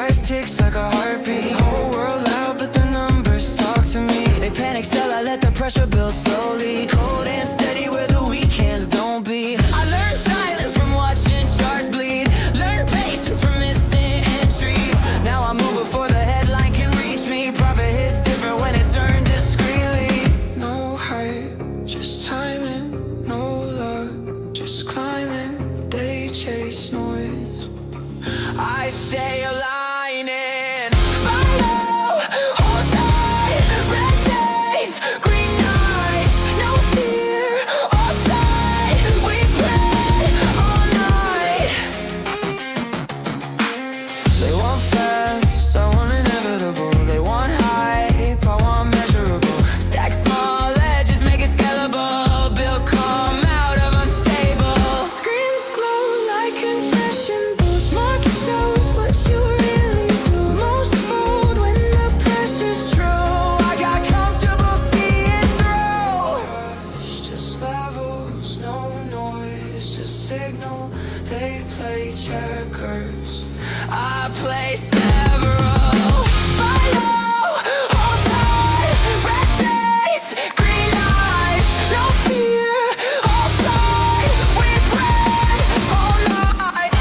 price ticks like a heartbeat. Whole world loud, but the numbers talk to me. They panic, sell, I let the pressure build slowly. Cold and steady where the weekends don't be. I learned silence from watching charts bleed. Learned patience from missing entries. Now I move before the headline can reach me. Profit hits different when it's earned discreetly. No hype, just timing. No luck, just climbing. They chase noise, I stay aligning. Follow, hold tight. Red days, green nights. No fear, all sight. We pray all night. They want fast, I want inevitable. They want hype, I want measurable. Stack small edges, make it scalable. Build calm out of unstable. Screens glow like confession booths. Market shows what you really do. Most fold when the pressure's true. I got comfortable seeing through. Rush, just levels, no noise, just signal. They play checkers, I play several. Follow, hold tight. Red days, green lights. No fear, all sight. We pray all night. All night.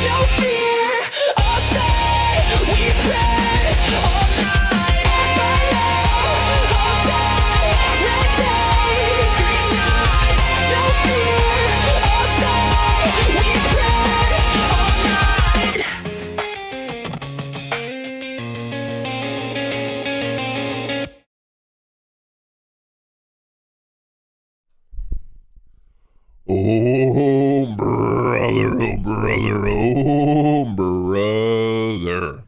No fear, all sight. We pray all night. Hold tight. Red days, green nights. No fear, all sight. We pray all night. Oh, brother, oh, brother, oh, brother.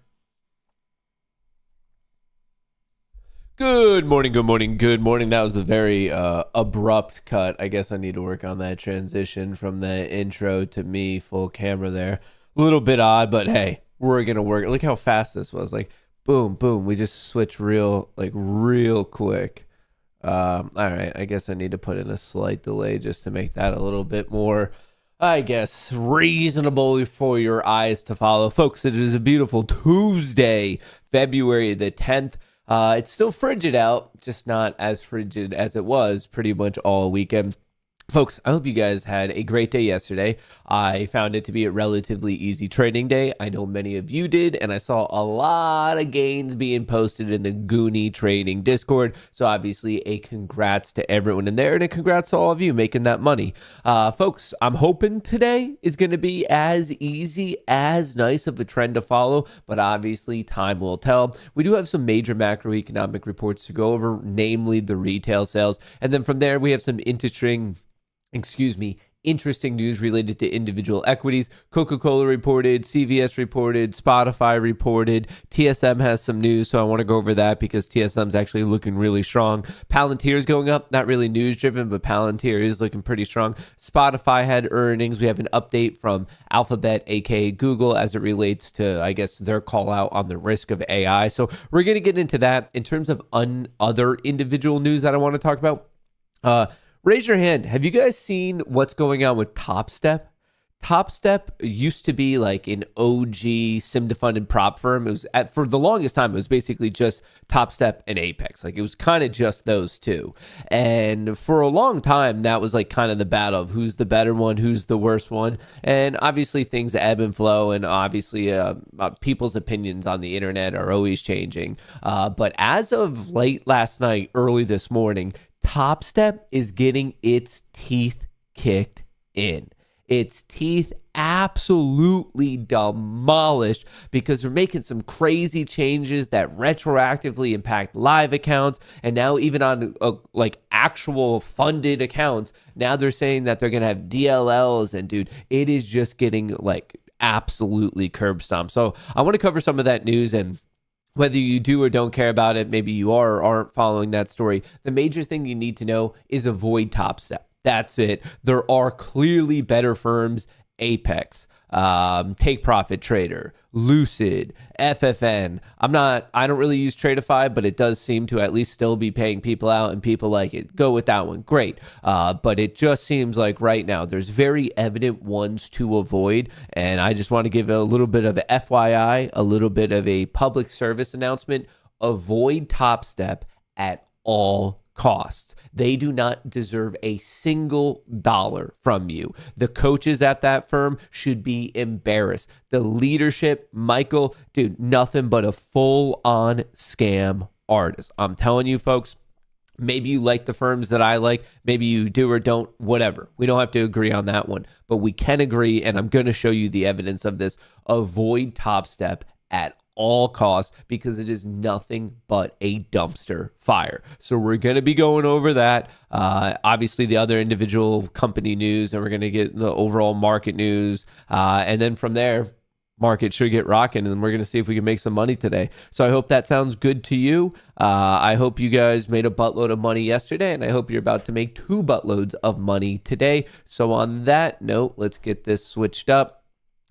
Good morning, good morning, good morning. That was a very abrupt cut. I guess I need to work on that transition from the intro to me full camera there. A little bit odd, but hey, we're going to work. Look how fast this was. Like, boom, boom. We just switched real quick. All right, I guess I need to put in a slight delay just to make that a little bit more, I guess, reasonable for your eyes to follow. Folks, it is a beautiful Tuesday, February the 10th. It's still frigid out, just not as frigid as it was pretty much all weekend. Folks, I hope you guys had a great day yesterday. I found it to be a relatively easy trading day. I know many of you did, and I saw a lot of gains being posted in the Goonie Trading Discord. So obviously a congrats to everyone in there, and a congrats to all of you making that money. Folks, I'm hoping today is going to be as easy, as nice of a trend to follow, but obviously time will tell. We do have some major macroeconomic reports to go over, namely the retail sales. And then from there, we have some interesting news related to individual equities. Coca-Cola reported, CVS reported, Spotify reported, TSM has some news, so I want to go over that because TSM's actually looking really strong. Palantir is going up, not really news driven, but Palantir is looking pretty strong. Spotify had earnings. We have an update from Alphabet, aka Google, as it relates to, I guess, their call out on the risk of AI. So we're going to get into that. In terms of other individual news that I want to talk about, raise your hand. Have you guys seen what's going on with TopStep? TopStep used to be like an OG SIM-defunded prop firm. It was for the longest time, it was basically just TopStep and Apex. Like it was kind of just those two. And for a long time, that was like kind of the battle of who's the better one, who's the worst one. And obviously things ebb and flow, and obviously people's opinions on the internet are always changing. But as of late last night, early this morning, TopStep is getting its teeth kicked in. Its teeth absolutely demolished because they're making some crazy changes that retroactively impact live accounts. And now even on like actual funded accounts, now they're saying that they're going to have DLLs. And dude, it is just getting like absolutely curb stomped. So I want to cover some of that news, and whether you do or don't care about it, maybe you are or aren't following that story, the major thing you need to know is avoid TopStep. That's it. There are clearly better firms: Apex, Take Profit Trader, Lucid, FFN. I don't really use Tradeify, but it does seem to at least still be paying people out and people like it. Go with that one. Great. But it just seems like right now there's very evident ones to avoid. And I just want to give a little bit of a FYI, a little bit of a public service announcement. Avoid TopStep at all costs. They do not deserve a single dollar from you. The coaches at that firm should be embarrassed. The leadership, Michael, dude, nothing but a full-on scam artist. I'm telling you, folks, maybe you like the firms that I like. Maybe you do or don't, whatever. We don't have to agree on that one, but we can agree, and I'm going to show you the evidence of this. Avoid TopStep at all costs because it is nothing but a dumpster fire. So we're going to be going over that. Obviously, the other individual company news, and we're going to get the overall market news. And then from there, market should get rocking, and we're going to see if we can make some money today. So I hope that sounds good to you. I hope you guys made a buttload of money yesterday, and I hope you're about to make 2 buttloads of money today. So on that note, let's get this switched up.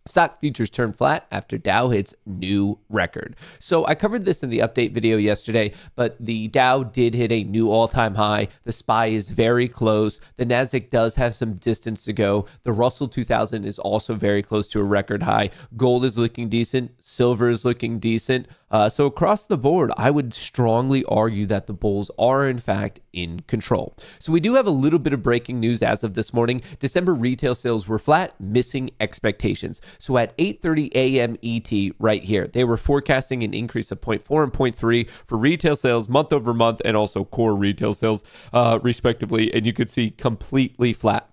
Stock futures turned flat after Dow hits new record. So I covered this in the update video yesterday, but the Dow did hit a new all-time high. The SPY is very close. The Nasdaq does have some distance to go. The Russell 2000 is also very close to a record high. Gold is looking decent. Silver is looking decent. So across the board, I would strongly argue that the bulls are, in fact, in control. So we do have a little bit of breaking news as of this morning. December retail sales were flat, missing expectations. So at 8:30 a.m. ET right here, they were forecasting an increase of 0.4 and 0.3 for retail sales month over month and also core retail sales, respectively. And you could see completely flat.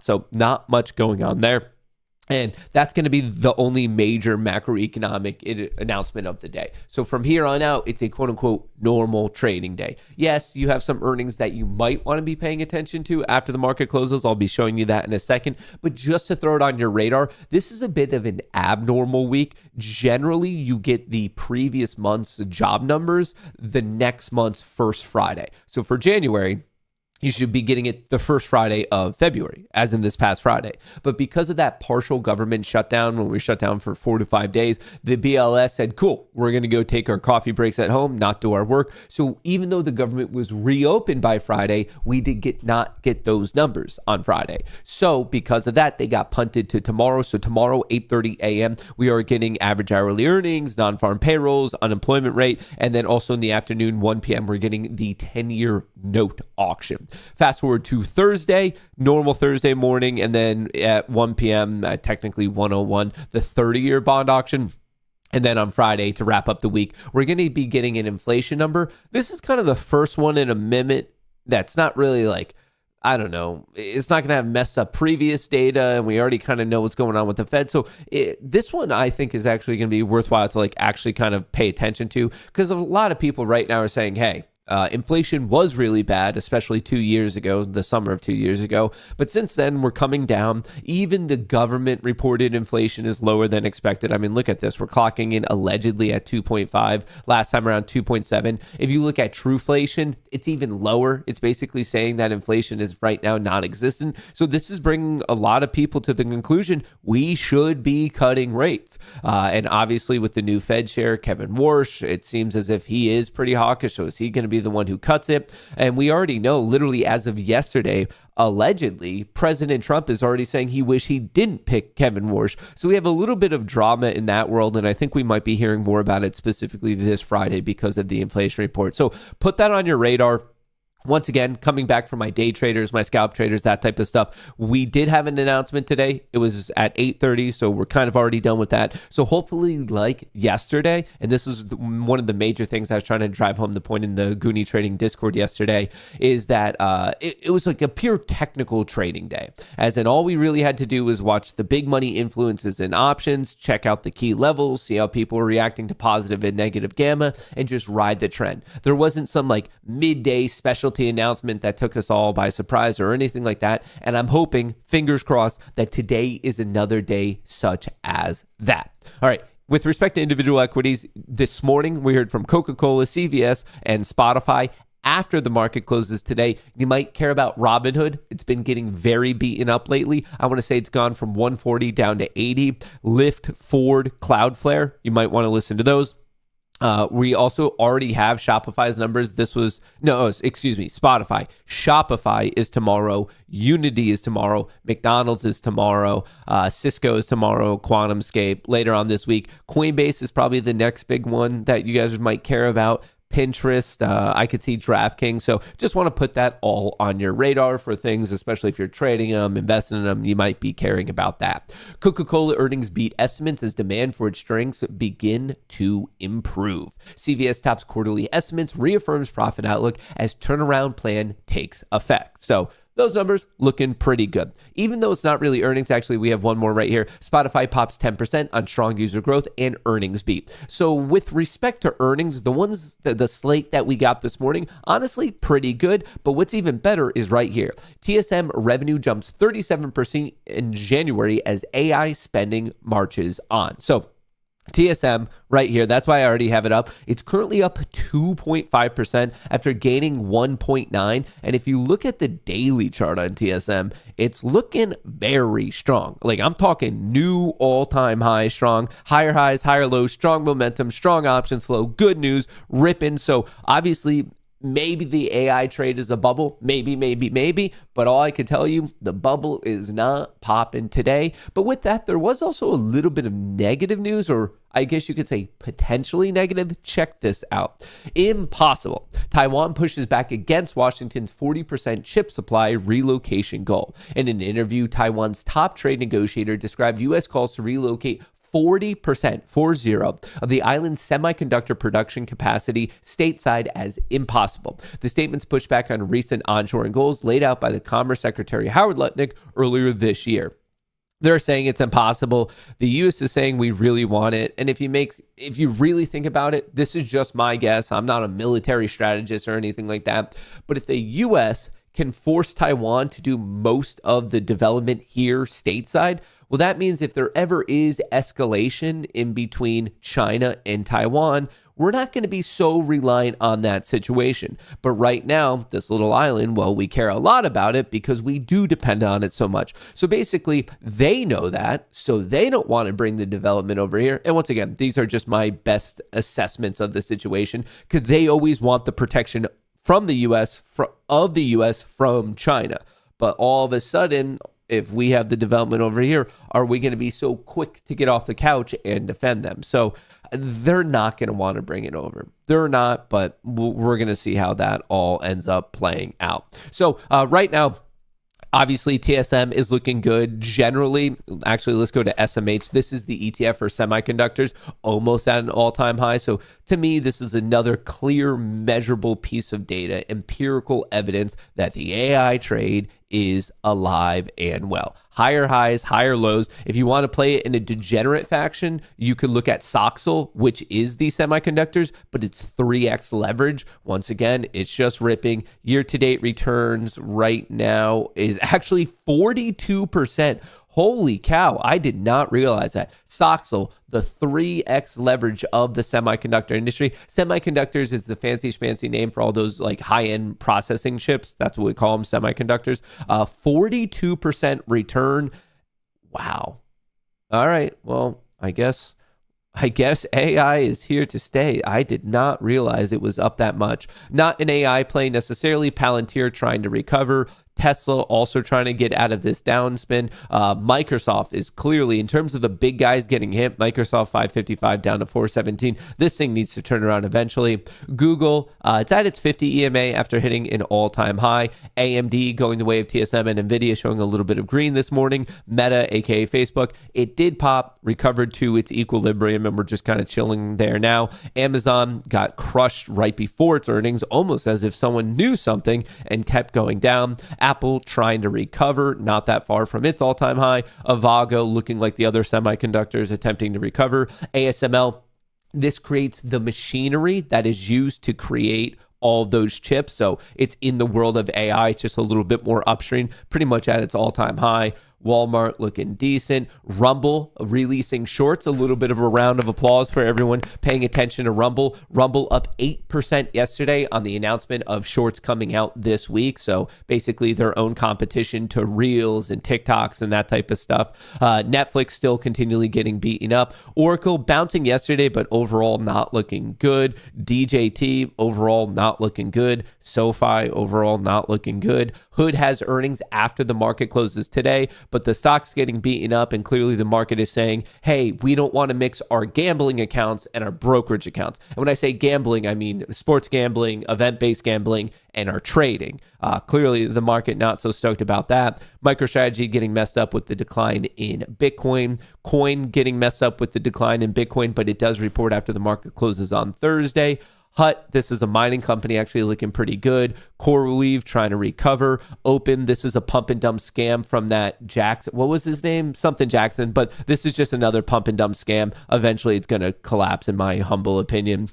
So not much going on there. And that's going to be the only major macroeconomic announcement of the day. So from here on out, it's a quote unquote normal trading day. Yes, you have some earnings that you might want to be paying attention to after the market closes. I'll be showing you that in a second. But just to throw it on your radar, this is a bit of an abnormal week. Generally, you get the previous month's job numbers the next month's first Friday. So for January, you should be getting it the first Friday of February, as in this past Friday. But because of that partial government shutdown, when we shut down for 4 to 5 days, the BLS said, cool, we're going to go take our coffee breaks at home, not do our work. So even though the government was reopened by Friday, we did not get those numbers on Friday. So because of that, they got punted to tomorrow. So tomorrow, 8:30 a.m., we are getting average hourly earnings, non-farm payrolls, unemployment rate, and then also in the afternoon, 1 p.m., we're getting the 10-year note auction. Fast forward to Thursday, normal Thursday morning, and then at 1 p.m., technically 1:01, the 30-year bond auction. And then on Friday, to wrap up the week, we're going to be getting an inflation number. This is kind of the first one in a minute that's not really like, I don't know, it's not going to have messed up previous data, and we already kind of know what's going on with the Fed. So this one, I think, is actually going to be worthwhile to like actually kind of pay attention to, because a lot of people right now are saying, hey, inflation was really bad, especially 2 years ago, the summer of 2 years ago. But since then, we're coming down. Even the government reported inflation is lower than expected. I mean, look at this. We're clocking in allegedly at 2.5. Last time around 2.7. If you look at Trueflation, it's even lower. It's basically saying that inflation is right now non-existent. So this is bringing a lot of people to the conclusion we should be cutting rates. And obviously with the new Fed chair, Kevin Warsh, it seems as if he is pretty hawkish. So is he going to be the one who cuts it? And we already know, literally as of yesterday, allegedly, President Trump is already saying he wish he didn't pick Kevin Warsh. So we have a little bit of drama in that world, and I think we might be hearing more about it specifically this Friday because of the inflation report. So put that on your radar. Once again, coming back from my day traders, my scalp traders, that type of stuff, we did have an announcement today. It was at 8:30, so we're kind of already done with that. So hopefully, like yesterday, and this is one of the major things I was trying to drive home the point in the Goonie Trading Discord yesterday, is that it was like a pure technical trading day. As in, all we really had to do was watch the big money influences in options, check out the key levels, see how people were reacting to positive and negative gamma, and just ride the trend. There wasn't some like midday specialty announcement that took us all by surprise or anything like that. And I'm hoping, fingers crossed, that today is another day such as that. All right. With respect to individual equities, this morning we heard from Coca-Cola, CVS, and Spotify. After the market closes today, you might care about Robinhood. It's been getting very beaten up lately. I want to say it's gone from 140 down to 80. Lyft, Ford, Cloudflare. You might want to listen to those. We also already have Shopify's numbers. Spotify. Shopify is tomorrow. Unity is tomorrow. McDonald's is tomorrow. Cisco is tomorrow. QuantumScape later on this week. Coinbase is probably the next big one that you guys might care about. Pinterest, I could see DraftKings. So just want to put that all on your radar for things, especially if you're trading them, investing in them, you might be caring about that. Coca-Cola earnings beat estimates as demand for its drinks begin to improve. CVS tops quarterly estimates, reaffirms profit outlook as turnaround plan takes effect. So those numbers looking pretty good. Even though it's not really earnings, actually, we have one more right here. Spotify pops 10% on strong user growth and earnings beat. So with respect to earnings, the slate that we got this morning, honestly, pretty good. But what's even better is right here. TSM revenue jumps 37% in January as AI spending marches on. So TSM right here, that's why I already have it up. It's currently up 2.5% after gaining 1.9. And if you look at the daily chart on TSM, it's looking very strong. Like I'm talking new all-time high, strong, higher highs, higher lows, strong momentum, strong options flow, good news, ripping. So obviously, maybe the AI trade is a bubble. Maybe. But all I can tell you, the bubble is not popping today. But with that, there was also a little bit of negative news, or I guess you could say potentially negative. Check this out. Impossible. Taiwan pushes back against Washington's 40% chip supply relocation goal. In an interview, Taiwan's top trade negotiator described U.S. calls to relocate 40% of the island's semiconductor production capacity stateside as impossible. The statements push back on recent onshoring goals laid out by the Commerce Secretary Howard Lutnick earlier this year. They're saying it's impossible. The U.S. is saying we really want it. And if you really think about it, this is just my guess. I'm not a military strategist or anything like that. But if the U.S. can force Taiwan to do most of the development here stateside, well, that means if there ever is escalation in between China and Taiwan, we're not going to be so reliant on that situation. But right now, this little island, well, we care a lot about it because we do depend on it so much. So basically, they know that, so they don't want to bring the development over here. And once again, these are just my best assessments of the situation because they always want the protection from the U.S., from China. But all of a sudden, if we have the development over here, are we going to be so quick to get off the couch and defend them? So they're not going to want to bring it over. They're not, but we're going to see how that all ends up playing out. So right now, obviously, TSM is looking good generally. Actually, let's go to SMH. This is the ETF for semiconductors, almost at an all-time high. So to me, this is another clear, measurable piece of data, empirical evidence that the AI trade is alive and well. Higher highs, higher lows. If you want to play it in a degenerate faction, you could look at Soxel, which is the semiconductors, but it's 3x leverage. Once again, it's just ripping. Year-to-date returns right now is actually 42%. Holy cow, I did not realize that. Soxel, the 3x leverage of the semiconductor industry. Semiconductors is the fancy schmancy name for all those like high-end processing chips. That's what we call them, semiconductors. 42% return. Wow. All right, well, I guess AI is here to stay. I did not realize it was up that much. Not an AI play necessarily. Palantir trying to recover. Tesla also trying to get out of this downspin. Microsoft is clearly, in terms of the big guys getting hit, Microsoft 555 down to 417. This thing needs to turn around eventually. Google, it's at its 50 EMA after hitting an all-time high. AMD going the way of TSM and NVIDIA showing a little bit of green this morning. Meta, aka Facebook, it did pop, recovered to its equilibrium, and we're just kind of chilling there now. Amazon got crushed right before its earnings, almost as if someone knew something and kept going down. Apple trying to recover, not that far from its all-time high. Avago looking like the other semiconductors attempting to recover. ASML, this creates the machinery that is used to create all those chips. So it's in the world of AI. It's just a little bit more upstream, pretty much at its all-time high. Walmart looking decent. Rumble releasing shorts. A little bit of a round of applause for everyone paying attention to Rumble. Rumble up 8% yesterday on the announcement of shorts coming out this week. So basically their own competition to Reels and TikToks and that type of stuff. Netflix still continually getting beaten up. Oracle bouncing yesterday, but overall not looking good. DJT overall not looking good. SoFi overall not looking good. Hood has earnings after the market closes today, but the stock's getting beaten up, and clearly the market is saying, hey, we don't want to mix our gambling accounts and our brokerage accounts. And when I say gambling, I mean sports gambling, event-based gambling, and our trading. Clearly the market not so stoked about that. MicroStrategy getting messed up with the decline in Bitcoin. Coin getting messed up with the decline in Bitcoin, but it does report after the market closes on Thursday. Hut, this is a mining company actually looking pretty good. CoreWeave trying to recover. Open, this is a pump and dump scam from that Jackson. What was his name? Something Jackson, but this is just another pump and dump scam. Eventually it's going to collapse in my humble opinion.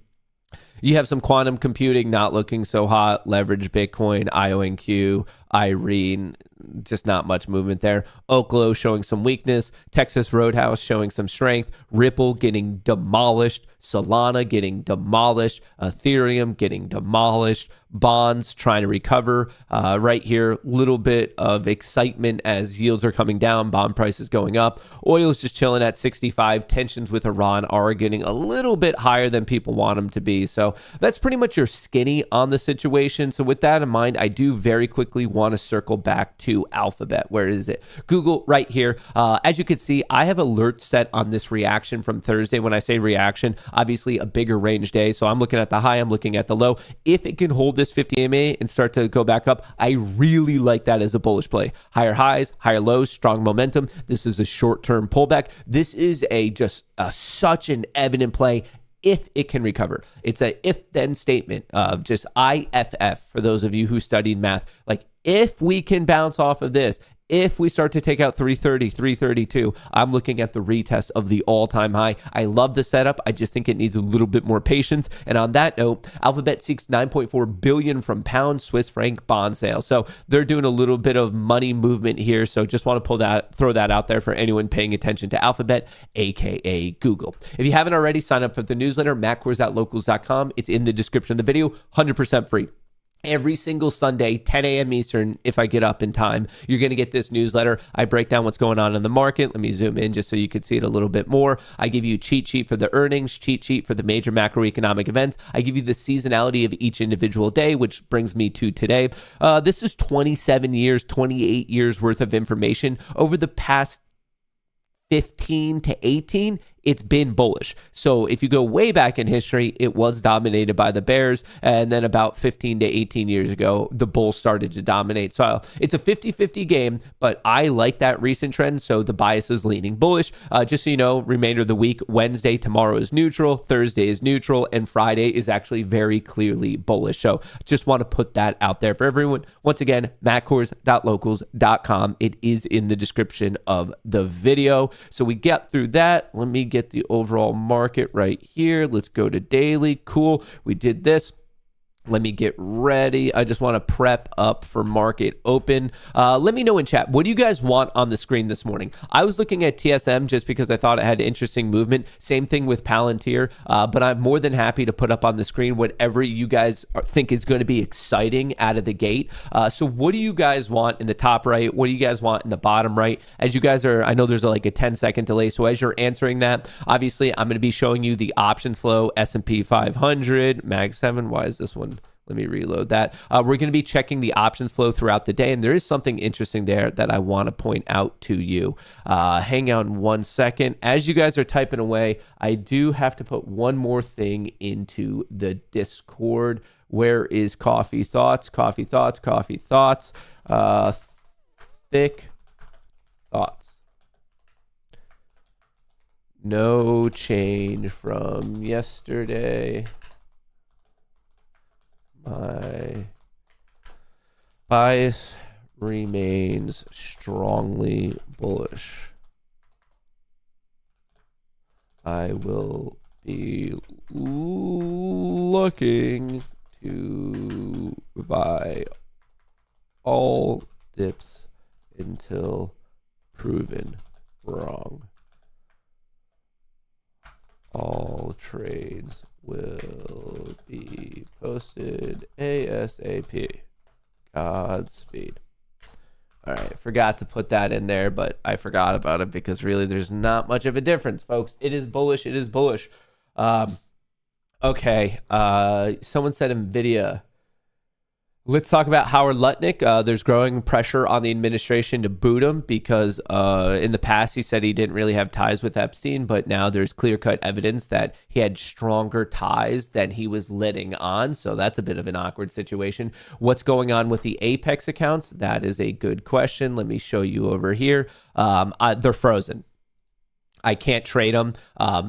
You have some quantum computing not looking so hot. Leverage Bitcoin, IONQ, Irene, just not much movement there. Oklo showing some weakness. Texas Roadhouse showing some strength. Ripple getting demolished. Solana getting demolished. Ethereum getting demolished. Bonds trying to recover. Right here, little bit of excitement as yields are coming down. Bond prices going up. Oil is just chilling at 65. Tensions with Iran are getting a little bit higher than people want them to be. So that's pretty much your skinny on the situation. So with that in mind, I do very quickly want to circle back to Alphabet. Where is it? Google right here. As you can see, I have alerts set on this reaction from Thursday. When I say reaction, obviously a bigger range day. So I'm looking at the high, I'm looking at the low. If it can hold this 50 MA and start to go back up, I really like that as a bullish play. Higher highs, higher lows, strong momentum. This is a short-term pullback. This is such an evident play if it can recover. It's a if-then statement of just IFF for those of you who studied math. Like, if we can bounce off of this, if we start to take out 330, 332, I'm looking at the retest of the all-time high. I love the setup. I just think it needs a little bit more patience. And on that note, Alphabet seeks $9.4 billion from pound Swiss franc bond sales. So they're doing a little bit of money movement here. So just want to throw that out there for anyone paying attention to Alphabet, aka Google. If you haven't already, sign up for the newsletter, mattkohrs.locals.com. It's in the description of the video, 100% free. Every single Sunday, 10 a.m. Eastern, if I get up in time, you're going to get this newsletter. I break down what's going on in the market. Let me zoom in just so you can see it a little bit more. I give you a cheat sheet for the earnings, cheat sheet for the major macroeconomic events. I give you the seasonality of each individual day, which brings me to today. This is 27 years, 28 years worth of information. Over the past 15 to 18, it's been bullish. So if you go way back in history, it was dominated by the Bears. And then about 15 to 18 years ago, the Bulls started to dominate. So it's a 50-50 game, but I like that recent trend. So the bias is leaning bullish. Just so you know, remainder of the week, Wednesday, tomorrow is neutral, Thursday is neutral, and Friday is actually very clearly bullish. So just want to put that out there for everyone. Once again, mattkohrs.locals.com. It is in the description of the video. So we get through that. Let me get the overall market right here. Let's go to daily. Cool. We did this. Let me get ready. I just want to prep up for market open. Let me know in chat, what do you guys want on the screen this morning? I was looking at TSM just because I thought it had interesting movement. Same thing with Palantir, but I'm more than happy to put up on the screen whatever you guys think is going to be exciting out of the gate. So what do you guys want in the top right? What do you guys want in the bottom right? As you guys are, I know there's like a 10-second delay. So as you're answering that, obviously I'm going to be showing you the options flow, S&P 500, Mag 7. Why is this one? Let me reload that. We're going to be checking the options flow throughout the day, and there is something interesting there that I want to point out to you. Hang on 1 second. As you guys are typing away, I do have to put one more thing into the Discord. Where is Coffee Thoughts? Coffee Thoughts, Coffee Thoughts, Thick Thoughts. No change from yesterday. My bias remains strongly bullish. I will be looking to buy all dips until proven wrong. All trades will be posted ASAP. Godspeed. All right, forgot to put that in there, but I forgot about it because really there's not much of a difference, folks. It is bullish. It is bullish. Okay. Someone said NVIDIA. Let's talk about Howard Lutnick. There's growing pressure on the administration to boot him because in the past he said he didn't really have ties with Epstein, but now there's clear-cut evidence that he had stronger ties than he was letting on. So that's a bit of an awkward situation. What's going on with the Apex accounts? That is a good question. Let me show you over here. They're frozen. I can't trade them,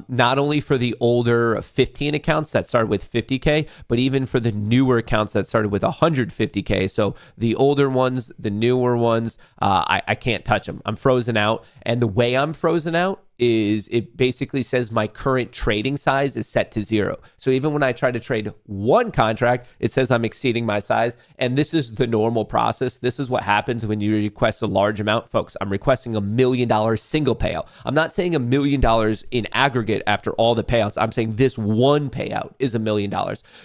not only for the older 15 accounts that started with 50K, but even for the newer accounts that started with 150K. So the older ones, the newer ones, I can't touch them. I'm frozen out. And the way I'm frozen out is it basically says my current trading size is set to 0. So even when I try to trade one contract, it says I'm exceeding my size. And this is the normal process. This is what happens when you request a large amount. Folks, I'm requesting $1 million single payout. I'm not saying $1 million in aggregate after all the payouts. I'm saying this one payout is $1 million.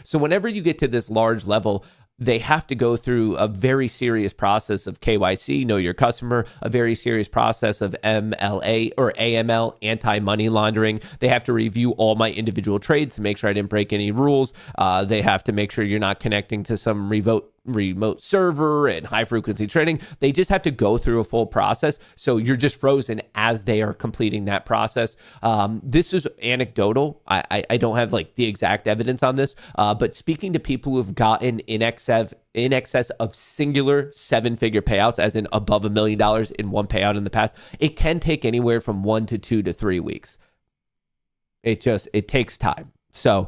So whenever you get to this large level, they have to go through a very serious process of KYC, know your customer, a very serious process of MLA or AML, anti-money laundering. They have to review all my individual trades to make sure I didn't break any rules. They have to make sure you're not connecting to some remote server and high frequency trading. They just have to go through a full process. So you're just frozen as they are completing that process. This is anecdotal. I don't have like the exact evidence on this, but speaking to people who've gotten in excess of singular 7-figure payouts, as in above $1 million in one payout in the past, it can take anywhere from 1 to 2 to 3 weeks. It takes time. So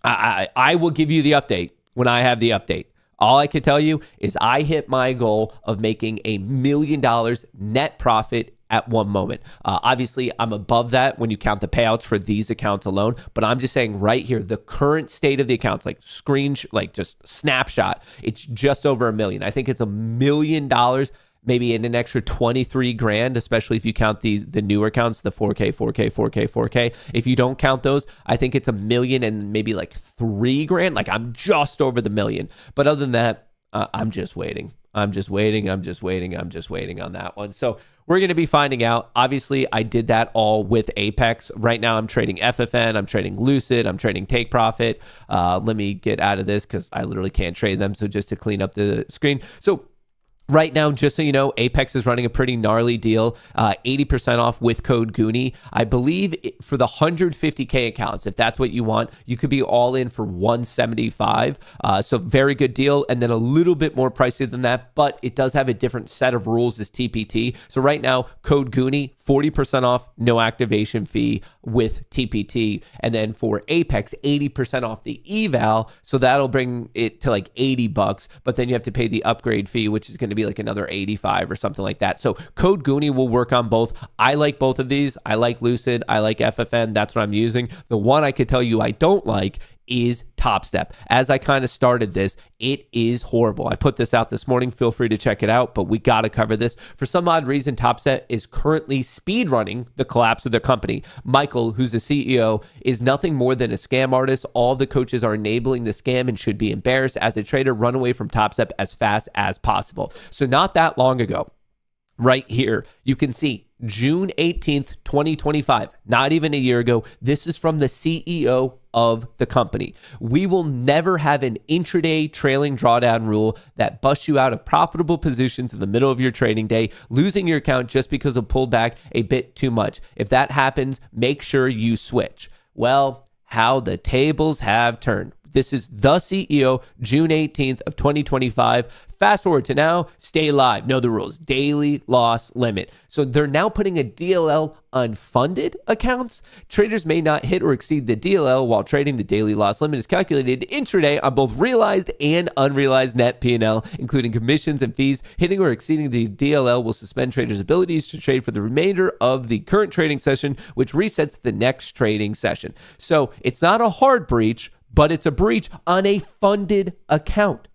I will give you the update when I have the update. All I can tell you is I hit my goal of making $1 million net profit at one moment. Obviously, I'm above that when you count the payouts for these accounts alone, but I'm just saying right here, the current state of the accounts, like just snapshot, it's just over $1 million. I think it's $1 million, maybe in an extra 23 grand, especially if you count the newer accounts, the 4K, 4K, 4K, 4K. If you don't count those, I think it's $1 million and maybe like 3 grand. Like I'm just over the $1 million. But other than that, I'm just waiting. I'm just waiting on that one. So we're going to be finding out. Obviously, I did that all with Apex. Right now, I'm trading FFN. I'm trading Lucid. I'm trading Take Profit. Let me get out of this because I literally can't trade them. So just to clean up the screen. So right now, just so you know, Apex is running a pretty gnarly deal, 80% off with code Goonie. I believe for the 150K accounts, if that's what you want, you could be all in for $175. So very good deal. And then a little bit more pricey than that, but it does have a different set of rules as TPT. So right now, code Goonie, 40% off, no activation fee with TPT. And then for Apex, 80% off the eval. So that'll bring it to like $80, but then you have to pay the upgrade fee, which is going to be like another 85 or something like that. So code Goonie will work on both. I like both of these. I like Lucid. I like FFN. That's what I'm using. The one I could tell you I don't like is TopStep. As I kind of started this, it is horrible. I put this out this morning. Feel free to check it out, but we got to cover this. For some odd reason, TopStep is currently speed running the collapse of their company. Michael, who's the CEO, is nothing more than a scam artist. All the coaches are enabling the scam and should be embarrassed. As a trader, run away from TopStep as fast as possible. So not that long ago, right here, you can see June 18th, 2025, not even a year ago. This is from the CEO of the company. We will never have an intraday trailing drawdown rule that busts you out of profitable positions in the middle of your trading day, losing your account just because it pulled back a bit too much. If that happens, make sure you switch. Well, how the tables have turned. This is the CEO, June 18th of 2025. Fast forward to now, stay live. Know the rules. Daily loss limit. So they're now putting a DLL on funded accounts. Traders may not hit or exceed the DLL while trading. The daily loss limit is calculated intraday on both realized and unrealized net P&L, including commissions and fees. Hitting or exceeding the DLL will suspend traders' abilities to trade for the remainder of the current trading session, which resets the next trading session. So it's not a hard breach, but it's a breach on a funded account.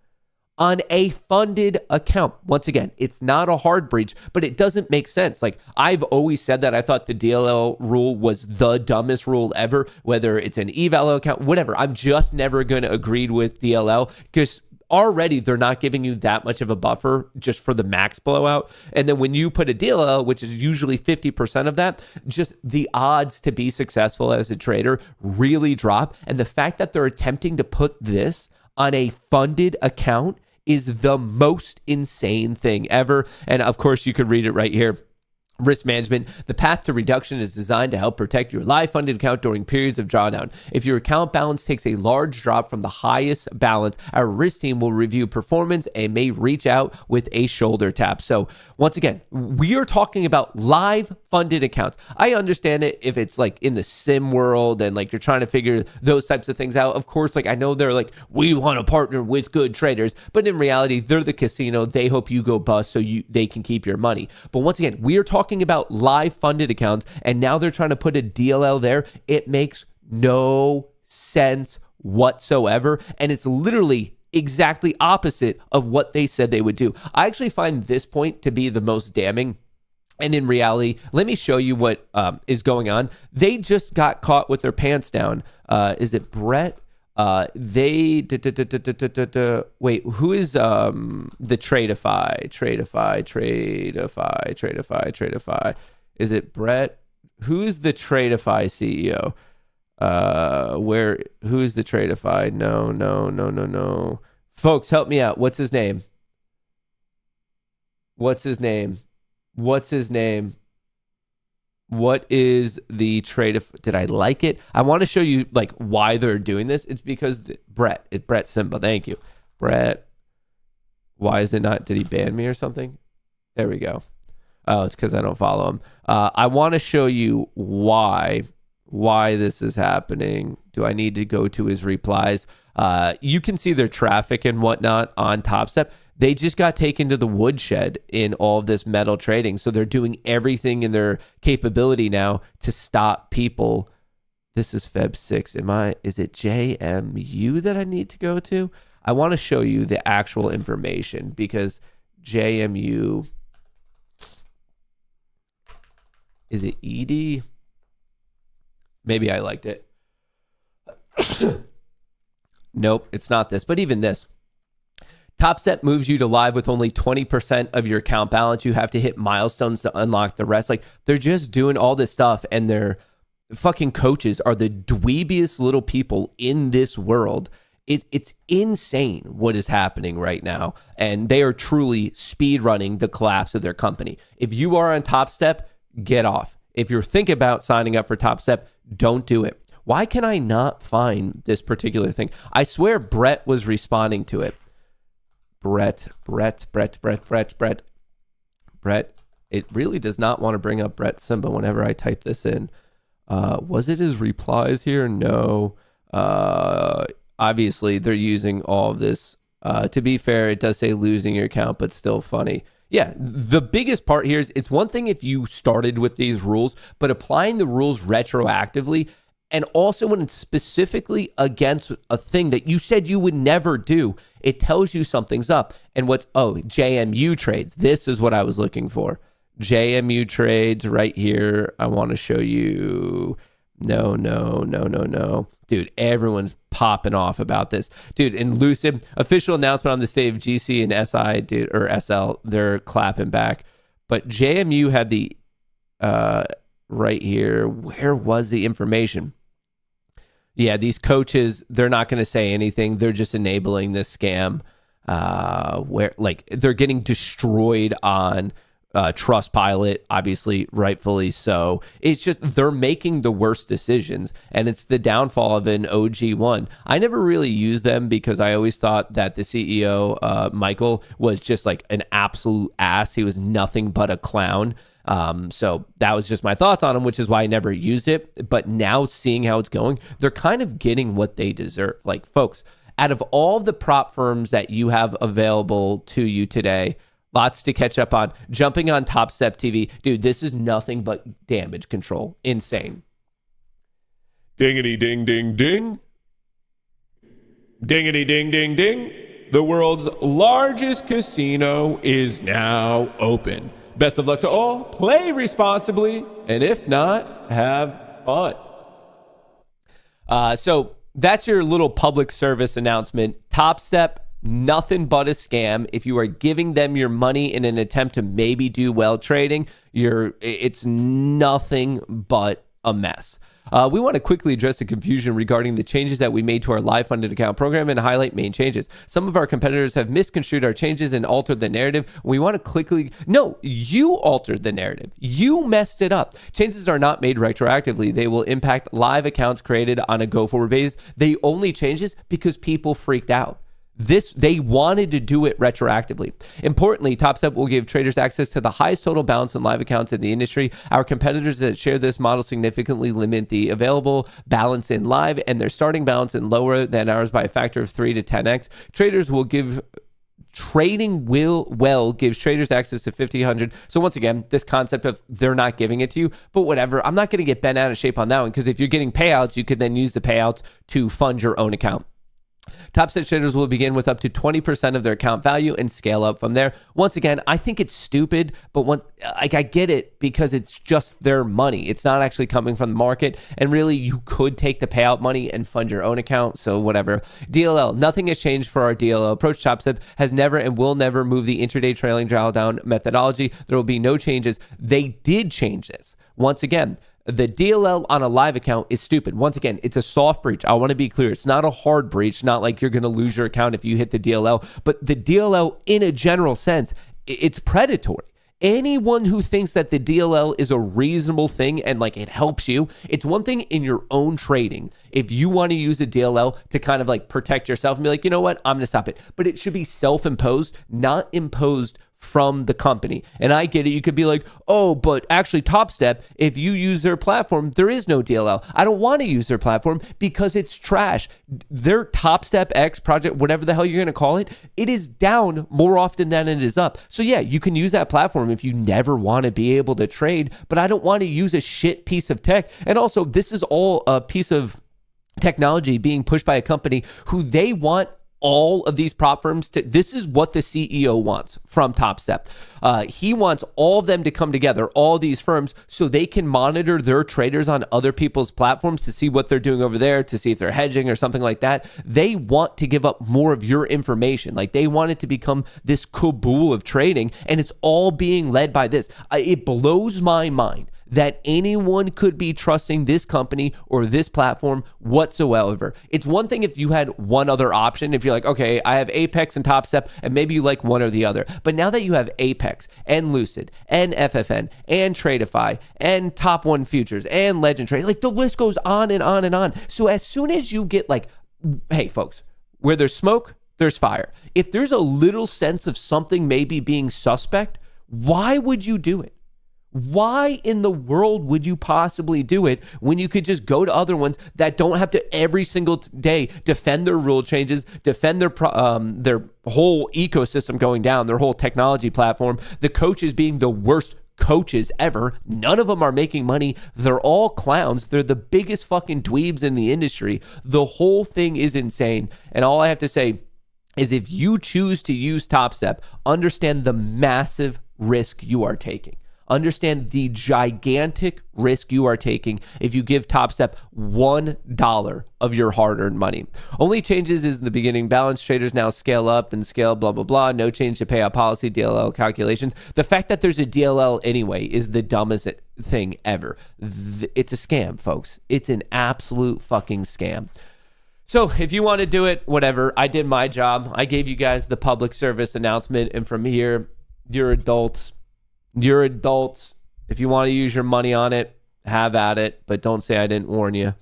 On a funded account. Once again, it's not a hard breach, but it doesn't make sense. Like, I've always said that I thought the DLL rule was the dumbest rule ever, whether it's an eval account, whatever. I'm just never going to agree with DLL because already they're not giving you that much of a buffer just for the max blowout. And then when you put a DLL, which is usually 50% of that, just the odds to be successful as a trader really drop. And the fact that they're attempting to put this on a funded account is the most insane thing ever. And of course, you could read it right here. Risk management. The path to reduction is designed to help protect your live funded account during periods of drawdown. If your account balance takes a large drop from the highest balance, our risk team will review performance and may reach out with a shoulder tap. So once again, we are talking about live funded accounts. I understand it if it's like in the sim world and like you're trying to figure those types of things out. Of course, like I know they're like, we want to partner with good traders, but in reality, they're the casino. They hope you go bust so they can keep your money. But once again, we are talking about live funded accounts, and now they're trying to put a DLL there. It makes no sense whatsoever, and it's literally exactly opposite of what they said they would do. I actually find this point to be the most damning. And in reality, let me show you what is going on. They just got caught with their pants down. Is it Brett? Wait, who is the Tradeify? Is it Brett? Who is the Tradeify CEO? Who is the Tradeify? No. Folks, help me out. What's his name? What is the trade? Did I like it? I want to show you like why they're doing this. It's because Brett Simba. Thank you. Brett. Why is it not? Did he ban me or something? There we go. Oh, it's because I don't follow him. I want to show you why this is happening. Do I need to go to his replies? You can see their traffic and whatnot on TopStep. They just got taken to the woodshed in all of this metal trading. So they're doing everything in their capability now to stop people. This is Feb 6. Is it JMU that I need to go to? I want to show you the actual information because JMU, is it ED? Maybe I liked it. Nope, it's not this, but even this. TopStep moves you to live with only 20% of your account balance. You have to hit milestones to unlock the rest. Like, they're just doing all this stuff, and their fucking coaches are the dweebiest little people in this world. It's insane what is happening right now, and they are truly speed running the collapse of their company. If you are on TopStep, get off. If you're thinking about signing up for TopStep, don't do it. Why can I not find this particular thing? I swear Brett was responding to it. Brett. It really does not want to bring up Brett Simba whenever I type this in. Was it his replies here? No. Obviously, they're using all of this. To be fair, it does say losing your account, but still funny. Yeah, the biggest part here is it's one thing if you started with these rules, but applying the rules retroactively, and also when it's specifically against a thing that you said you would never do, it tells you something's up. And JMU trades. This is what I was looking for. JMU trades right here. I want to show you. No. Dude, everyone's popping off about this. Dude, in Lucid, official announcement on the state of GC and SI, dude, or SL, they're clapping back. But JMU had the right here. Where was the information? Yeah, these coaches, they're not going to say anything. They're just enabling this scam. Where like they're getting destroyed on Trustpilot, obviously, rightfully so. It's just they're making the worst decisions, and it's the downfall of an OG1. I never really used them because I always thought that the CEO, Michael, was just like an absolute ass. He was nothing but a clown. So that was just my thoughts on him, which is why I never used it. But now seeing how it's going, they're kind of getting what they deserve. Like, folks, out of all the prop firms that you have available to you today, lots to catch up on. Jumping on TopStep TV. Dude, this is nothing but damage control. Insane. Dingity ding ding ding. Dingity ding ding ding. The world's largest casino is now open. Best of luck to all. Play responsibly. And if not, have fun. So that's your little public service announcement. TopStep, nothing but a scam. If you are giving them your money in an attempt to maybe do well trading, it's nothing but a mess. We want to quickly address the confusion regarding the changes that we made to our live funded account program and highlight main changes. Some of our competitors have misconstrued our changes and altered the narrative. We want to no, you altered the narrative. You messed it up. Changes are not made retroactively. They will impact live accounts created on a go-forward basis. They only changes because people freaked out. They wanted to do it retroactively. Importantly, TopStep will give traders access to the highest total balance in live accounts in the industry. Our competitors that share this model significantly limit the available balance in live and their starting balance in lower than ours by a factor of 3 to 10x. Trading gives traders access to 50, 100. So once again, this concept of they're not giving it to you, but whatever. I'm not going to get bent out of shape on that one because if you're getting payouts, you could then use the payouts to fund your own account. TopStep traders will begin with up to 20% of their account value and scale up from there. Once again, I think it's stupid, but I get it because it's just their money. It's not actually coming from the market. And really, you could take the payout money and fund your own account. So whatever. DLL, nothing has changed for our DLL approach. TopStep has never and will never move the intraday trailing drawdown methodology. There will be no changes. They did change this. Once again, the DLL on a live account is stupid. Once again, it's a soft breach. I want to be clear. It's not a hard breach. Not like you're going to lose your account if you hit the DLL. But the DLL, in a general sense, it's predatory. Anyone who thinks that the DLL is a reasonable thing and like it helps you, it's one thing in your own trading. If you want to use a DLL to kind of like protect yourself and be like, you know what, I'm going to stop it. But it should be self-imposed, not imposed from the company. And I get it. You could be like, oh, but actually TopStep, if you use their platform, there is no DLL. I don't want to use their platform because it's trash. Their TopStep X project, whatever the hell you're going to call it, it is down more often than it is up. So yeah, you can use that platform if you never want to be able to trade, but I don't want to use a shit piece of tech. And also, this is all a piece of technology being pushed by a company who they want all of these prop firms to, this is what the CEO wants from TopStep. He wants all of them to come together, all these firms, so they can monitor their traders on other people's platforms to see what they're doing over there, to see if they're hedging or something like that. They want to give up more of your information. Like they want it to become this caboodle of trading, and it's all being led by this. It blows my mind that anyone could be trusting this company or this platform whatsoever. It's one thing if you had one other option, if you're like, okay, I have Apex and TopStep, and maybe you like one or the other. But now that you have Apex and Lucid and FFN and Tradeify and Top One Futures and Legend Trade, like the list goes on and on and on. So as soon as you get like, hey folks, where there's smoke, there's fire. If there's a little sense of something maybe being suspect, why would you do it? Why in the world would you possibly do it when you could just go to other ones that don't have to every single day defend their rule changes, defend their whole ecosystem going down, their whole technology platform, the coaches being the worst coaches ever. None of them are making money. They're all clowns. They're the biggest fucking dweebs in the industry. The whole thing is insane. And all I have to say is if you choose to use TopStep, understand the massive risk you are taking. Understand the gigantic risk you are taking if you give TopStep $1 of your hard-earned money. Only changes is in the beginning balance. Traders now scale up and scale blah, blah, blah. No change to payout policy, DLL calculations. The fact that there's a DLL anyway is the dumbest thing ever. It's a scam, folks. It's an absolute fucking scam. So if you want to do it, whatever. I did my job. I gave you guys the public service announcement. And from here, you're adults. You're adults. If you want to use your money on it, have at it. But don't say I didn't warn you.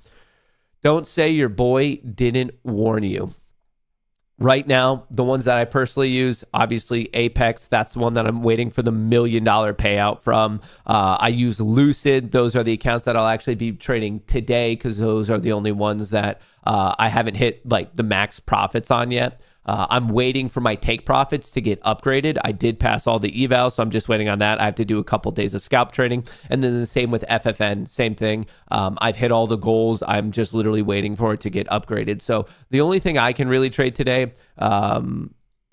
Don't say your boy didn't warn you. Right now, the ones that I personally use, obviously Apex, that's the one that I'm waiting for the $1 million payout from. I use Lucid. Those are the accounts that I'll actually be trading today because those are the only ones that I haven't hit like the max profits on yet. I'm waiting for my take profits to get upgraded. I did pass all the evals, so I'm just waiting on that. I have to do a couple days of scalp trading. And then the same with FFN, same thing. I've hit all the goals. I'm just literally waiting for it to get upgraded. So the only thing I can really trade today,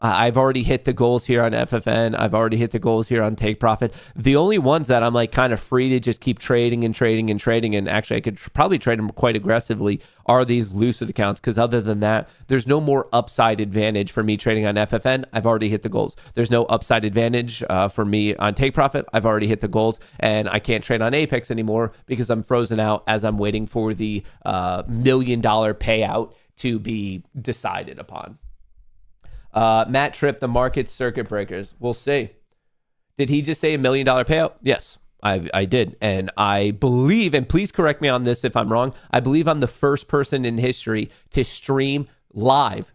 I've already hit the goals here on FFN. I've already hit the goals here on take profit. The only ones that I'm like kind of free to just keep trading and trading and trading, and actually I could probably trade them quite aggressively, are these Lucid accounts. Because other than that, there's no more upside advantage for me trading on FFN. I've already hit the goals. There's no upside advantage for me on take profit. I've already hit the goals, and I can't trade on Apex anymore because I'm frozen out as I'm waiting for the $1 million payout to be decided upon. Matt Tripp, the market circuit breakers. We'll see. Did he just say $1 million payout? Yes, I did. And I believe, and please correct me on this if I'm wrong, I believe I'm the first person in history to stream live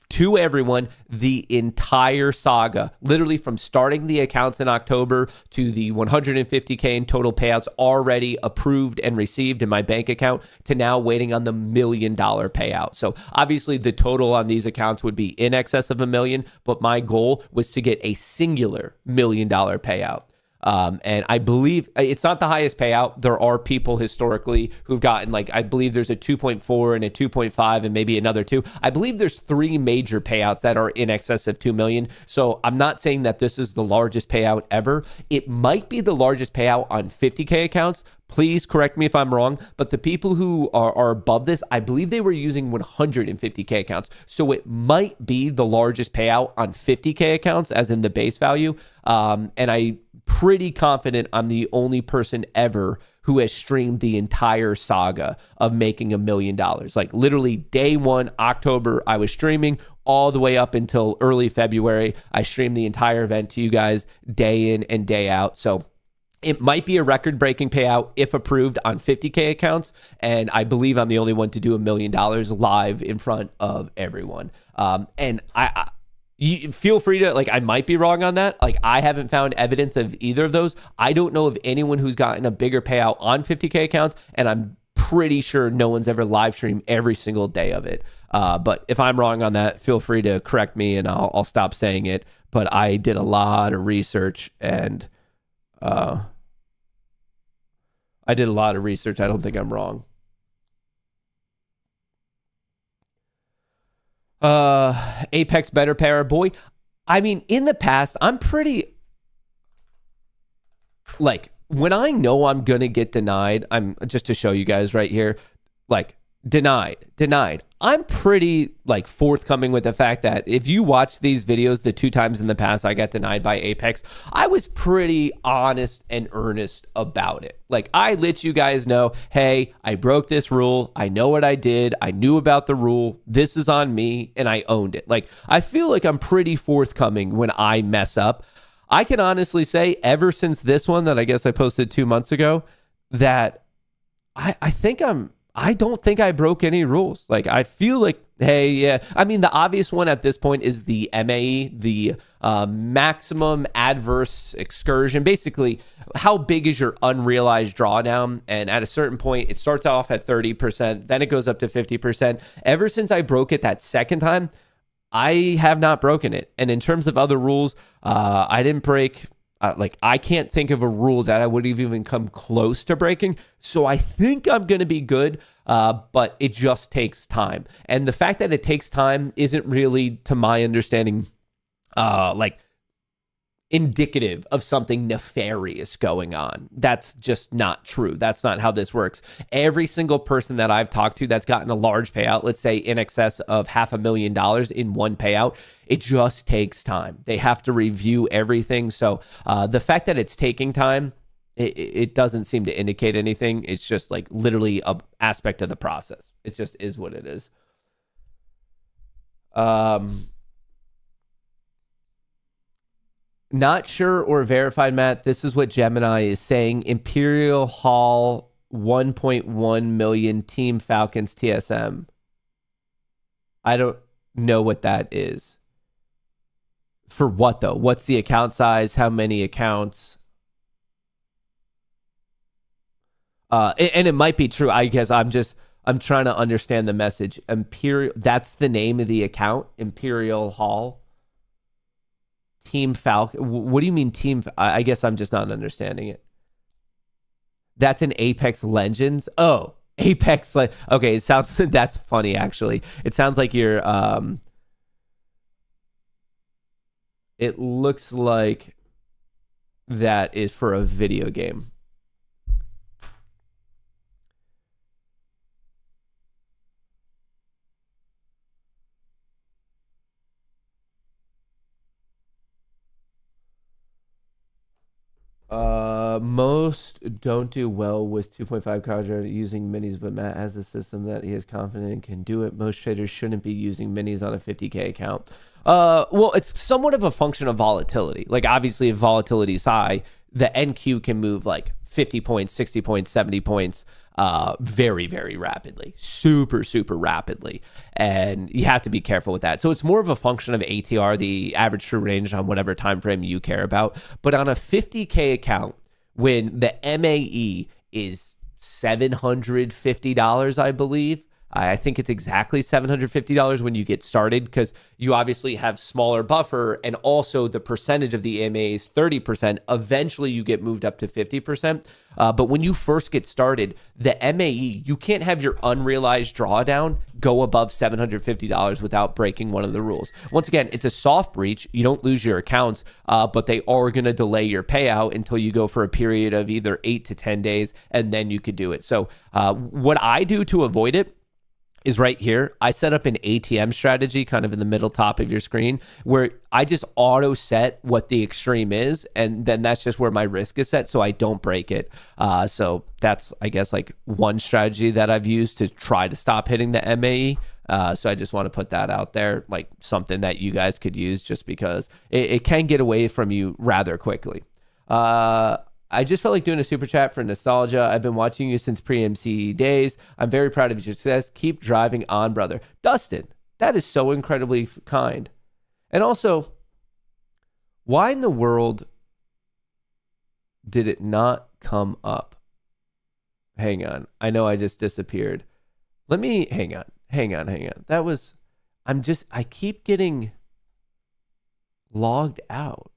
to everyone the entire saga, literally from starting the accounts in October to the 150K in total payouts already approved and received in my bank account to now waiting on the $1 million payout. So obviously the total on these accounts would be in excess of $1 million, but my goal was to get a singular $1 million payout. And I believe it's not the highest payout. There are people historically who've gotten, like, I believe there's a 2.4 and a 2.5 and maybe another 2. I believe there's 3 major payouts that are in excess of 2 million. So I'm not saying that this is the largest payout ever. It might be the largest payout on 50K accounts. Please correct me if I'm wrong, but the people who are above this, I believe they were using 150K accounts. So it might be the largest payout on 50K accounts, as in the base value. And I'm pretty confident I'm the only person ever who has streamed the entire saga of making $1 million. Like literally day one, October, I was streaming all the way up until early February. I streamed the entire event to you guys day in and day out. So it might be a record-breaking payout if approved on 50K accounts, and I believe I'm the only one to do $1 million live in front of everyone. And you feel free to, like, I might be wrong on that. Like, I haven't found evidence of either of those. I don't know of anyone who's gotten a bigger payout on 50K accounts, and I'm pretty sure no one's ever live streamed every single day of it. But if I'm wrong on that, feel free to correct me, and I'll stop saying it. But I did a lot of research, and I don't think I'm wrong. Apex better pair, boy. I mean, in the past, I'm pretty, like, when I know I'm gonna get denied, I'm just to show you guys right here, like, denied. I'm pretty, like, forthcoming with the fact that if you watch these videos, the 2 times in the past I got denied by Apex, I was pretty honest and earnest about it. Like, I let you guys know, hey, I broke this rule. I know what I did. I knew about the rule. This is on me, and I owned it. Like, I feel like I'm pretty forthcoming when I mess up. I can honestly say, ever since this one that I guess I posted 2 months ago, that I don't think I broke any rules. Like, I feel like, hey, yeah. I mean, the obvious one at this point is the MAE, the maximum adverse excursion. Basically, how big is your unrealized drawdown? And at a certain point, it starts off at 30%, then it goes up to 50%. Ever since I broke it that second time, I have not broken it. And in terms of other rules, I didn't break. Like, I can't think of a rule that I would have even come close to breaking. So I think I'm going to be good, but it just takes time. And the fact that it takes time isn't really, to my understanding, like, indicative of something nefarious going on. That's just not true. That's not how this works. Every single person that I've talked to that's gotten a large payout, let's say in excess of $500,000 in one payout, it just takes time. They have to review everything. So the fact that it's taking time, it doesn't seem to indicate anything. It's just like literally an aspect of the process. It just is what it is. Not sure or verified, Matt. This is what Gemini is saying. Imperial Hall 1.1 million Team Falcons TSM. I don't know what that is. For what though? What's the account size? How many accounts? And it might be true. I guess I'm trying to understand the message. Imperial, that's the name of the account, Imperial Hall. Team Falcon. What do you mean team? I guess I'm just not understanding it. That's an Apex Legends. Oh, Apex. Okay, it sounds, that's funny actually. It sounds like you're, it looks like that is for a video game. Most don't do well with 2.5 quadrant using minis, but Matt has a system that he is confident in can do it. Most traders shouldn't be using minis on a 50K account. Well, it's somewhat of a function of volatility. Like obviously if volatility is high, the NQ can move like 50 points, 60 points, 70 points very, very rapidly, super, super rapidly. And you have to be careful with that. So it's more of a function of ATR, the average true range on whatever time frame you care about. But on a 50K account, when the MAE is $750, I believe, I think it's exactly $750 when you get started because you obviously have smaller buffer and also the percentage of the MA is 30%. Eventually you get moved up to 50%. But when you first get started, the MAE, you can't have your unrealized drawdown go above $750 without breaking one of the rules. Once again, it's a soft breach. You don't lose your accounts, but they are going to delay your payout until you go for a period of either 8 to 10 days, and then you could do it. So what I do to avoid it is right here. I set up an ATM strategy kind of in the middle top of your screen where I just auto set what the extreme is. And then that's just where my risk is set so I don't break it. So that's, I guess, like one strategy that I've used to try to stop hitting the MAE. So I just want to put that out there, like something that you guys could use just because it can get away from you rather quickly. I just felt like doing a super chat for nostalgia. I've been watching you since pre-MC days. I'm very proud of your success. Keep driving on, brother. Dustin, that is so incredibly kind. And also, why in the world did it not come up? Hang on. I know I just disappeared. Let me, hang on. That was, I keep getting logged out.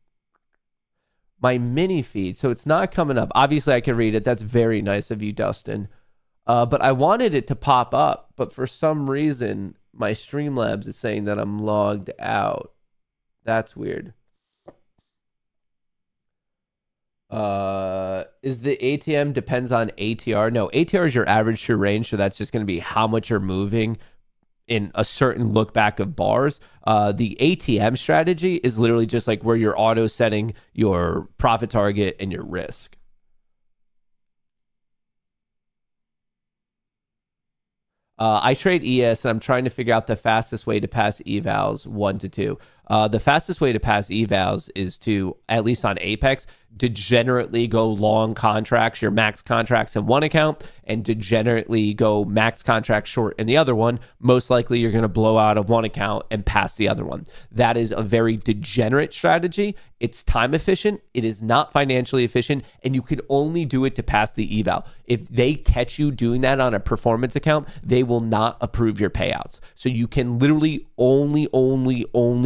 My mini feed, so it's not coming up. Obviously, I can read it. That's very nice of you, Dustin. But I wanted it to pop up, but for some reason, my Streamlabs is saying that I'm logged out. That's weird. Is the ATM depends on ATR? No, ATR is your average true range, so that's just going to be how much you're moving in a certain look back of bars. The ATM strategy is literally just like where you're auto setting your profit target and your risk. I trade ES and I'm trying to figure out the fastest way to pass evals 1 to 2. The fastest way to pass evals is to, at least on Apex, degenerately go long contracts, your max contracts in one account, and degenerately go max contracts short in the other one. Most likely you're going to blow out of one account and pass the other one. That is a very degenerate strategy. It's time efficient. It is not financially efficient, and you can only do it to pass the eval. If they catch you doing that on a performance account, they will not approve your payouts. So you can literally only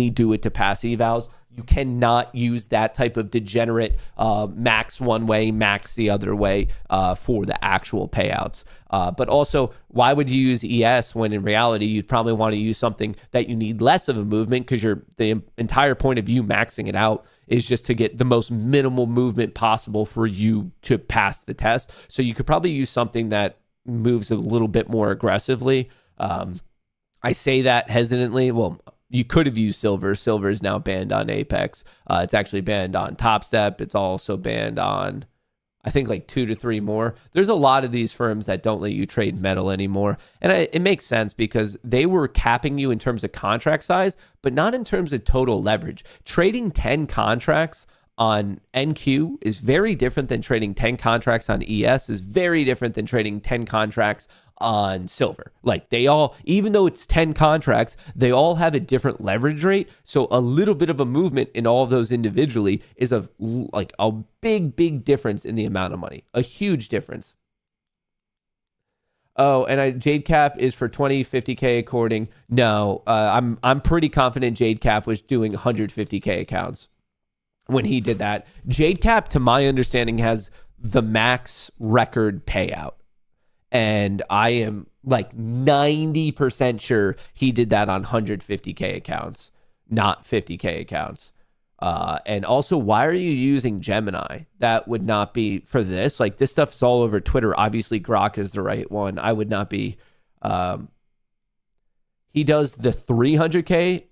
do it to pass evals. You cannot use that type of degenerate max one way, max the other way for the actual payouts. But also, why would you use ES when in reality you'd probably want to use something that you need less of a movement, because the entire point of you maxing it out is just to get the most minimal movement possible for you to pass the test. So you could probably use something that moves a little bit more aggressively. I say that hesitantly. Well, you could have used Silver. Silver is now banned on Apex. It's actually banned on TopStep. It's also banned on, I think, like 2 to 3 more. There's a lot of these firms that don't let you trade metal anymore. And it makes sense because they were capping you in terms of contract size, but not in terms of total leverage. Trading 10 contracts on NQ is very different than trading 10 contracts on ES, is very different than trading 10 contracts on Silver. Like, they all, even though it's 10 contracts, they all have a different leverage rate. So a little bit of a movement in all of those individually is a big difference in the amount of money, a huge difference. Oh, and Jade Cap is for 20, 50K according. No, I'm pretty confident Jade Cap was doing 150K accounts when he did that. Jade Cap, to my understanding, has the max record payout. And I am like 90% sure he did that on 150K accounts, not 50K accounts. And also, why are you using Gemini? That would not be for this. Like, this stuff is all over Twitter. Obviously, Grok is the right one. I would not be. He does the 300K.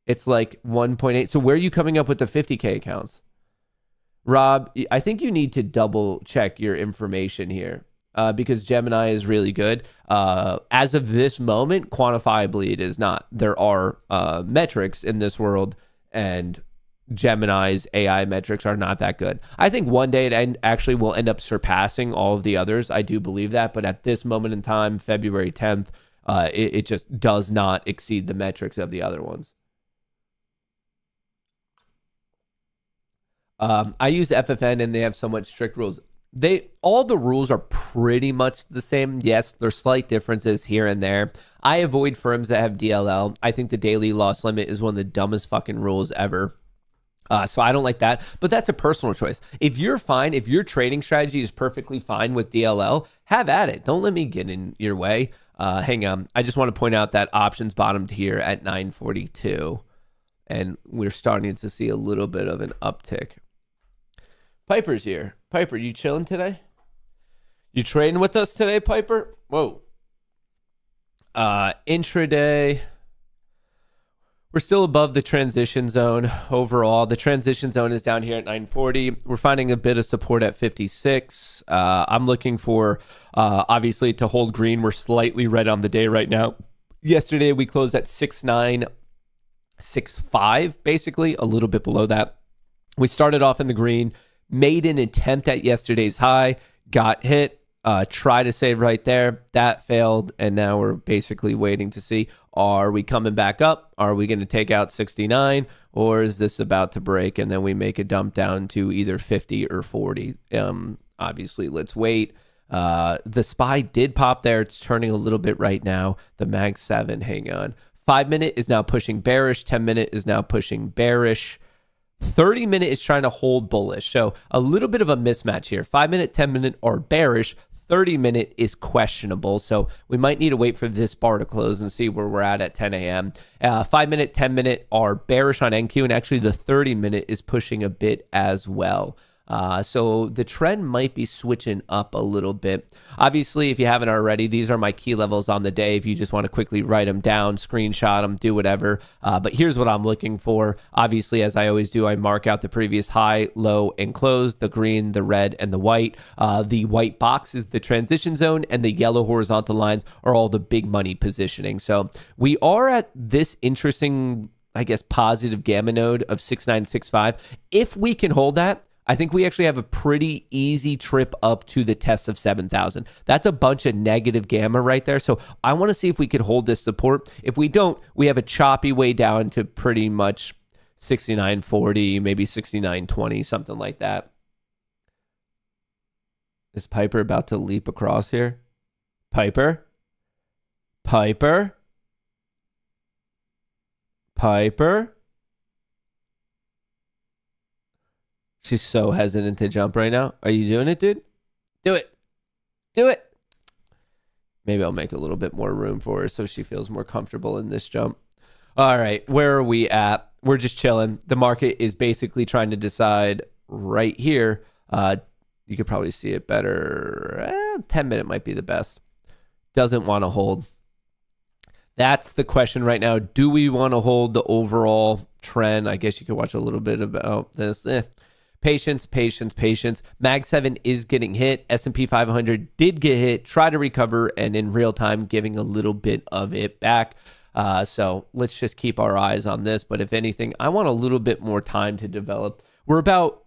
It's like 1.8. So where are you coming up with the 50K accounts? Rob, I think you need to double check your information here. Because Gemini is really good. As of this moment, quantifiably, it is not. There are metrics in this world, and Gemini's AI metrics are not that good. I think one day it actually will end up surpassing all of the others. I do believe that. But at this moment in time, February 10th, it just does not exceed the metrics of the other ones. I use FFN, and they have somewhat strict rules. All the rules are pretty much the same. Yes, there's slight differences here and there. I avoid firms that have DLL. I think the daily loss limit is one of the dumbest fucking rules ever. So I don't like that, but that's a personal choice. If you're fine, if your trading strategy is perfectly fine with DLL, have at it. Don't let me get in your way. Hang on. I just want to point out that options bottomed here at 942, and we're starting to see a little bit of an uptick. Piper's here. Piper, you chilling today? You trading with us today, Piper? Whoa. Intraday. We're still above the transition zone overall. The transition zone is down here at 940. We're finding a bit of support at 56. I'm looking for, obviously, to hold green. We're slightly red on the day right now. Yesterday, we closed at 6965, basically, a little bit below that. We started off in the green, made an attempt at yesterday's high, got hit, try to save right there. That failed, and now we're basically waiting to see, are we coming back up? Are we going to take out 69, or is this about to break, and then we make a dump down to either 50 or 40? Obviously, let's wait. The SPY did pop there. It's turning a little bit right now. The Mag 7, hang on. 5-minute is now pushing bearish. 10-minute is now pushing bearish. 30-minute is trying to hold bullish. So a little bit of a mismatch here. 5-minute, 10-minute are bearish. 30-minute is questionable. So we might need to wait for this bar to close and see where we're at 10 a.m. 5-minute, 10-minute are bearish on NQ, and actually the 30-minute is pushing a bit as well. So the trend might be switching up a little bit. Obviously, if you haven't already, these are my key levels on the day. If you just want to quickly write them down, screenshot them, do whatever. But here's what I'm looking for. Obviously, as I always do, I mark out the previous high, low, and close, the green, the red, and the white. The white box is the transition zone, and the yellow horizontal lines are all the big money positioning. So we are at this interesting, I guess, positive gamma node of 6965. If we can hold that, I think we actually have a pretty easy trip up to the test of 7,000. That's a bunch of negative gamma right there. So I want to see if we could hold this support. If we don't, we have a choppy way down to pretty much 69.40, maybe 69.20, something like that. Is Piper about to leap across here? Piper? Piper? Piper? She's so hesitant to jump right now. Are you doing it, dude? Do it. Do it. Maybe I'll make a little bit more room for her so she feels more comfortable in this jump. All right, where are we at? We're just chilling. The market is basically trying to decide right here. You could probably see it better. 10-minute might be the best. Doesn't want to hold. That's the question right now. Do we want to hold the overall trend? I guess you could watch a little bit about this. Patience, patience, patience. Mag 7 is getting hit. S&P 500 did get hit, try to recover, and in real time giving a little bit of it back. So let's just keep our eyes on this. But if anything, I want a little bit more time to develop. We're about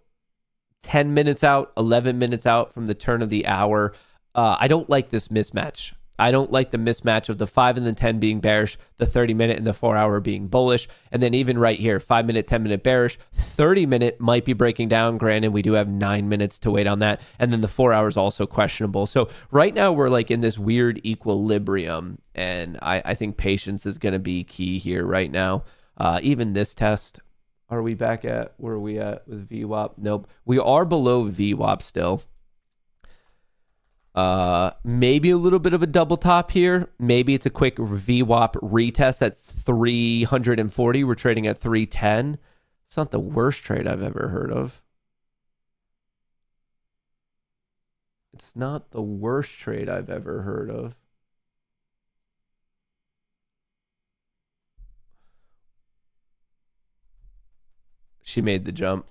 10 minutes out, 11 minutes out from the turn of the hour. I don't like this mismatch. I don't like the mismatch of the 5 and the 10 being bearish, the 30-minute and the 4-hour being bullish. And then even right here, 5-minute, 10-minute bearish, 30-minute might be breaking down. Granted, we do have 9 minutes to wait on that. And then the 4 hours also questionable. So right now we're like in this weird equilibrium. And I think patience is going to be key here right now. Even this test, are we back at, where are we at with VWAP? Nope. We are below VWAP still. Maybe a little bit of a double top here. Maybe it's a quick VWAP retest. That's 340. We're trading at 310. It's not the worst trade I've ever heard of. It's not the worst trade I've ever heard of. She made the jump.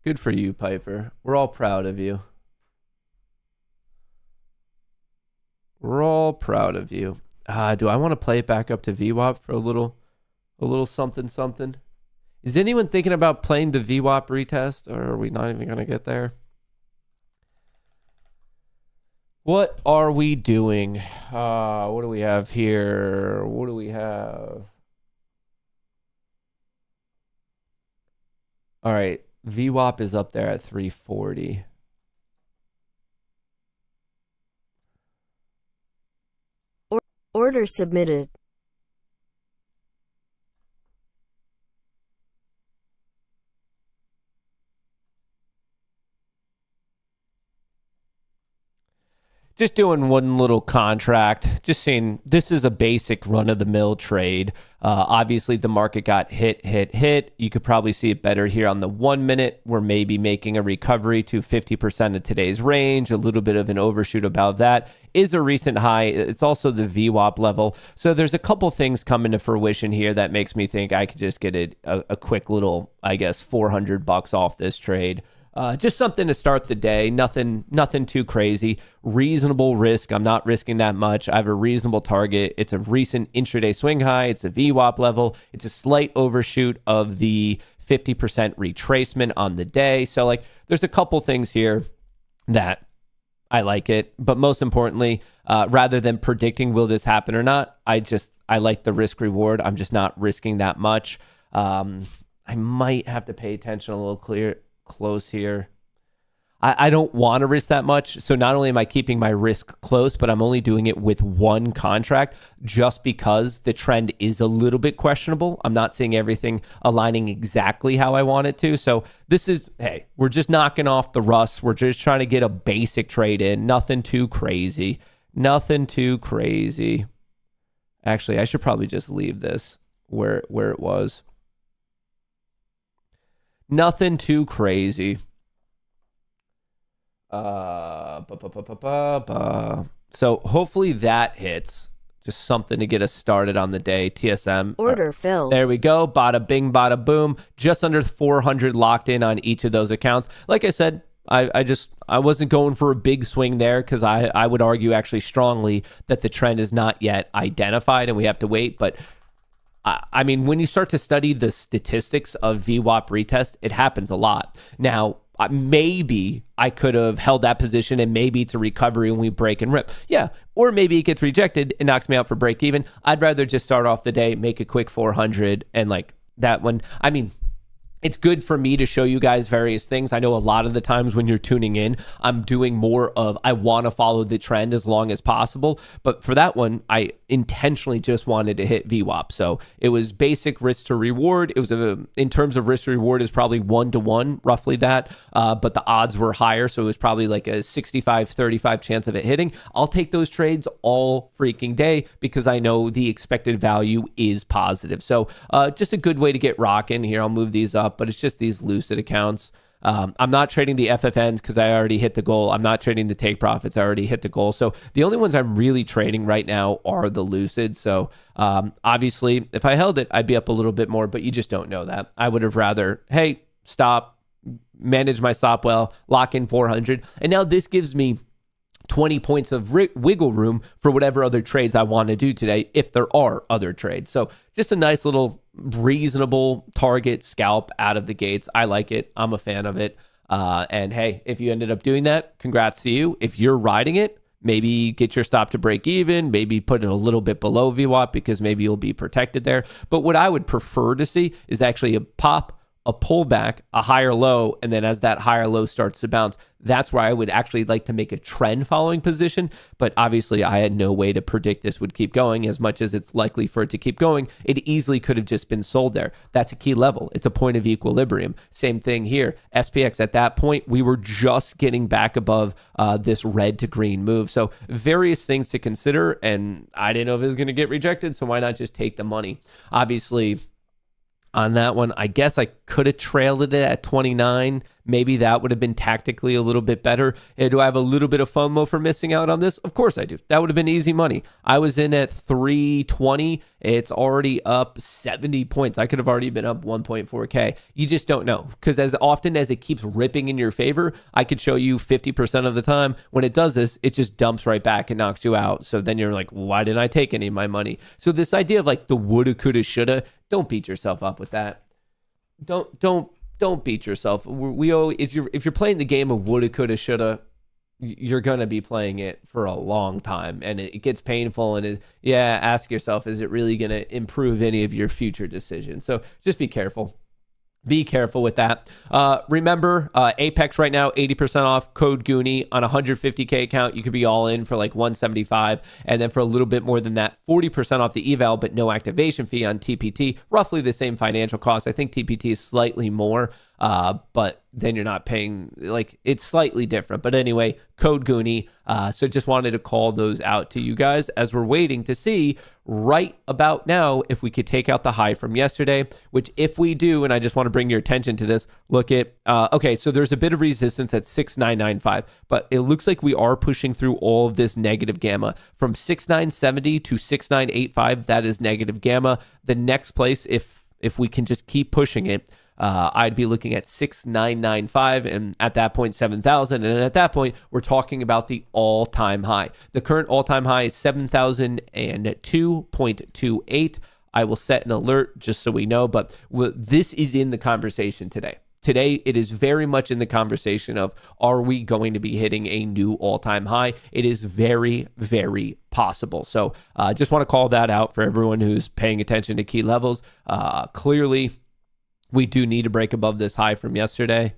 Good for you, Piper. We're all proud of you. We're all proud of you. Do I want to play it back up to VWAP for a little something something? Is anyone thinking about playing the VWAP retest, or are we not even going to get there? What are we doing? What do we have here? What do we have? All right, VWAP is up there at 340. Order submitted. Just doing one little contract, just saying this is a basic run-of-the-mill trade. Obviously, the market got hit. You could probably see it better here on the 1 minute. We're maybe making a recovery to 50% of today's range. A little bit of an overshoot about that is a recent high. It's also the VWAP level. So there's a couple things coming to fruition here that makes me think I could just get a quick little, I guess, $400 off this trade. Just something to start the day. Nothing too crazy. Reasonable risk. I'm not risking that much. I have a reasonable target. It's a recent intraday swing high. It's a VWAP level. It's a slight overshoot of the 50% retracement on the day. So like there's a couple things here that I like it. But most importantly, rather than predicting will this happen or not, I like the risk reward. I'm just not risking that much. I might have to pay attention a little close here. I don't want to risk that much. So not only am I keeping my risk close, but I'm only doing it with one contract just because the trend is a little bit questionable. I'm not seeing everything aligning exactly how I want it to. So this is, hey, we're just knocking off the rust. We're just trying to get a basic trade in. Nothing too crazy. Nothing too crazy. Actually, I should probably just leave this where it was. Nothing too crazy. So hopefully that hits. Just something to get us started on the day. TSM. Order filled. There we go. Bada bing, bada boom. Just under 400 locked in on each of those accounts. Like I said, I wasn't going for a big swing there because I would argue actually strongly that the trend is not yet identified and we have to wait. But I mean, when you start to study the statistics of VWAP retest, it happens a lot. Now, maybe I could have held that position and maybe it's a recovery and we break and rip. Yeah. Or maybe it gets rejected and knocks me out for break even. I'd rather just start off the day, make a quick 400 and like that one. I mean, it's good for me to show you guys various things. I know a lot of the times when you're tuning in, I'm doing more of, I want to follow the trend as long as possible. But for that one, I intentionally just wanted to hit VWAP. So it was basic risk to reward. It was in terms of risk to reward is probably 1-to-1, roughly that. But the odds were higher. So it was probably like a 65-35 chance of it hitting. I'll take those trades all freaking day because I know the expected value is positive. So just a good way to get rocking here. I'll move these up, but it's just these Lucid accounts. I'm not trading the FFNs because I already hit the goal. I'm not trading the take profits. I already hit the goal. So the only ones I'm really trading right now are the Lucid. So obviously, if I held it, I'd be up a little bit more, but you just don't know that. I would have rather, hey, stop, manage my stop well, lock in 400. And now this gives me 20 points of wiggle room for whatever other trades I want to do today, if there are other trades. So just a nice little reasonable target scalp out of the gates. I like it. I'm a fan of it. And hey, if you ended up doing that, congrats to you. If you're riding it, maybe get your stop to break even, maybe put it a little bit below VWAP because maybe you'll be protected there. But what I would prefer to see is actually a pop, a pullback, a higher low, and then as that higher low starts to bounce, that's where I would actually like to make a trend following position. But obviously I had no way to predict this would keep going. As much as it's likely for it to keep going, it easily could have just been sold there. That's a key level. It's a point of equilibrium. Same thing here. SPX at that point, we were just getting back above this red to green move. So various things to consider, and I didn't know if it was going to get rejected, so why not just take the money? Obviously, on that one, I guess I could have trailed it at 29. Maybe that would have been tactically a little bit better. Do I have a little bit of FOMO for missing out on this? Of course I do. That would have been easy money. I was in at 320. It's already up 70 points. I could have already been up 1.4K. You just don't know, because as often as it keeps ripping in your favor, I could show you 50% of the time when it does this, it just dumps right back and knocks you out. So then you're like, why didn't I take any of my money? So this idea of like the woulda, coulda, shoulda, don't beat yourself up with that. Don't beat yourself. We always, if you're playing the game of woulda, coulda, shoulda, you're gonna be playing it for a long time, and it gets painful. And ask yourself, is it really gonna improve any of your future decisions? So just be careful. Be careful with that. Remember, Apex right now, 80% off, code Goonie on a 150K account. You could be all in for like 175. And then for a little bit more than that, 40% off the eval, but no activation fee on TPT. Roughly the same financial cost. I think TPT is slightly more, but then you're not paying, like, it's slightly different. But anyway, code Goonie. So just wanted to call those out to you guys as we're waiting to see right about now if we could take out the high from yesterday, which if we do, and I just want to bring your attention to this, look at, okay, so there's a bit of resistance at 6995, but it looks like we are pushing through all of this negative gamma from 6970 to 6985. That is negative gamma. The next place, if we can just keep pushing it, I'd be looking at 6995, and at that point 7,000, and at that point we're talking about the all-time high. The current all-time high is 7,002.28. I will set an alert just so we know, but this is in the conversation today. Today, it is very much in the conversation of, are we going to be hitting a new all-time high? It is very, very possible. So just want to call that out for everyone who's paying attention to key levels. Clearly, we do need to break above this high from yesterday.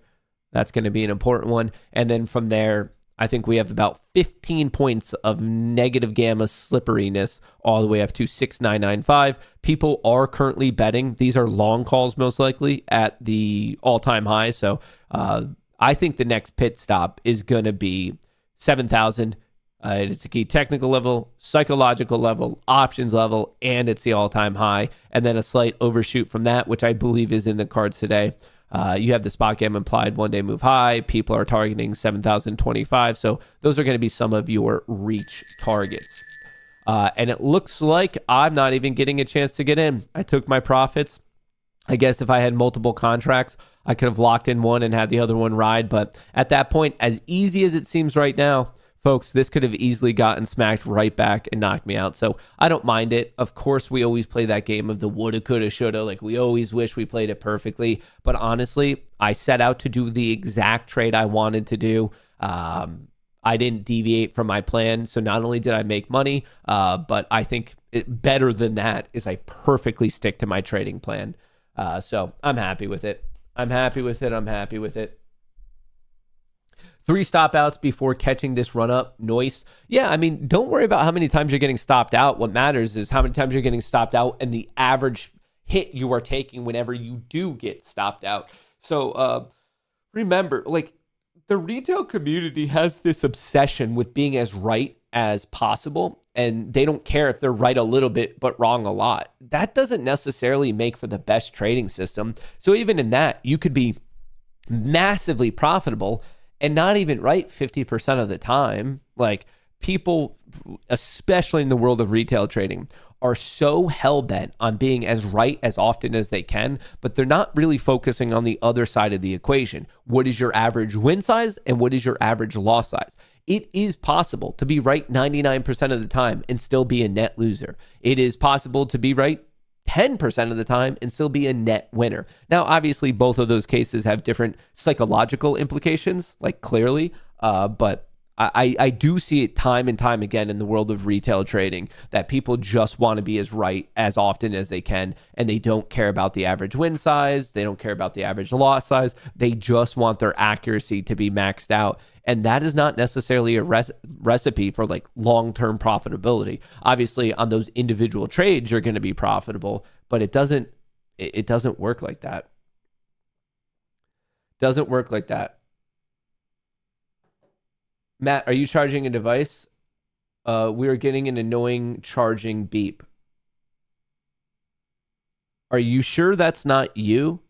That's going to be an important one. And then from there, I think we have about 15 points of negative gamma slipperiness all the way up to 6995. People are currently betting. These are long calls most likely at the all-time high. So I think the next pit stop is going to be 7,000. It's a key technical level, psychological level, options level, and it's the all-time high. And then a slight overshoot from that, which I believe is in the cards today. You have the spot game implied one-day move high. People are targeting 7,025. So those are going to be some of your reach targets. And it looks like I'm not even getting a chance to get in. I took my profits. I guess if I had multiple contracts, I could have locked in one and had the other one ride. But at that point, as easy as it seems right now, folks, this could have easily gotten smacked right back and knocked me out. So I don't mind it. Of course, we always play that game of the woulda, coulda, shoulda. Like, we always wish we played it perfectly. But honestly, I set out to do the exact trade I wanted to do. I didn't deviate from my plan. So not only did I make money, but I think better than that is I perfectly stick to my trading plan. So I'm happy with it. I'm happy with it. I'm happy with it. 3 stop outs before catching this run up. Noise. Yeah, I mean, don't worry about how many times you're getting stopped out. What matters is how many times you're getting stopped out and the average hit you are taking whenever you do get stopped out. So remember, like, the retail community has this obsession with being as right as possible, and they don't care if they're right a little bit but wrong a lot. That doesn't necessarily make for the best trading system. So even in that, you could be massively profitable and not even right 50% of the time. Like, people, especially in the world of retail trading, are so hell-bent on being as right as often as they can, but they're not really focusing on the other side of the equation. What is your average win size and what is your average loss size? It is possible to be right 99% of the time and still be a net loser. It is possible to be right 10% of the time and still be a net winner. Now, obviously, both of those cases have different psychological implications, like clearly, but I do see it time and time again in the world of retail trading that people just want to be as right as often as they can, and they don't care about the average win size. They don't care about the average loss size. They just want their accuracy to be maxed out. And that is not necessarily a recipe for like long-term profitability. Obviously, on those individual trades, you're going to be profitable, but it doesn't work like that. Doesn't work like that. Matt, are you charging a device? We are getting an annoying charging beep. Are you sure that's not you?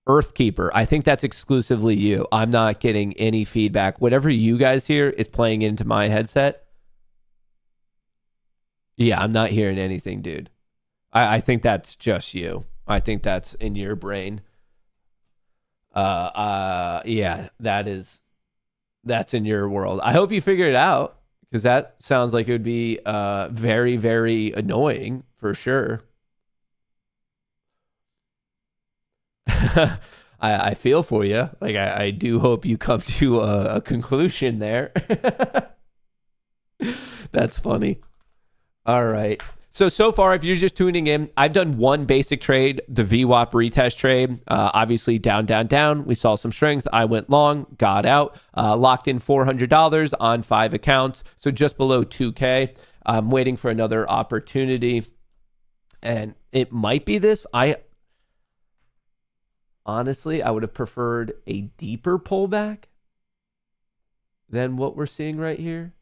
Earthkeeper, I think that's exclusively you. I'm not getting any feedback. Whatever you guys hear is playing into my headset. Yeah, I'm not hearing anything, dude. I think that's just you. I think that's in your brain. Yeah, that's in your world. I hope you figure it out, because that sounds like it would be very, very annoying for sure. I feel for you. Like, I do hope you come to a conclusion there. That's funny. All right. So far, if you're just tuning in, I've done one basic trade, the VWAP retest trade. Obviously, down, down, down. We saw some strength. I went long, got out, locked in $400 on 5 accounts. So just below 2K. I'm waiting for another opportunity. And it might be this. Honestly, I would have preferred a deeper pullback than what we're seeing right here.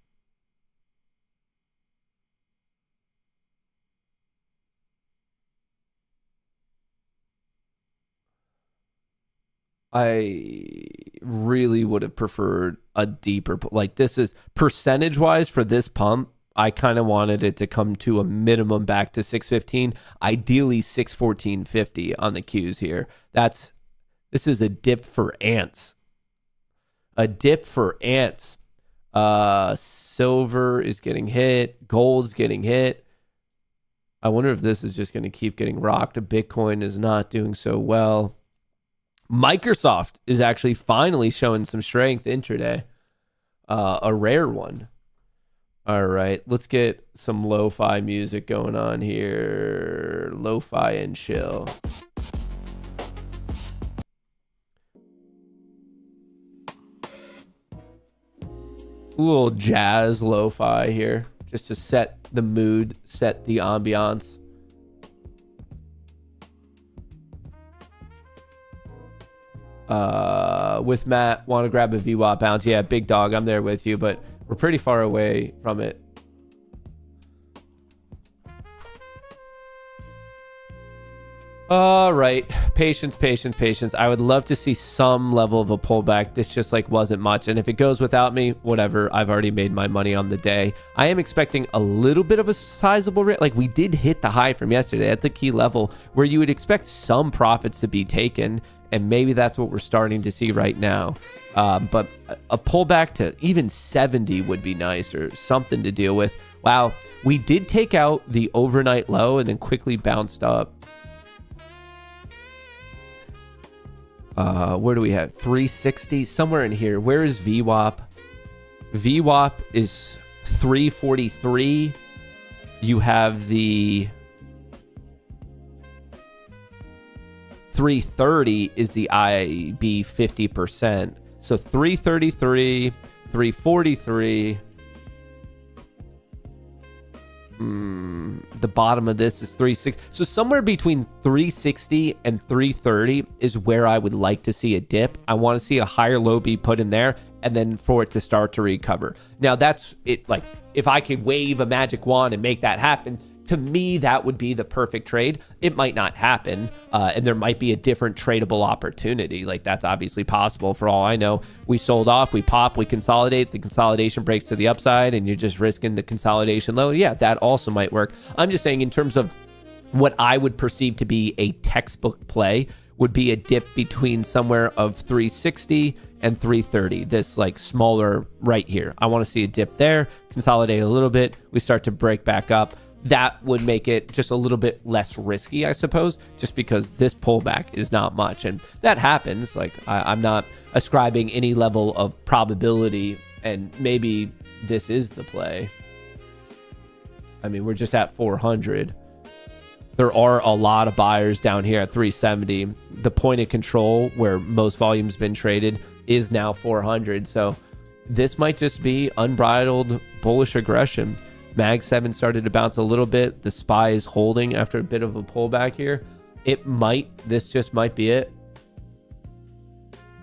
I really would have preferred a deeper, like, this is percentage wise for this pump. I kind of wanted it to come to a minimum back to 615, ideally 614.50 on the Qs here. This is a dip for ants. A dip for ants. Silver is getting hit. Gold's getting hit. I wonder if this is just going to keep getting rocked. Bitcoin is not doing so well. Microsoft is actually finally showing some strength intraday. A rare one. All right, let's get some lo-fi music going on here. Lo-fi and chill. A little jazz lo-fi here, just to set the mood, set the ambiance. With Matt, want to grab a VWAP bounce. Yeah, big dog, I'm there with you, but we're pretty far away from it. All right, patience. I would love to see some level of a pullback. This just like wasn't much, and if it goes without me, whatever. I've already made my money on the day. I am expecting a little bit of a sizable rate. Like, we did hit the high from yesterday. That's a key level where you would expect some profits to be taken, and maybe that's what we're starting to see right now. But a pullback to even 70 would be nice, or something to deal with. Wow, we did take out the overnight low and then quickly bounced up. Where do we have 360 somewhere in here? Where is VWAP? VWAP is 343. You have the 330 is the IB 50%. So 333, 343. The bottom of this is 360. So somewhere between 360 and 330 is where I would like to see a dip. I want to see a higher low be put in there and then for it to start to recover. Now that's it. Like if I could wave a magic wand and make that happen, to me, that would be the perfect trade. It might not happen, and there might be a different tradable opportunity. Like that's obviously possible for all I know. We sold off, we pop, we consolidate, the consolidation breaks to the upside, and you're just risking the consolidation low. Yeah, that also might work. I'm just saying in terms of what I would perceive to be a textbook play would be a dip between somewhere of 360 and 330, this like smaller right here. I want to see a dip there, consolidate a little bit, we start to break back up. That would make it just a little bit less risky, I suppose, just because this pullback is not much. And that happens. Like I'm not ascribing any level of probability, and maybe this is the play. I mean, we're just at 400. There are a lot of buyers down here at 370. The point of control where most volume's been traded is now 400. So this might just be unbridled bullish aggression. Mag 7 started to bounce a little bit. The SPY is holding after a bit of a pullback here. This just might be it.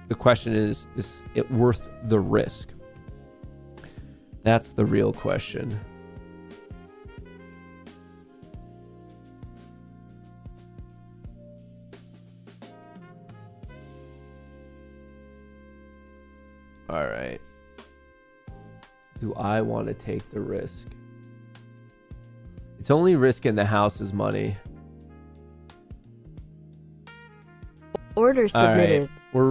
The question is it worth the risk? That's the real question. All right. Do I want to take the risk? It's only risk in the house's money. Order submitted. All right. We're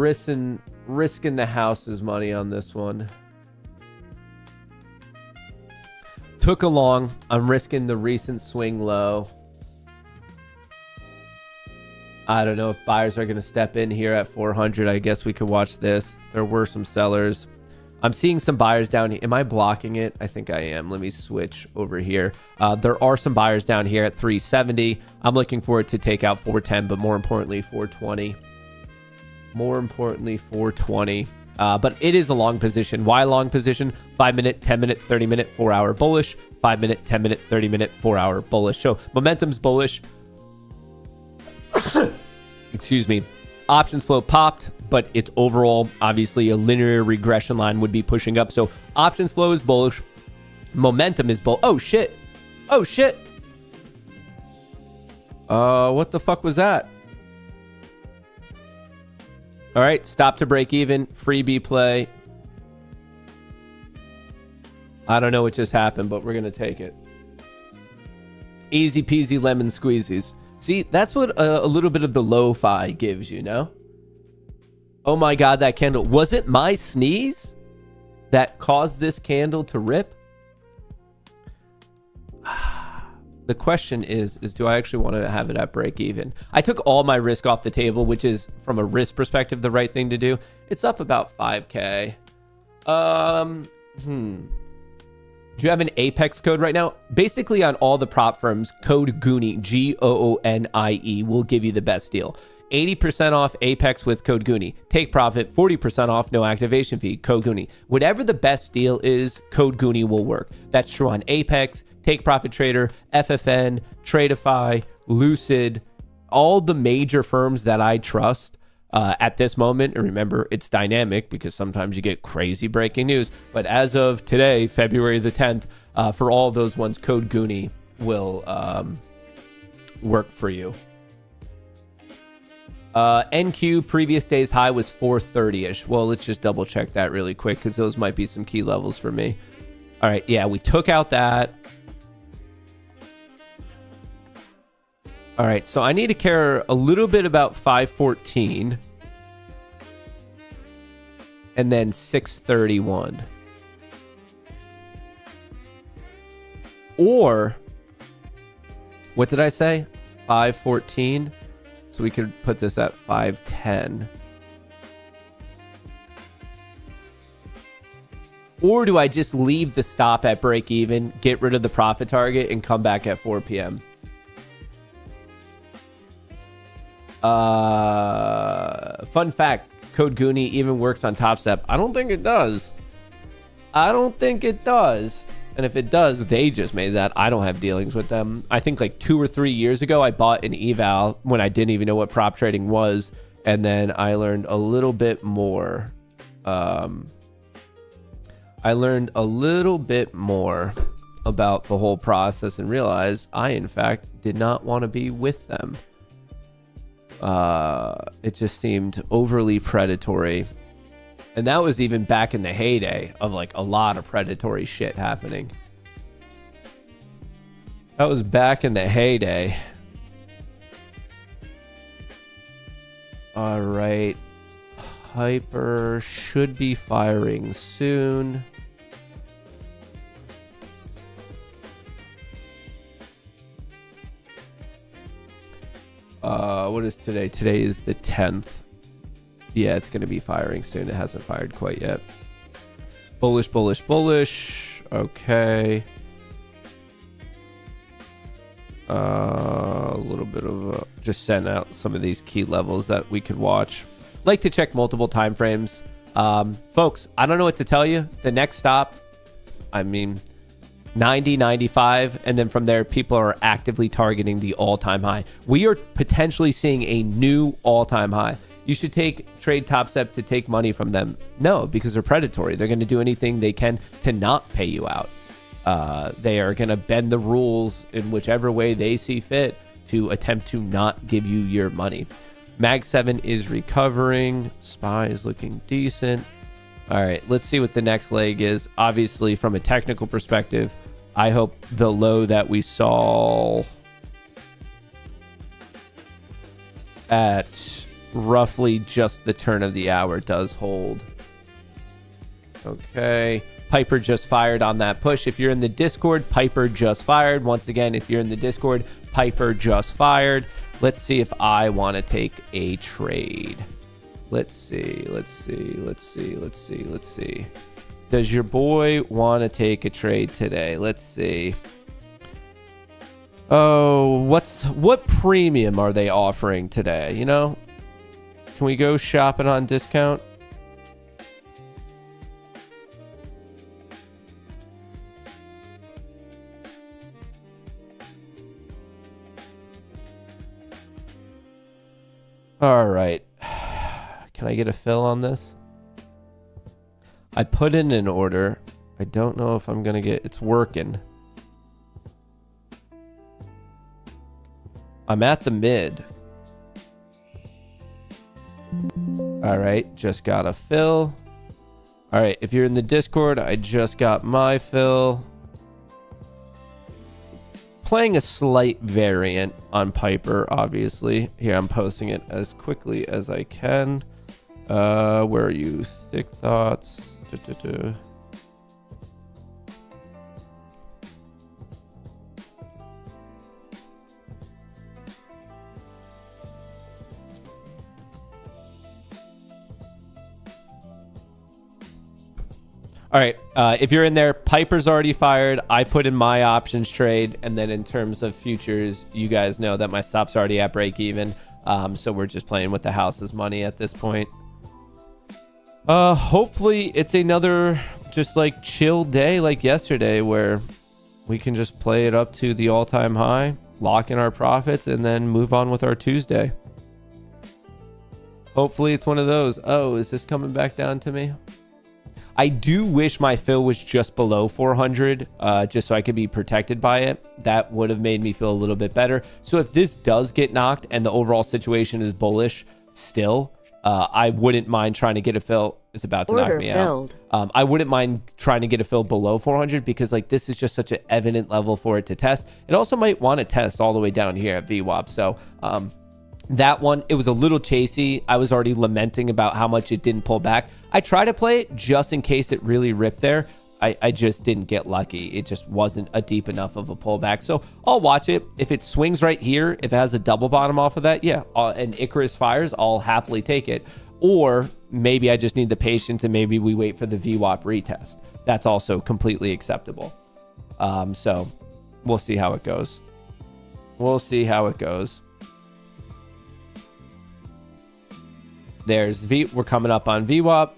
risking the house's money on this one. Took a long. I'm risking the recent swing low. I don't know if buyers are going to step in here at 400. I guess we could watch this. There were some sellers. I'm seeing some buyers down here. Am I blocking it? I think I am. Let me switch over here. There are some buyers down here at 370. I'm looking for it to take out 410, but more importantly, 420. More importantly, 420. But it is a long position. Why long position? 5 minute, 10 minute, 30 minute, 4 hour bullish. 5 minute, 10 minute, 30 minute, 4 hour bullish. So momentum's bullish. Excuse me. Options flow popped, but it's overall obviously a linear regression line would be pushing up. So options flow is bullish. Momentum is bull. Oh shit. Oh shit. What the fuck was that? All right, stop to break even. Freebie play. I don't know what just happened, but we're going to take it. Easy peasy lemon squeezies. See, that's what a little bit of the lo-fi gives you, no? Oh my God, that candle. Was it my sneeze that caused this candle to rip? The question is do I actually want to have it at break even? I took all my risk off the table, which is from a risk perspective, the right thing to do. It's up about 5K. Do you have an Apex code right now? Basically on all the prop firms, code GOONIE, GOONIE, will give you the best deal. 80% off Apex with code GOONIE. Take profit, 40% off, no activation fee, code GOONIE. Whatever the best deal is, code GOONIE will work. That's true on Apex, Take Profit Trader, FFN, Tradeify, Lucid, all the major firms that I trust. At this moment, and remember, it's dynamic because sometimes you get crazy breaking news. But as of today, February the 10th, for all those ones, code GOONIE will work for you. NQ previous day's high was 430-ish. Well, let's just double check that really quick because those might be some key levels for me. All right, yeah, we took out that. All right, so I need to care a little bit about 514 and then 631. Or, what did I say? 514. So we could put this at 510. Or do I just leave the stop at break even, get rid of the profit target, and come back at 4 p.m.? Fun fact, Code Goonie even works on TopStep. I don't think it does. And if it does, they just made that. I don't have dealings with them. I think like 2 or 3 years ago, I bought an eval when I didn't even know what prop trading was. And then I learned a little bit more. About the whole process and realized I, in fact, did not want to be with them. It just seemed overly predatory. And that was even back in the heyday of like a lot of predatory shit happening. That was back in the heyday. All right. Piper should be firing soon. What is today? Today is the 10th. Yeah, it's going to be firing soon. It hasn't fired quite yet. Bullish, bullish, bullish. Okay. A little bit of just send out some of these key levels that we could watch. Like to check multiple time frames. Folks, I don't know what to tell you. The next stop, 90, 95, and then from there, people are actively targeting the all-time high. We are potentially seeing a new all-time high. You should trade TopStep to take money from them. No, because they're predatory. They're going to do anything they can to not pay you out. They are going to bend the rules in whichever way they see fit to attempt to not give you your money. Mag 7 is recovering. SPY is looking decent. All right, let's see what the next leg is. Obviously, from a technical perspective, I hope the low that we saw at roughly just the turn of the hour does hold. Okay. Piper just fired on that push. If you're in the Discord, Piper just fired. Once again, if you're in the Discord, Piper just fired. Let's see if I want to take a trade. Let's see. Does your boy want to take a trade today? Let's see. Oh, what premium are they offering today? You know, can we go shopping on discount? All right. Can I get a fill on this? I put in an order. I don't know if I'm going to get... It's working. I'm at the mid. All right. Just got a fill. All right. If you're in the Discord, I just got my fill. Playing a slight variant on Piper, obviously. Here, I'm posting it as quickly as I can. Where are you? Thick thoughts. All right. If you're in there, Piper's already fired. I put in my options trade. And then in terms of futures, you guys know that my stop's already at break even. So we're just playing with the house's money at this point. Hopefully it's another just like chill day like yesterday where we can just play it up to the all-time high, lock in our profits, and then move on with our Tuesday. Hopefully it's one of those. Oh, is this coming back down to me? I do wish my fill was just below 400, just so I could be protected by it. That would have made me feel a little bit better. So if this does get knocked and the overall situation is bullish still, I wouldn't mind trying to get a fill. It's about to knock me out. I wouldn't mind trying to get a fill below 400 because like this is just such an evident level for it to test. It also might want to test all the way down here at VWAP. So that one, it was a little chasey. I was already lamenting about how much it didn't pull back. I tried to play it just in case it really ripped there. I just didn't get lucky. It just wasn't a deep enough of a pullback. So I'll watch it. If it swings right here, if it has a double bottom off of that, yeah, and Icarus fires, I'll happily take it. Or maybe I just need the patience and maybe we wait for the VWAP retest. That's also completely acceptable. So we'll see how it goes. There's V. We're coming up on VWAP.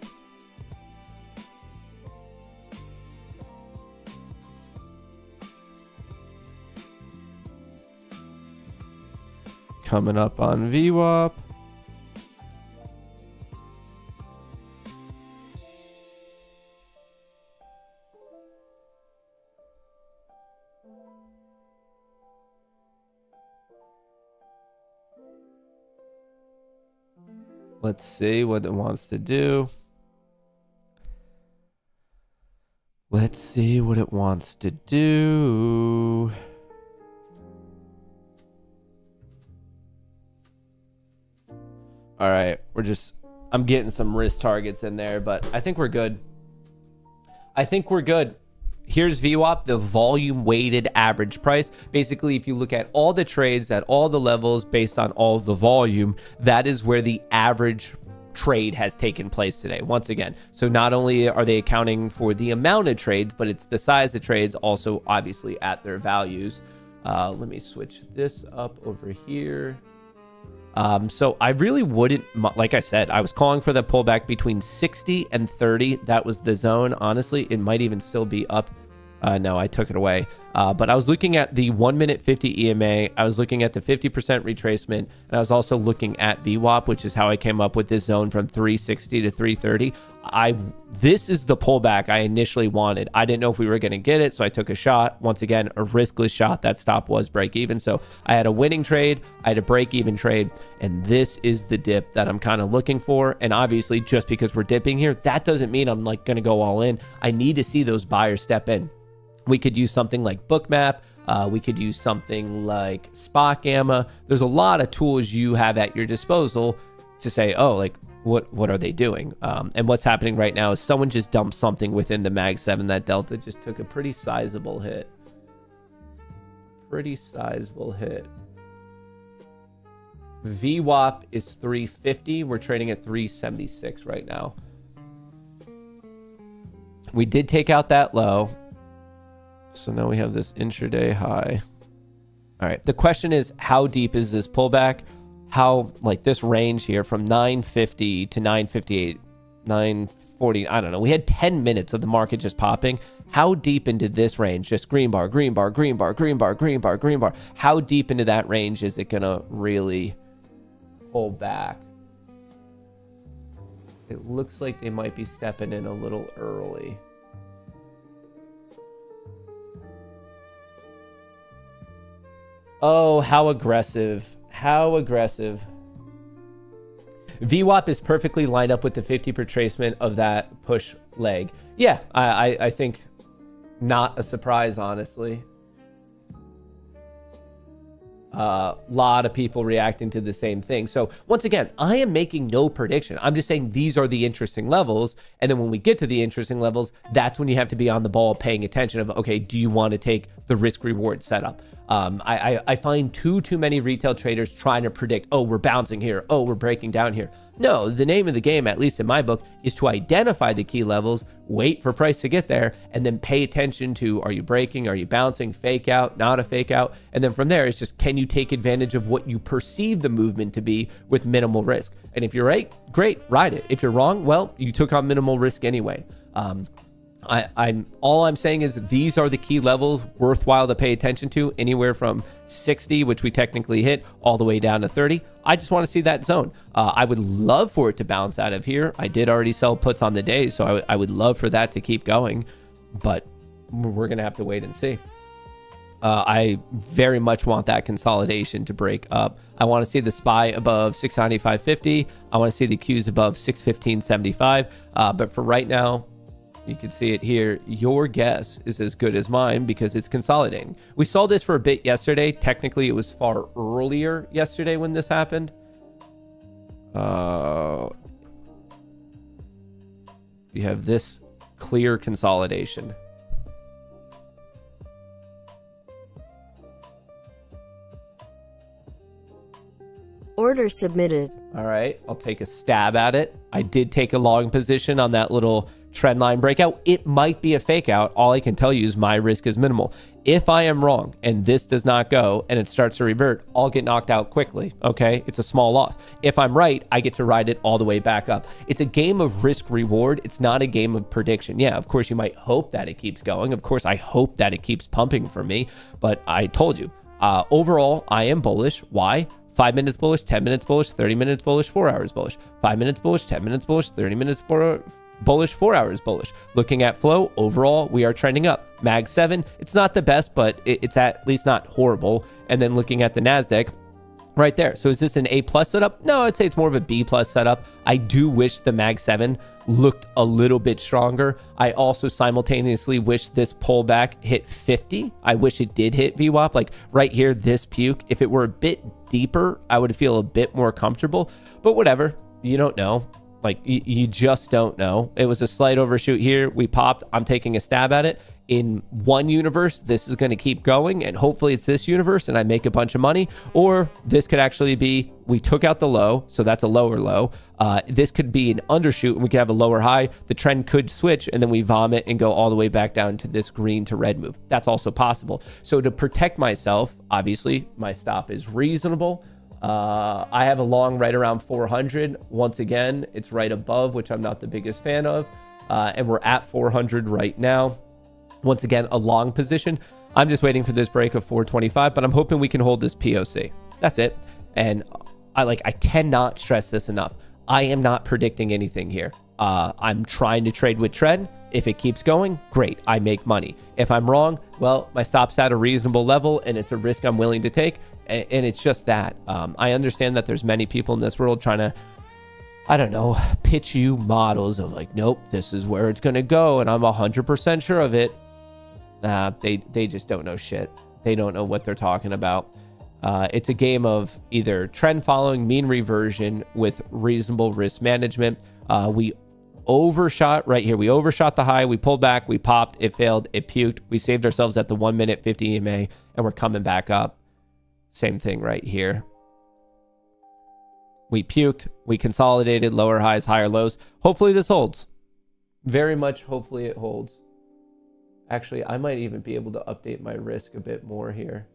Coming up on VWAP. Let's see what it wants to do. Let's see what it wants to do. All right, I'm getting some risk targets in there, but I think we're good. Here's VWAP, the volume weighted average price. Basically, if you look at all the trades at all the levels based on all the volume, that is where the average trade has taken place today. Once again, so not only are they accounting for the amount of trades, but it's the size of trades also obviously at their values. Let me switch this up over here. So I really wouldn't, like I said, I was calling for the pullback between 60 and 30. That was the zone. Honestly, it might even still be up. No, I took it away. But I was looking at the 1 minute 50 EMA. I was looking at the 50% retracement. And I was also looking at VWAP, which is how I came up with this zone from 360 to 330. This is the pullback I initially wanted. I didn't know if we were going to get it, so I took a shot. Once again, a riskless shot. That stop was break even. So I had a winning trade, I had a break even trade, and this is the dip that I'm kind of looking for. And obviously, just because we're dipping here, that doesn't mean I'm like going to go all in. I need to see those buyers step in. We could use something like Bookmap. We could use something like Spot Gamma. There's a lot of tools you have at your disposal to say, oh, like, what are they doing? And what's happening right now is someone just dumped something within the Mag 7. That Delta just took a pretty sizable hit. VWAP is 350. We're trading at 376 right now. We did take out that low. So now we have this intraday high. All right. The question is, how deep is this pullback? How, like this range here from 950 to 958, 940, I don't know. We had 10 minutes of the market just popping. How deep into this range? Just green bar, green bar, green bar, green bar, green bar, green bar. How deep into that range is it going to really pull back? It looks like they might be stepping in a little early. Oh, how aggressive. How aggressive. VWAP is perfectly lined up with the 50 retracement of that push leg. Yeah, I think not a surprise, honestly. Lot of people reacting to the same thing. So once again, I am making no prediction. I'm just saying these are the interesting levels. And then when we get to the interesting levels, that's when you have to be on the ball paying attention of, okay, do you want to take the risk reward setup? I find too many retail traders trying to predict, oh, we're bouncing here. Oh, we're breaking down here. No, the name of the game, at least in my book, is to identify the key levels, wait for price to get there, and then pay attention to, are you breaking? Are you bouncing? Fake out, not a fake out? And then from there, it's just, can you take advantage of what you perceive the movement to be with minimal risk? And if you're right, great, ride it. If you're wrong, well, you took on minimal risk anyway. All I'm saying is these are the key levels worthwhile to pay attention to, anywhere from 60, which we technically hit, all the way down to 30. I just want to see that zone. I would love for it to bounce out of here. I did already sell puts on the day, so I would love for that to keep going, but we're going to have to wait and see. I very much want that consolidation to break up. I want to see the SPY above 695.50. I want to see the Qs above 615.75. But for right now, you can see it here. Your guess is as good as mine because it's consolidating. We saw this for a bit yesterday. Technically, it was far earlier yesterday when this happened. You have this clear consolidation. Order submitted. All right, I'll take a stab at it. I did take a long position on that little trend line breakout. It might be a fake out. All I can tell you is my risk is minimal. If I am wrong and this does not go and it starts to revert, I'll get knocked out quickly, okay? It's a small loss. If I'm right, I get to ride it all the way back up. It's a game of risk reward. It's not a game of prediction. Yeah, of course, you might hope that it keeps going. Of course, I hope that it keeps pumping for me, but I told you, overall, I am bullish. Why? 5 minutes bullish, 10 minutes bullish, 30 minutes bullish, 4 hours bullish. 5 minutes bullish, 10 minutes bullish, 30 minutes bullish, 4 hours bullish. Looking at flow, overall, we are trending up. Mag 7, it's not the best, but it's at least not horrible. And then looking at the NASDAQ, right there. So is this an A+ setup? No, I'd say it's more of a B+ setup. I do wish the Mag 7 looked a little bit stronger. I also simultaneously wish this pullback hit 50. I wish it did hit VWAP. Like right here, this puke, if it were a bit deeper, I would feel a bit more comfortable. But whatever, you don't know. Like you just don't know. It was a slight overshoot here. We popped. I'm taking a stab at it. In one universe, this is going to keep going, and hopefully it's this universe and I make a bunch of money. Or this could actually be, we took out the low, so that's a lower low. This could be an undershoot and we could have a lower high. The trend could switch and then we vomit and go all the way back down to this green to red move. That's also possible. So to protect myself, obviously my stop is reasonable. I have a long right around 400. Once again, it's right above, which I'm not the biggest fan of. And we're at 400 right now. Once again, a long position. I'm just waiting for this break of 425, but I'm hoping we can hold this POC. That's it. And I cannot stress this enough. I am not predicting anything here. I'm trying to trade with trend. If it keeps going, great, I make money. If I'm wrong, well, my stop's at a reasonable level and it's a risk I'm willing to take. And it's just that. I understand that there's many people in this world trying to, I don't know, pitch you models of like, nope, this is where it's going to go. And I'm 100% sure of it. They just don't know shit. They don't know what they're talking about. It's a game of either trend following, mean reversion with reasonable risk management. We overshot right here. We overshot the high. We pulled back. We popped. It failed. It puked. We saved ourselves at the 1 minute 50 EMA and we're coming back up. Same thing right here. We puked. We consolidated lower highs, higher lows. Hopefully this holds. Very much hopefully it holds. Actually, I might even be able to update my risk a bit more here.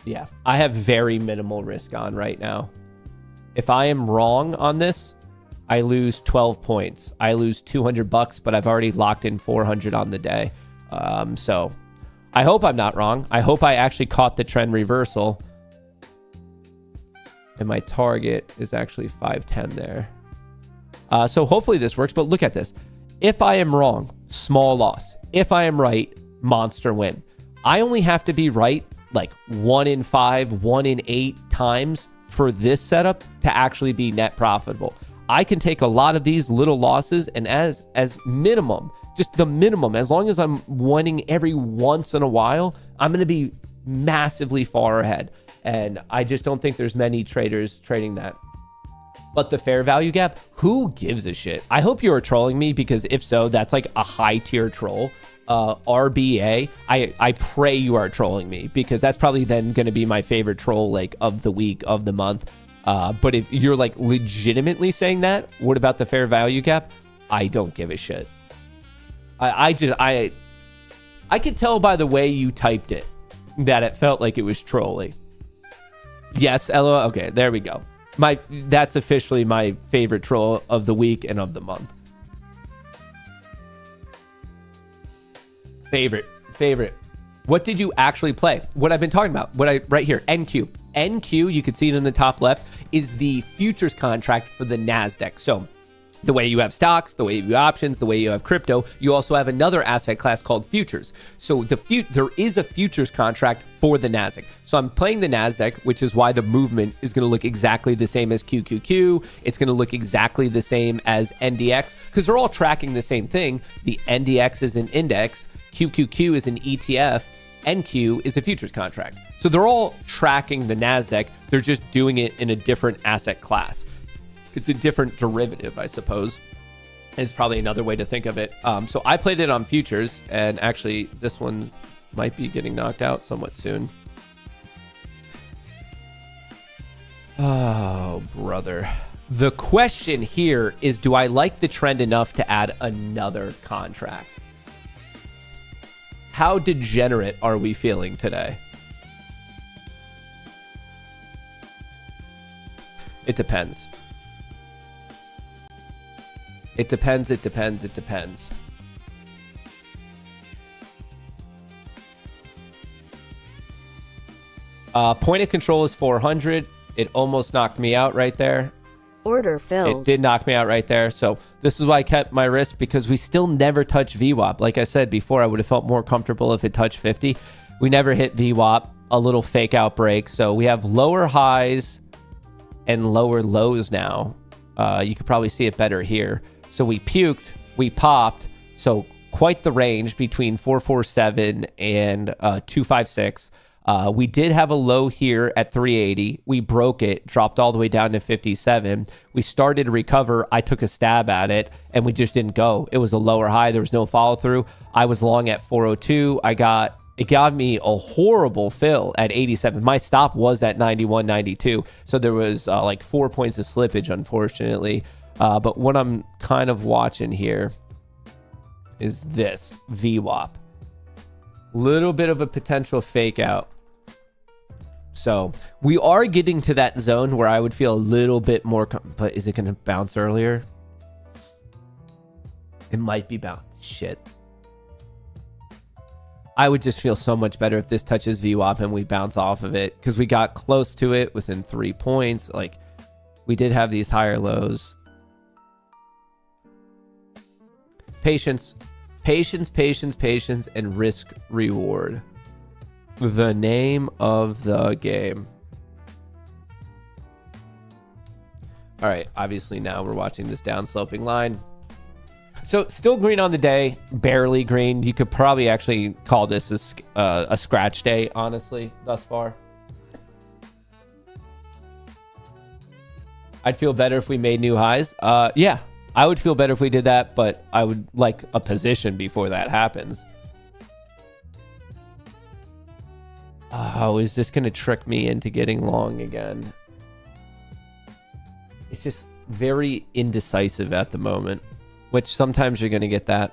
Yeah, I have very minimal risk on right now. If I am wrong on this, I lose 12 points. I lose $200, but I've already locked in 400 on the day. So I hope I'm not wrong. I hope I actually caught the trend reversal. And my target is actually 510 there. So hopefully this works, but look at this. If I am wrong, small loss. If I am right, monster win. I only have to be right like 1 in 5, 1 in 8 times for this setup to actually be net profitable. I can take a lot of these little losses and as minimum, just the minimum, as long as I'm winning every once in a while, I'm going to be massively far ahead. And I just don't think there's many traders trading that. But the fair value gap, who gives a shit? I hope you are trolling me, because if so, that's like a high tier troll. RBA, I pray you are trolling me, because that's probably then going to be my favorite troll like of the week, of the month. But if you're like legitimately saying that, what about the fair value gap? I don't give a shit. I could tell by the way you typed it that it felt like it was trolling. Yes, LOL. Okay, there we go. That's officially my favorite troll of the week and of the month. Favorite. What did you actually play? What I've been talking about, right here, NQ. NQ, you can see it in the top left, is the futures contract for the NASDAQ. So the way you have stocks, the way you have options, the way you have crypto, you also have another asset class called futures. So there is a futures contract for the NASDAQ. So I'm playing the NASDAQ, which is why the movement is going to look exactly the same as QQQ. It's going to look exactly the same as NDX, because they're all tracking the same thing. The NDX is an index, QQQ is an ETF, NQ is a futures contract. So they're all tracking the NASDAQ. They're just doing it in a different asset class. It's a different derivative, I suppose. It's probably another way to think of it. So I played it on futures, and actually this one might be getting knocked out somewhat soon. Oh, brother. The question here is, do I like the trend enough to add another contract? How degenerate are we feeling today? It depends. It depends, it depends, it depends. Point of control is 400. It almost knocked me out right there. Order filled. It did knock me out right there. So this is why I kept my risk, because we still never touch VWAP. Like I said before, I would have felt more comfortable if it touched 50. We never hit VWAP, a little fake out break. So we have lower highs and lower lows now. You could probably see it better here. So we puked, we popped. So quite the range between 447 and 256. We did have a low here at 380. We broke it, dropped all the way down to 57. We started to recover. I took a stab at it, and we just didn't go. It was a lower high. There was no follow through. I was long at 402. It got me a horrible fill at 87. My stop was at 91, 92. So there was like 4 points of slippage, unfortunately. But what I'm kind of watching here is this VWAP. Little bit of a potential fake out. So we are getting to that zone where I would feel a little bit more, but is it going to bounce earlier? It might be bounce. Shit. I would just feel so much better if this touches VWAP and we bounce off of it, because we got close to it within 3 points. Like, we did have these higher lows. Patience, patience, patience, patience, and risk reward. The name of the game. All right, obviously now we're watching this downsloping line. So still green on the day, barely green. You could probably actually call this a scratch day, honestly, thus far. I'd feel better if we made new highs. Yeah, I would feel better if we did that, but I would like a position before that happens. Oh, is this going to trick me into getting long again? It's just very indecisive at the moment, which sometimes you're going to get that.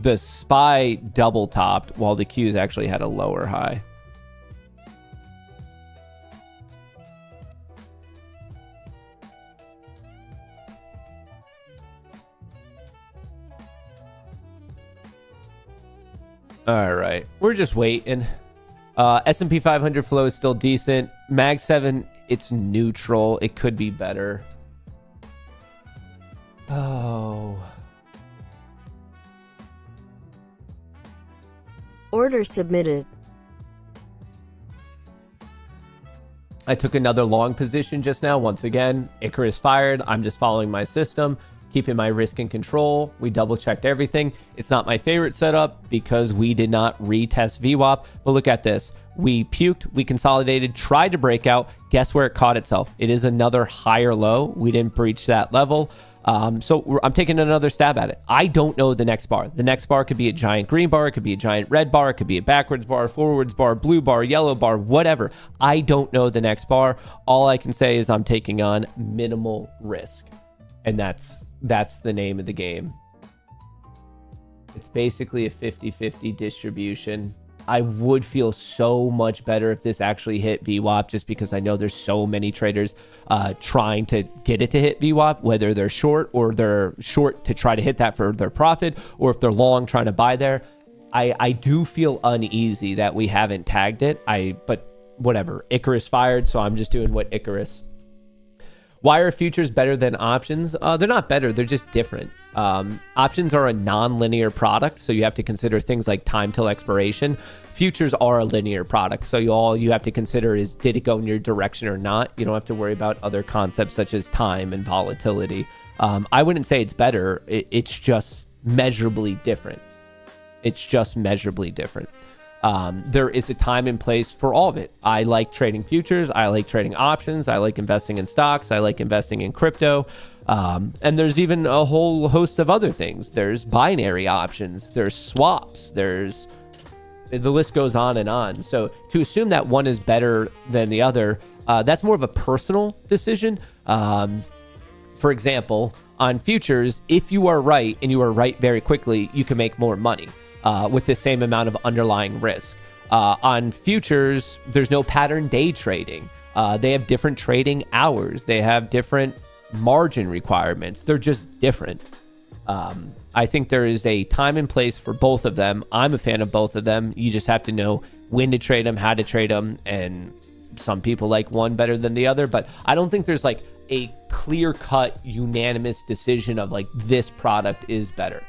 The SPY double topped while the Qs actually had a lower high. All right, we're just waiting. S&P 500 flow is still decent. Mag 7, it's neutral. It could be better. Oh. Order submitted. I took another long position just now. Once again, Icarus fired. I'm just following my system, keeping my risk in control. We double checked everything. It's not my favorite setup because we did not retest VWAP, but look at this. We puked, we consolidated, tried to break out. Guess where it caught itself? It is another higher low. We didn't breach that level. So I'm taking another stab at it. I don't know the next bar. The next bar could be a giant green bar. It could be a giant red bar. It could be a backwards bar, forwards bar, blue bar, yellow bar, whatever. I don't know the next bar. All I can say is I'm taking on minimal risk. And that's the name of the game. It's basically a 50-50 distribution. I would feel so much better if this actually hit VWAP, just because I know there's so many traders trying to get it to hit VWAP, whether they're short or they're short to try to hit that for their profit, or if they're long trying to buy there. I do feel uneasy that we haven't tagged it. But whatever. Icarus fired, so I'm just doing what Icarus. Why are futures better than options? They're not better. They're just different. Options are a non-linear product, so you have to consider things like time till expiration. Futures are a linear product, so all you have to consider is, did it go in your direction or not? You don't have to worry about other concepts such as time and volatility. I wouldn't say it's better. It's just measurably different. It's just measurably different. There is a time and place for all of it. I like trading futures. I like trading options. I like investing in stocks. I like investing in crypto. And there's even a whole host of other things. There's binary options. There's swaps. There's the list goes on and on. So to assume that one is better than the other, that's more of a personal decision. For example, on futures, if you are right and you are right very quickly, you can make more money with the same amount of underlying risk. On futures, there's no pattern day trading. They have different trading hours. They have different margin requirements. They're just different. I think there is a time and place for both of them. I'm a fan of both of them. You just have to know when to trade them, how to trade them, and some people like one better than the other. But I don't think there's like a clear-cut, unanimous decision of like this product is better.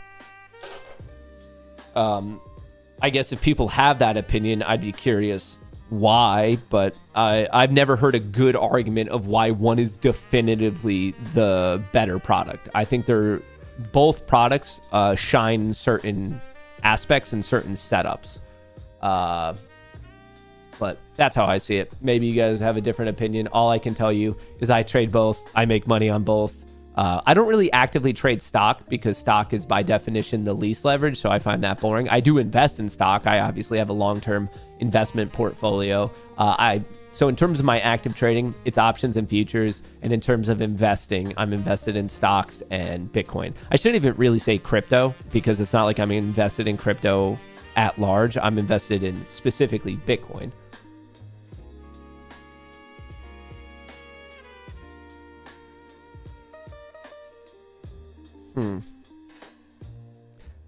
I guess if people have that opinion, I'd be curious why, but I've never heard a good argument of why one is definitively the better product. I think both products shine in certain aspects and certain setups. But that's how I see it. Maybe you guys have a different opinion. All I can tell you is I trade both. I make money on both. I don't really actively trade stock because stock is by definition the least leverage, so I find that boring. I do invest in stock. I obviously have a long-term investment portfolio. So in terms of my active trading, it's options and futures. And in terms of investing, I'm invested in stocks and Bitcoin. I shouldn't even really say crypto because it's not like I'm invested in crypto at large. I'm invested in specifically Bitcoin.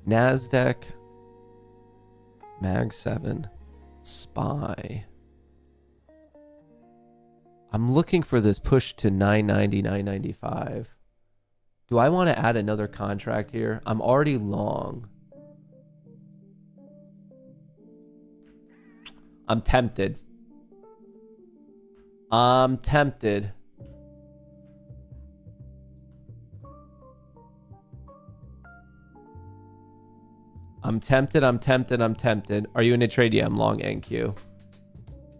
NASDAQ, Mag 7, SPY. I'm looking for this push to 990, 995. Do I want to add another contract here? I'm already long. I'm tempted. I'm tempted. Are you in a trade? Yeah, I'm long NQ.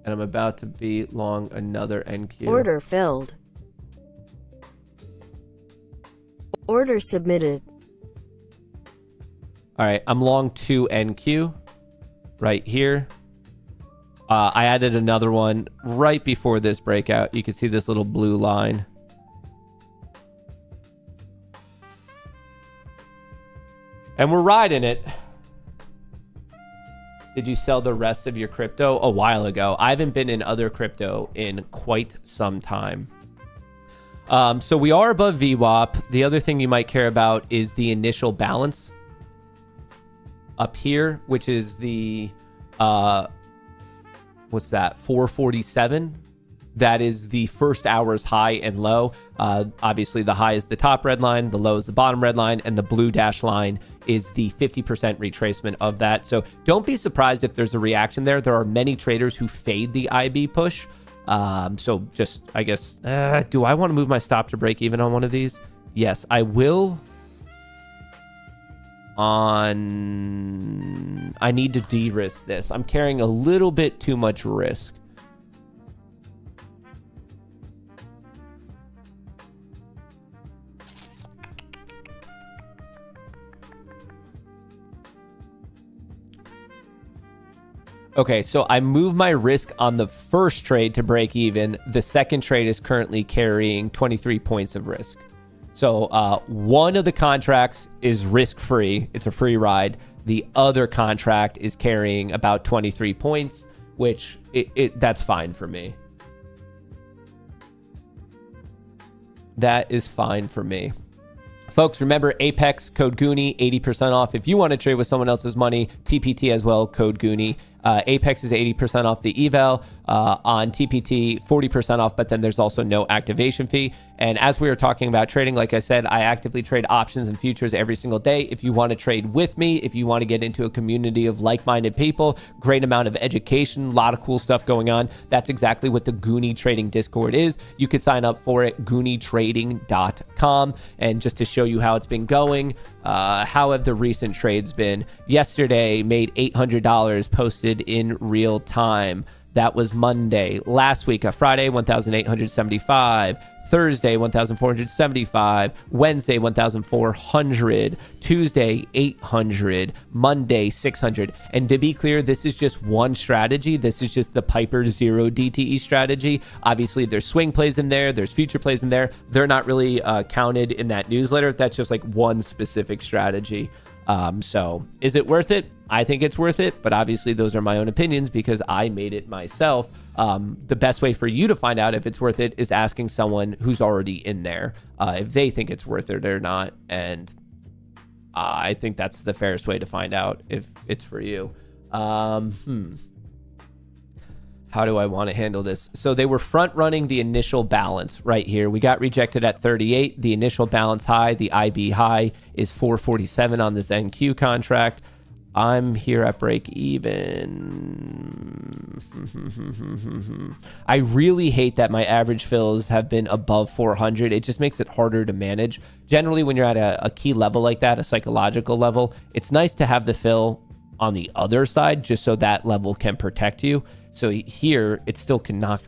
And I'm about to be long another NQ. Order filled. Order submitted. All right, I'm long 2 NQ right here. I added another one right before this breakout. You can see this little blue line. And we're riding it. Did you sell the rest of your crypto? A while ago. I haven't been in other crypto in quite some time. So we are above VWAP. The other thing you might care about is the initial balance up here, which is the, what's that? 447. That is the first hour's high and low. Obviously, the high is the top red line, the low is the bottom red line, and the blue dash line is the 50% retracement of that. So don't be surprised if there's a reaction there. There are many traders who fade the IB push. So just, I guess, do I want to move my stop to break even on one of these? Yes, I will. I need to de-risk this. I'm carrying a little bit too much risk. Okay, so I moved my risk on the first trade to break even. The second trade is currently carrying 23 points of risk. So one of the contracts is risk-free. It's a free ride. The other contract is carrying about 23 points, which that's fine for me. That is fine for me. Folks, remember Apex, code Goonie, 80% off. If you want to trade with someone else's money, TPT as well, code Goonie. Apex is 80% off the eval. On TPT, 40% off, but then there's also no activation fee. And as we were talking about trading, like I said, I actively trade options and futures every single day. If you want to trade with me, if you want to get into a community of like-minded people, great amount of education, a lot of cool stuff going on. That's exactly what the Goonie Trading Discord is. You could sign up for it, goonietrading.com. And just to show you how it's been going, how have the recent trades been? Yesterday, made $800 posted in real time. That was Monday. Last week, a Friday, 1,875. Thursday, 1,475. Wednesday, 1,400. Tuesday, 800. Monday, 600. And to be clear, this is just one strategy. This is just the Piper 0 DTE strategy. Obviously, there's swing plays in there. There's future plays in there. They're not really counted in that newsletter. That's just like one specific strategy. So is it worth it? I think it's worth it, but obviously those are my own opinions because I made it myself. The best way for you to find out if it's worth it is asking someone who's already in there, if they think it's worth it or not. And I think that's the fairest way to find out if it's for you. How do I want to handle this? So they were front running the initial balance right here. We got rejected at 38. The initial balance high, the IB high is 447 on this NQ contract. I'm here at break even. I really hate that my average fills have been above 400. It just makes it harder to manage. Generally, when you're at a key level like that, a psychological level, it's nice to have the fill on the other side just so that level can protect you. So here, it still can knock.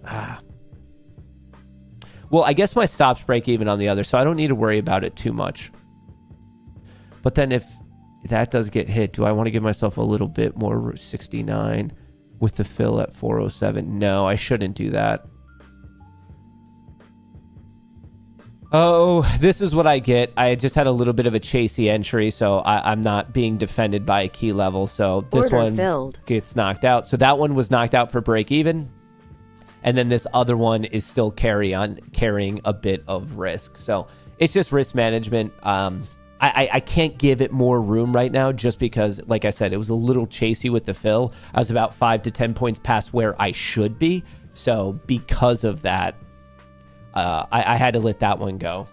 Well, I guess my stops break even on the other, so I don't need to worry about it too much. But then if that does get hit, do I want to give myself a little bit more 69 with the fill at 407? No, I shouldn't do that. Oh, this is what I get. I just had a little bit of a chasey entry, so I'm not being defended by a key level. So this Order one filled. gets knocked out. So that one was knocked out for break even. And then this other one is still carrying a bit of risk. So it's just risk management. I can't give it more room right now just because, like I said, it was a little chasey with the fill. I was about 5 to 10 points past where I should be. So because of that, I had to let that one go.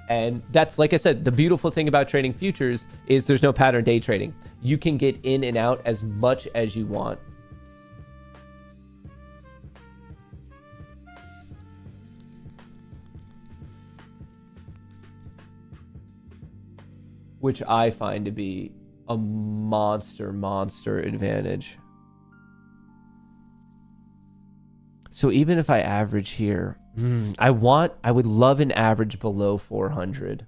And that's, like I said, the beautiful thing about trading futures is there's no pattern day trading. You can get in and out as much as you want. Which I find to be a monster advantage. So even if I average here, I would love an average below 400.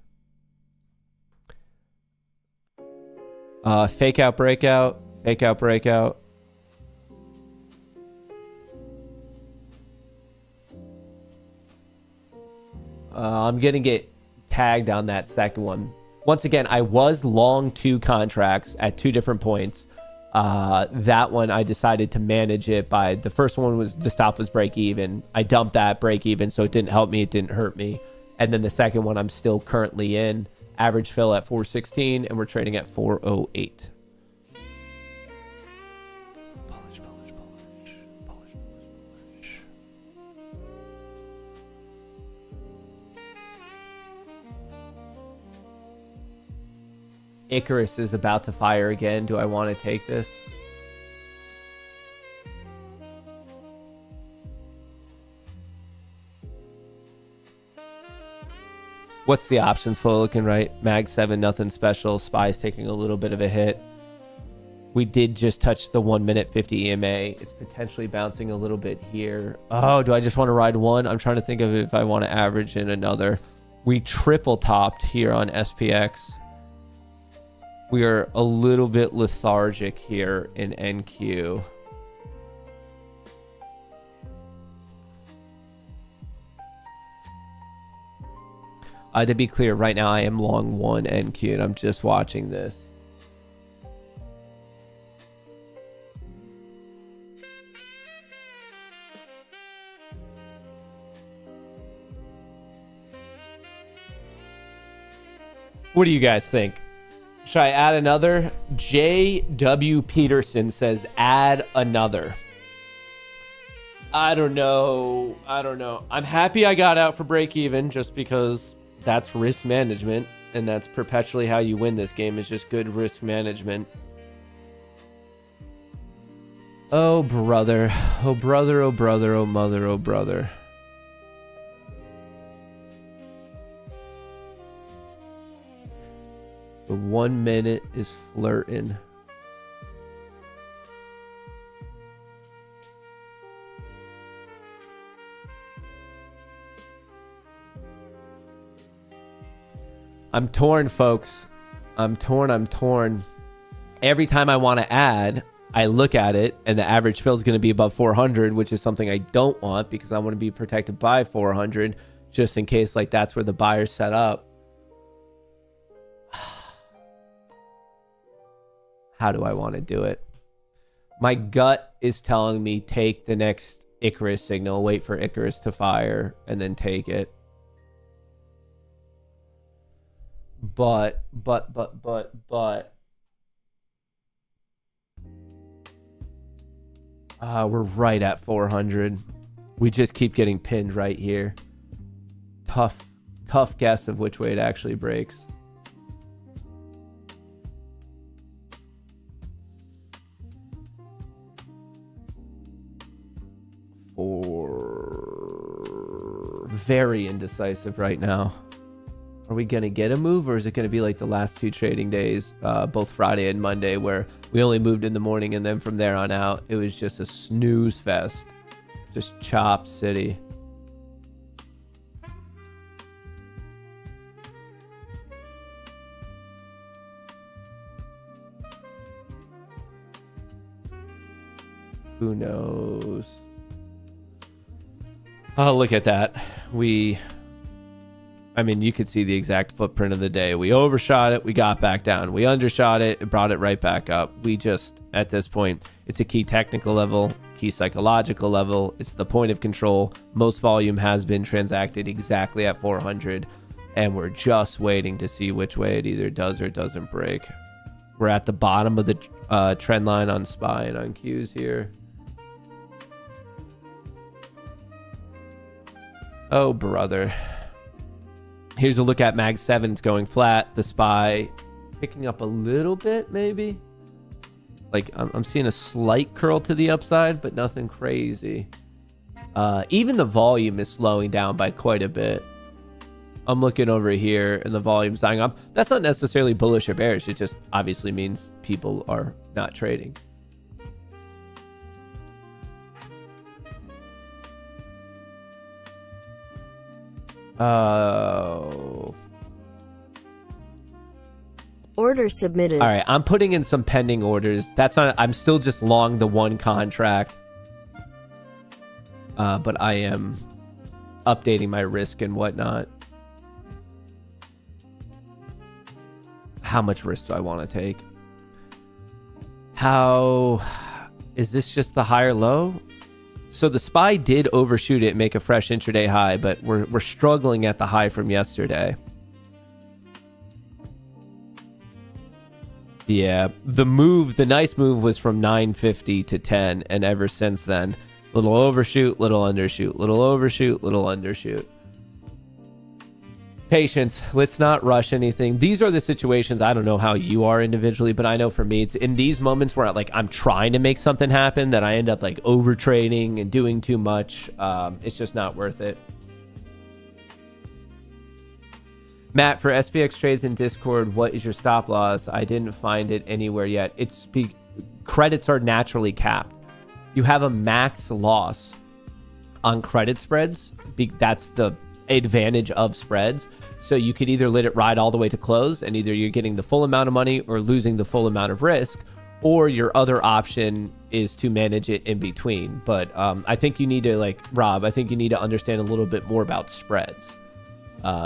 Fake out, breakout, fake out, breakout. I'm going to get tagged on that second one. Once again, I was long 2 contracts at 2 different points. That one, I decided to manage it by, the first one was, the stop was break even. I dumped that break even, so it didn't help me, it didn't hurt me. And then the second one, I'm still currently in. Average fill at 416, and we're trading at 408. Bullish. Icarus is about to fire again. Do I want to take this? What's the options flow looking right? Mag 7, nothing special. Spy's taking a little bit of a hit. We did just touch the 1 minute 50 EMA. It's potentially bouncing a little bit here. Oh, do I just want to ride one? I'm trying to think of if I want to average in another. We triple topped here on SPX. We are a little bit lethargic here in NQ. To be clear, right now I am long 1 NQ and I'm just watching this. What do you guys think? Should I add another? J.W. Peterson says add another. I don't know. I'm happy I got out for break even just because that's risk management, and that's perpetually how you win this game, is just good risk management. Oh, brother. Oh, brother, oh, brother, oh, mother, oh, brother. The 1 minute is flirting. I'm torn, folks. I'm torn. Every time I want to add, I look at it and the average fill is going to be above 400, which is something I don't want because I want to be protected by 400 just in case like that's where the buyer's set up. How do I want to do it? My gut is telling me take the next Icarus signal, wait for Icarus to fire, and then take it. But we're right at 400. We just keep getting pinned right here. Tough guess of which way it actually breaks. Very indecisive right now. Are we going to get a move, or is it going to be like the last two trading days, both Friday and Monday, where we only moved in the morning and then from there on out, it was just a snooze fest. Just chop city. Who knows? Oh, look at that. I mean, you could see the exact footprint of the day. We overshot it. We got back down. We undershot it. It brought it right back up. We just, at this point, it's a key technical level, key psychological level. It's the point of control. Most volume has been transacted exactly at 400. And we're just waiting to see which way it either does or doesn't break. We're at the bottom of the trend line on SPY and on Qs here. Oh, brother. Here's a look at Mag 7. It's going flat. The SPY picking up a little bit, maybe. Like, I'm seeing a slight curl to the upside, but nothing crazy. Even the volume is slowing down by quite a bit. I'm looking over here, and the volume's dying off. That's not necessarily bullish or bearish. It just obviously means people are not trading. Oh. Order submitted. All right, I'm putting in some pending orders. That's not, I'm still just long the one contract. But I am updating my risk and whatnot. How much risk do I want to take? How is this just the higher low? So the SPY did overshoot it and make a fresh intraday high, but we're struggling at the high from yesterday. Yeah, the nice move was from 950 to 10, and ever since then, little overshoot, little undershoot, little overshoot, little undershoot. Patience. Let's not rush anything. These are the situations, I don't know how you are individually, but I know for me, it's in these moments where I'm trying to make something happen that I end up like over trading and doing too much. It's just not worth it. Matt, for SPX trades in Discord, what is your stop loss? I didn't find it anywhere yet. Credits are naturally capped. You have a max loss on credit spreads. That's the advantage of spreads. So you could either let it ride all the way to close, and either you're getting the full amount of money or losing the full amount of risk, or your other option is to manage it in between. But I think you need to, Rob, I think you need to understand a little bit more about spreads.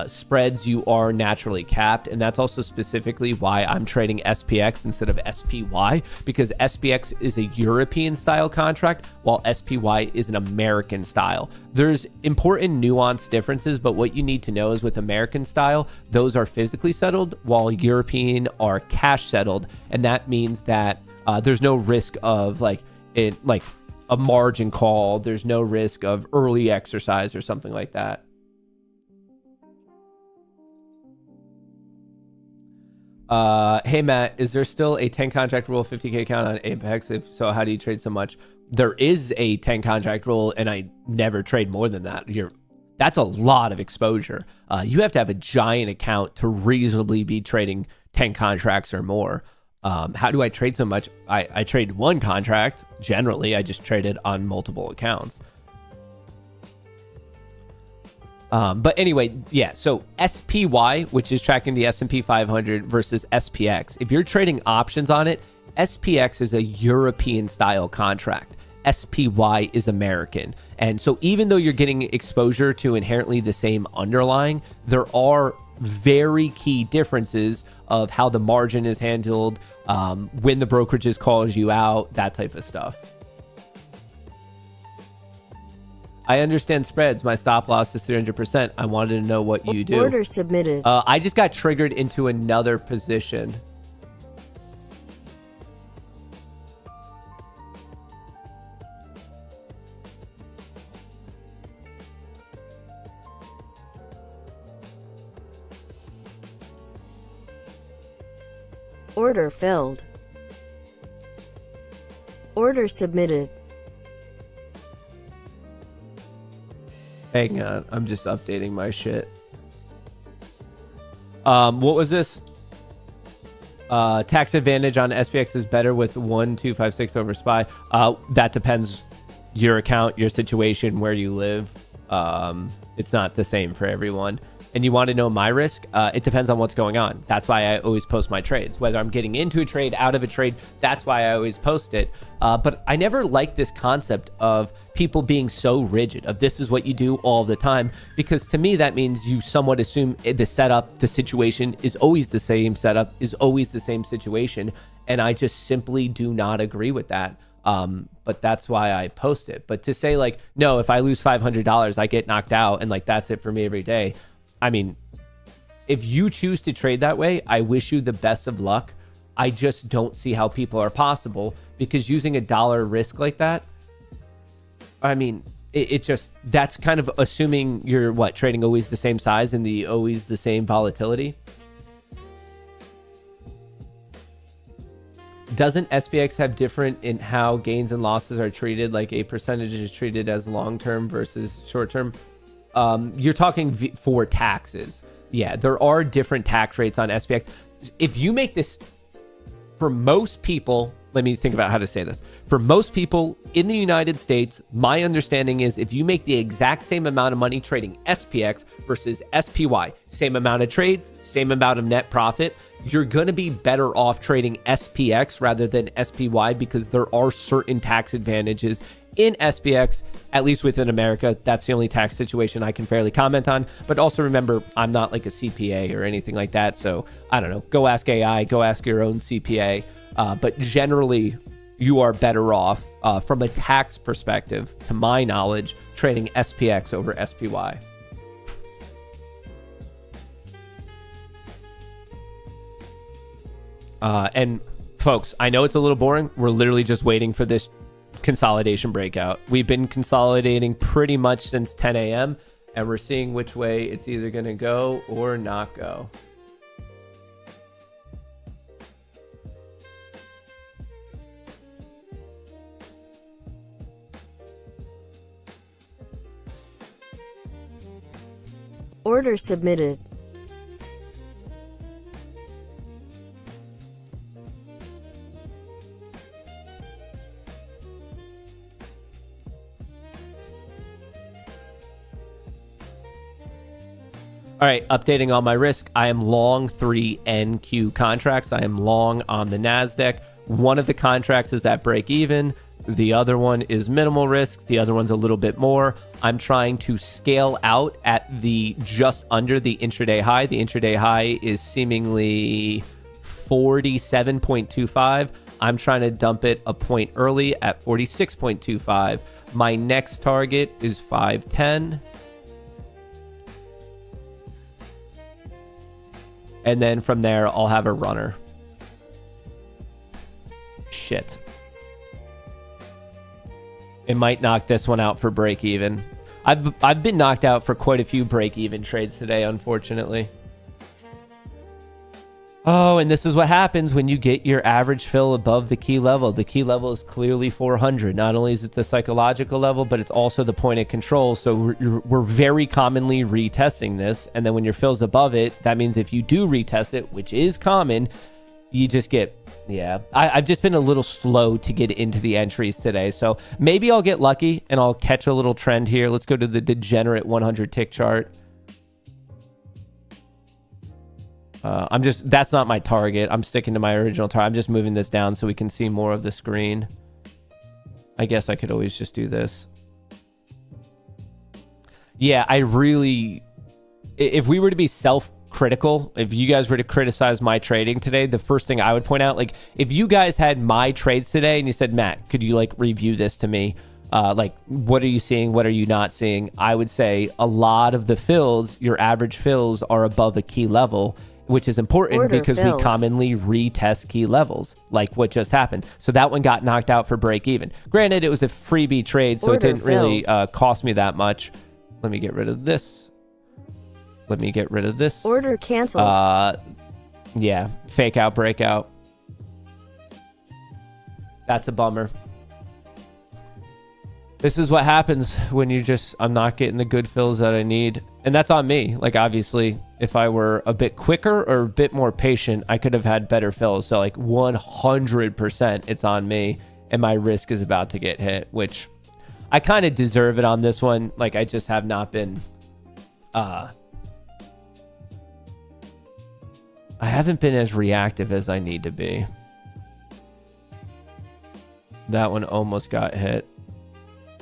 Spreads, you are naturally capped, and that's also specifically why I'm trading SPX instead of SPY, because SPX is a European style contract while SPY is an American style. There's important nuance differences, but what you need to know is with American style, those are physically settled while European are cash settled, and that means that there's no risk of a margin call. There's no risk of early exercise or something like that. Hey Matt, is there still a 10 contract rule, 50K count on Apex? If so, how do you trade so much? There is a 10 contract rule, and I never trade more than that. That's a lot of exposure. You have to have a giant account to reasonably be trading 10 contracts or more. How do I trade so much? I trade one contract. Generally, I just trade it on multiple accounts. But anyway, yeah, so SPY, which is tracking the S&P 500 versus SPX. If you're trading options on it, SPX is a European style contract. SPY is American. And so even though you're getting exposure to inherently the same underlying, there are very key differences of how the margin is handled, when the brokerages calls you out, that type of stuff. I understand spreads. My stop loss is 300%. I wanted to know what you do. Order submitted. I just got triggered into another position. Order filled. Order submitted. Hang on, I'm just updating my shit. What was this? Tax advantage on SPX is better with 1256 over SPY. That depends your account, your situation, where you live. It's not the same for everyone. And you want to know my risk? It depends on what's going on. That's why I always post my trades. Whether I'm getting into a trade, out of a trade, that's why I always post it. But I never liked this concept of people being so rigid, of this is what you do all the time. Because to me, that means you somewhat assume the setup, the situation is always the same setup, is always the same situation. And I just simply do not agree with that. But that's why I post it. But to say like, no, if I lose $500, I get knocked out and like, that's it for me every day. I mean, if you choose to trade that way, I wish you the best of luck. I just don't see how people are possible, because using a dollar risk like that, I mean, it just, that's kind of assuming you're trading always the same size and always the same volatility. Doesn't SPX have different in how gains and losses are treated? Like a percentage is treated as long-term versus short-term? You're talking for taxes. Yeah, there are different tax rates on SPX. If you make this, for most people, let me think about how to say this. For most people in the United States, my understanding is if you make the exact same amount of money trading SPX versus SPY, same amount of trades, same amount of net profit, you're going to be better off trading SPX rather than SPY, because there are certain tax advantages in SPX, at least within America. That's the only tax situation I can fairly comment on. But also remember, I'm not like a CPA or anything like that. So I don't know, go ask AI, go ask your own CPA. But generally, you are better off from a tax perspective, to my knowledge, trading SPX over SPY. And folks, I know it's a little boring. We're literally just waiting for this consolidation breakout. We've been consolidating pretty much since 10 a.m. and we're seeing which way it's either going to go or not go. Order submitted. All right, updating on my risk. I am long 3 NQ contracts. I am long on the NASDAQ. One of the contracts is at break even. The other one is minimal risk. The other one's a little bit more. I'm trying to scale out at the just under the intraday high. The intraday high is seemingly 47.25. I'm trying to dump it a point early at 46.25. My next target is 510. And then from there, I'll have a runner. Shit. It might knock this one out for break even. I've been knocked out for quite a few break even trades today, unfortunately. Oh, and this is what happens when you get your average fill above the key level. The key level is clearly 400. Not only is it the psychological level, but it's also the point of control. So we're very commonly retesting this. And then when your fill's above it, that means if you do retest it, which is common, you just get Yeah, I've just been a little slow to get into the entries today. So maybe I'll get lucky and I'll catch a little trend here. Let's go to the degenerate 100 tick chart. That's not my target. I'm sticking to my original target. I'm just moving this down so we can see more of the screen. I guess I could always just do this. Yeah, if we were to be self-critical, if you guys were to criticize my trading today, the first thing I would point out, like if you guys had my trades today and you said, Matt, could you like review this to me? Like, what are you seeing? What are you not seeing? I would say a lot of the fills, your average fills are above a key level, which is important Order because filled. we commonly retest key levels, like what just happened. So that one got knocked out for break even. Granted, it was a freebie trade, so it Order didn't really cost me that much. Let me get rid of this. Let me get rid of this. Order canceled. Yeah, fake out, breakout. That's a bummer. This is what happens when I'm not getting the good fills that I need. And that's on me. Like, obviously, if I were a bit quicker or a bit more patient, I could have had better fills. So, like, 100% it's on me. And my risk is about to get hit, which I kind of deserve it on this one. Like, I just have not been... I haven't been as reactive as I need to be. That one almost got hit.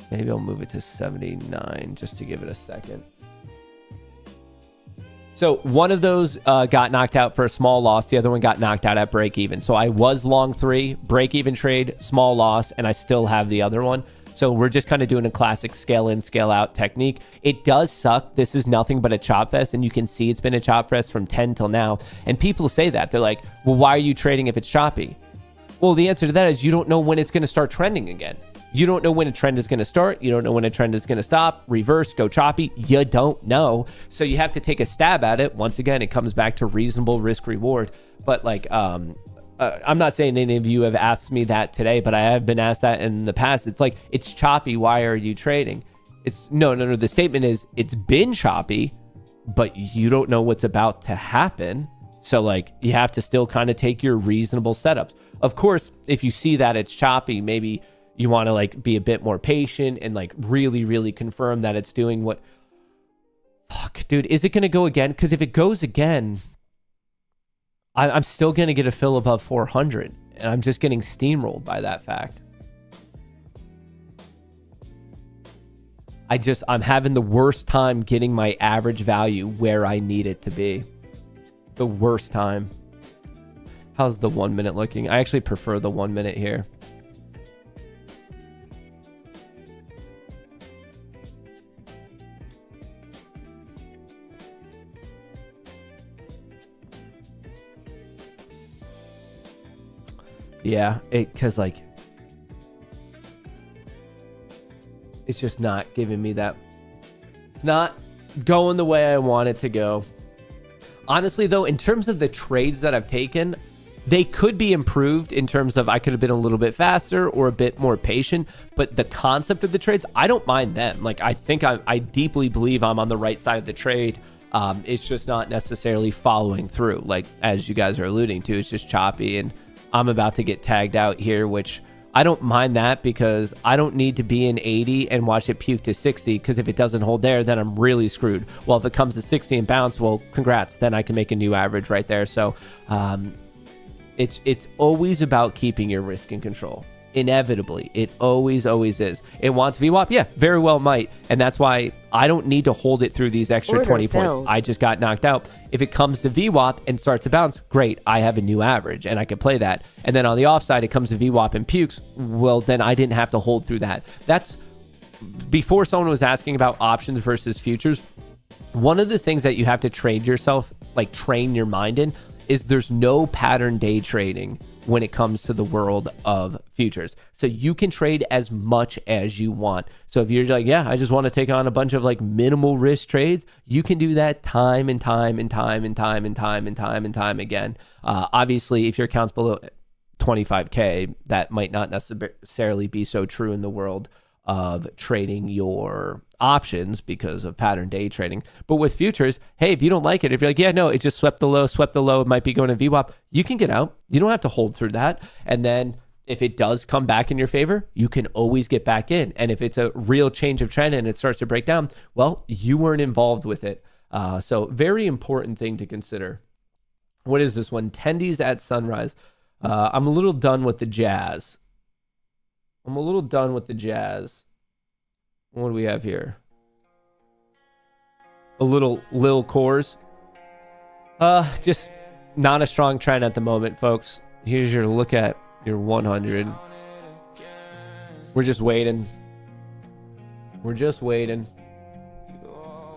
Maybe I'll move it to 79 just to give it a second. So one of those got knocked out for a small loss. The other one got knocked out at break even. So I was long 3, break even trade, small loss, and I still have the other one. So we're just kind of doing a classic scale in, scale out technique. It does suck. This is nothing but a chop fest, and you can see it's been a chop fest from 10 till now. And people say that. They're like, well, why are you trading if it's choppy? Well, the answer to that is you don't know when it's going to start trending again. You don't know when a trend is going to start. You don't know when a trend is going to stop, reverse, go choppy. You don't know. So you have to take a stab at it. Once again, it comes back to reasonable risk reward. But like, I'm not saying any of you have asked me that today, but I have been asked that in the past. It's like, it's choppy. Why are you trading? It's no. The statement is it's been choppy, but you don't know what's about to happen. So like, you have to still kind of take your reasonable setups. Of course, if you see that it's choppy, maybe you want to like be a bit more patient and like really, really confirm that it's doing what... Fuck, dude, is it going to go again? Because if it goes again, I'm still going to get a fill above 400. And I'm just getting steamrolled by that fact. I'm having the worst time getting my average value where I need it to be. The worst time. How's the 1 minute looking? I actually prefer the 1 minute here. Yeah, because like, it's just not giving me that. It's not going the way I want it to go. Honestly, though, in terms of the trades that I've taken, they could be improved in terms of I could have been a little bit faster or a bit more patient. But the concept of the trades, I don't mind them. Like, I think I deeply believe I'm on the right side of the trade. It's just not necessarily following through. Like, as you guys are alluding to, it's just choppy. And I'm about to get tagged out here, which I don't mind that because I don't need to be in 80 and watch it puke to 60 because if it doesn't hold there, then I'm really screwed. Well, if it comes to 60 and bounce, well, congrats. Then I can make a new average right there. So it's always about keeping your risk in control. Inevitably, it always is. It wants VWAP? Yeah, very well might. And that's why I don't need to hold it through these extra Order 20 points. filled. I just got knocked out. If it comes to VWAP and starts to bounce, great. I have a new average and I can play that. And then on the offside, it comes to VWAP and pukes. Well, then I didn't have to hold through that. That's before someone was asking about options versus futures. One of the things that you have to trade yourself, like train your mind in, is there's no pattern day trading when it comes to the world of futures. So you can trade as much as you want. So if you're like, yeah, I just want to take on a bunch of like minimal risk trades, you can do that time and time again. Obviously, if your account's below 25K, that might not necessarily be so true in the world of trading your options because of pattern day trading. But with futures, hey, if you don't like it, if you're like, yeah, no, it just swept the low, it might be going to VWAP, you can get out. You don't have to hold through that. And then if it does come back in your favor, you can always get back in. And if it's a real change of trend and it starts to break down, well, you weren't involved with it. So very important thing to consider. What is this one? Tendies at sunrise. I'm a little done with the Jazz. What do we have here? A little Lil Kohrs. Just not a strong trend at the moment, folks. Here's your look at your 100. We're just waiting.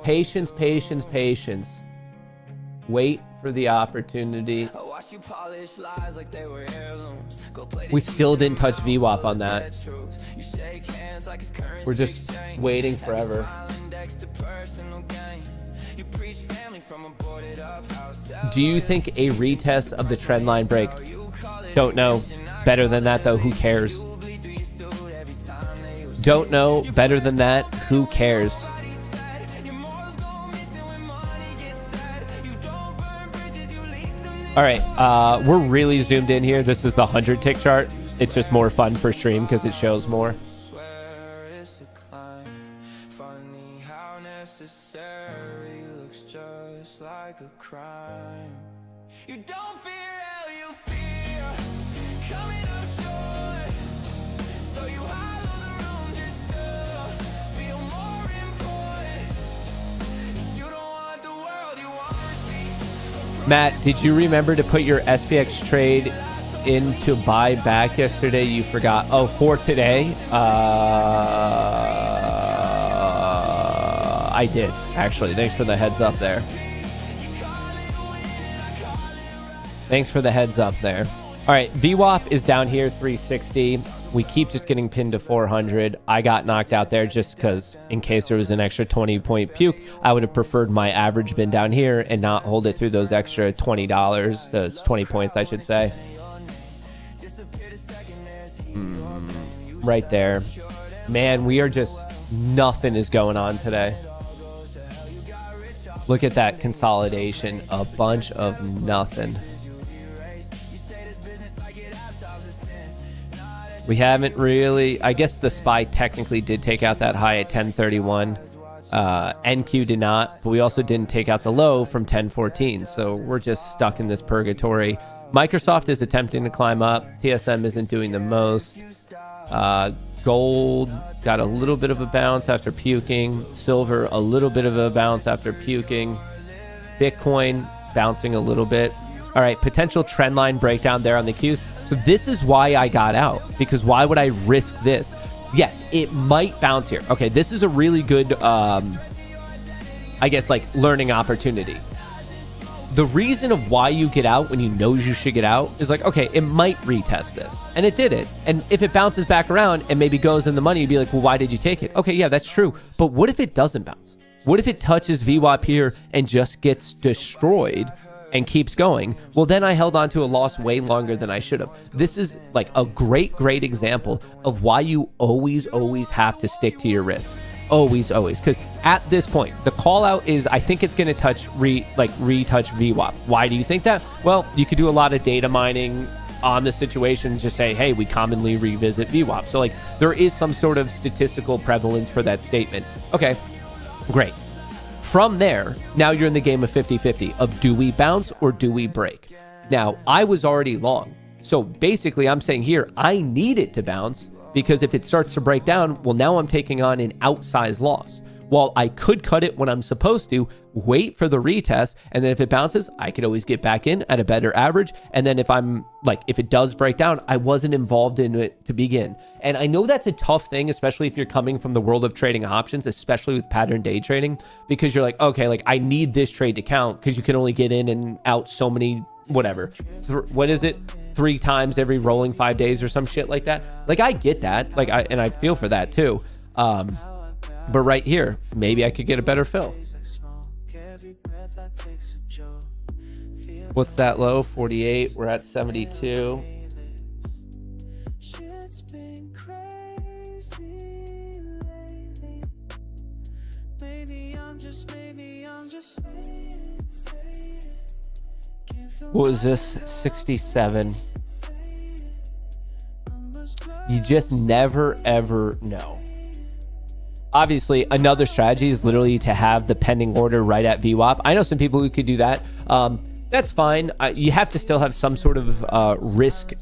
Patience. Wait for the opportunity. We still didn't touch VWAP on that. We're just waiting forever. Do you think a retest of the trend line break? Don't know. Better than that, though. Who cares? Don't know. Better than that. Who cares? All right. We're really zoomed in here. This is the 100 tick chart. It's just more fun for stream because it shows more. You don't fear hell, you fear coming up short. So you hollow the room just to feel more important. You don't want the world, you want receipts. Matt, did you remember to put your SPX trade in to buy back yesterday? You forgot. Oh, for today? I did, actually. Thanks for the heads up there. All right, VWAP is down here, 360. We keep just getting pinned to 400. I got knocked out there just because in case there was an extra 20-point puke, I would have preferred my average been down here and not hold it through those extra $20, those 20 points, I should say. Right there. Man, we are just, nothing is going on today. Look at that consolidation, a bunch of nothing. We haven't really, I guess the SPY technically did take out that high at 1031. NQ did not, but we also didn't take out the low from 1014. So we're just stuck in this purgatory. Microsoft is attempting to climb up. TSM isn't doing the most. Gold got a little bit of a bounce after puking. Silver, a little bit of a bounce after puking. Bitcoin bouncing a little bit. All right, potential trend line breakdown there on the Qs. So this is why I got out, because why would I risk this? Yes, it might bounce here. Okay, this is a really good, I guess, like learning opportunity. The reason of why you get out when you know you should get out is like, okay, it might retest this. And it did it. And if it bounces back around and maybe goes in the money, you'd be like, well, why did you take it? Okay, yeah, that's true. But what if it doesn't bounce? What if it touches VWAP here and just gets destroyed and keeps going? Well, then I held on to a loss way longer than I should have. This is like a great example of why you always have to stick to your risk. Always. Because at this point, the call out is, I think it's going to retouch VWAP. Why do you think that? Well, you could do a lot of data mining on the situation, just say, hey, we commonly revisit VWAP. So like there is some sort of statistical prevalence for that statement. Okay, great. From there, now you're in the game of 50-50 of do we bounce or do we break? Now, I was already long. So basically, I'm saying here, I need it to bounce because if it starts to break down, well, now I'm taking on an outsized loss. While I could cut it when I'm supposed to, wait for the retest, and then if it bounces, I could always get back in at a better average. And then if it does break down, I wasn't involved in it to begin. And I know that's a tough thing, especially if you're coming from the world of trading options, especially with pattern day trading, because you're like, okay, like I need this trade to count because you can only get in and out so many, whatever. What is it? 3 times every rolling 5 days or some shit like that. Like I get that. And I feel for that too. But right here, maybe I could get a better fill. What's that low? 48. We're at 72. What was this? 67. You just never ever know. Obviously, another strategy is literally to have the pending order right at VWAP. I know some people who could do that. That's fine. You have to still have some sort of risk.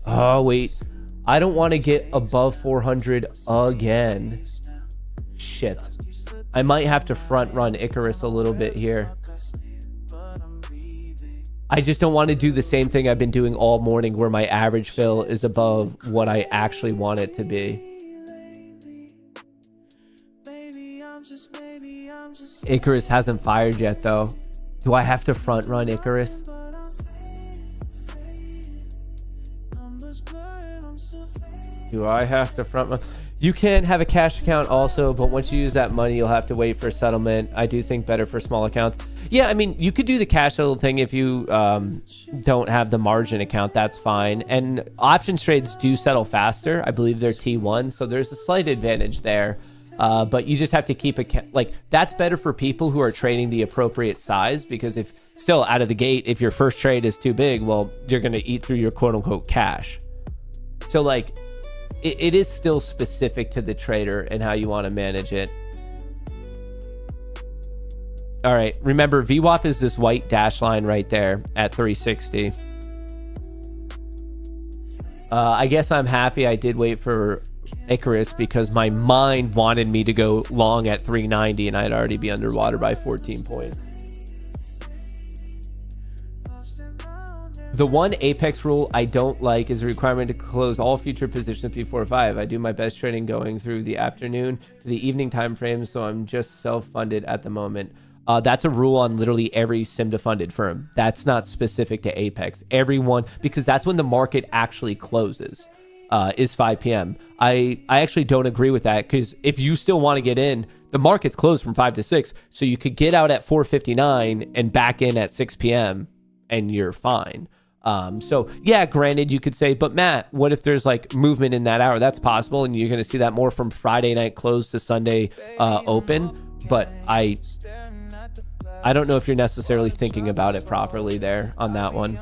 Oh, wait. I don't want to get above 400 again. Shit. I might have to front run Icarus a little bit here. I just don't want to do the same thing I've been doing all morning where my average fill is above what I actually want it to be. Icarus hasn't fired yet, though. Do I have to front run Icarus? Do I have to front run? You can have a cash account also, but once you use that money, you'll have to wait for settlement. I do think better for small accounts. Yeah, I mean, you could do the cash settle thing if you don't have the margin account. That's fine. And options trades do settle faster. I believe they're T1, so there's a slight advantage there. But you just have to keep it like that's better for people who are trading the appropriate size, because if still out of the gate, if your first trade is too big, well, you're going to eat through your quote unquote cash. So like it is still specific to the trader and how you want to manage it. All right. Remember, VWAP is this white dash line right there at 360. I guess I'm happy I did wait for Icarus because my mind wanted me to go long at 390 and I'd already be underwater by 14 points. The one Apex rule I don't like is the requirement to close all future positions before 5. I do my best trading going through the afternoon to the evening time frame, so I'm just self-funded at the moment. That's a rule on literally every SIMDA-funded firm. That's not specific to Apex. Everyone, because that's when the market actually closes, is 5 p.m. I actually don't agree with that, because if you still want to get in, the market's closed from 5 to 6, so you could get out at 4:59 and back in at 6 p.m. and you're fine. So yeah, granted, you could say, but Matt, what if there's like movement in that hour? That's possible, and you're going to see that more from Friday night close to Sunday open. But I don't know if you're necessarily thinking about it properly there on that one.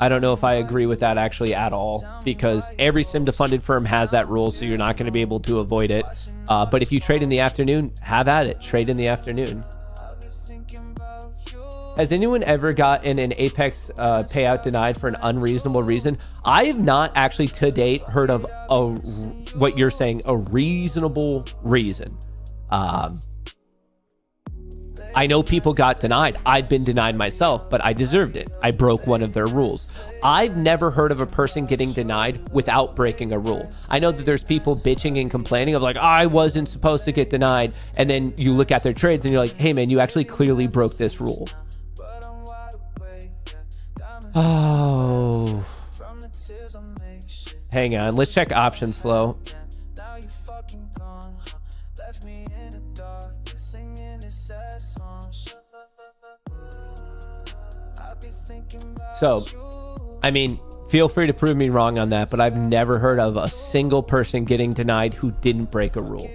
I don't know if I agree with that actually at all, because every SIMDA funded firm has that rule, so you're not going to be able to avoid it. But if you trade in the afternoon, have at it. Trade in the afternoon. Has anyone ever gotten an Apex payout denied for an unreasonable reason? I have not actually to date heard of what you're saying, a reasonable reason. I know people got denied. I've been denied myself, but I deserved it. I broke one of their rules. I've never heard of a person getting denied without breaking a rule. I know that there's people bitching and complaining of like, I wasn't supposed to get denied. And then you look at their trades and you're like, hey man, you actually clearly broke this rule. Oh, hang on. Let's check options flow. So, I mean, feel free to prove me wrong on that, but I've never heard of a single person getting denied who didn't break a rule.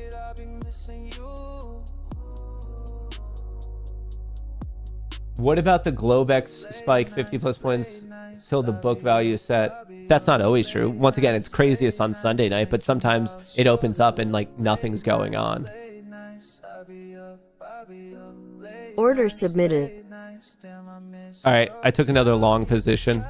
What about the Globex spike 50 plus points till the book value is set? That's not always true. Once again, it's craziest on Sunday night, but sometimes it opens up and like nothing's going on. Order submitted. All right, I took another long position.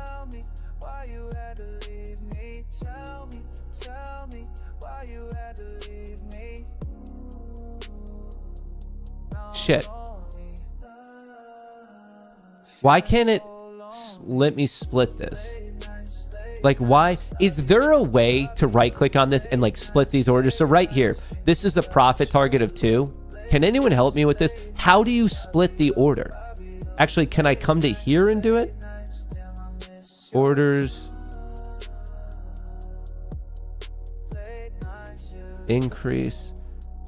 Shit. Why can't it let me split this? Like, why? Is there a way to right click on this and like split these orders? So right here, this is a profit target of 2. Can anyone help me with this? How do you split the order? Actually, can I come to here and do it? Orders. Increase.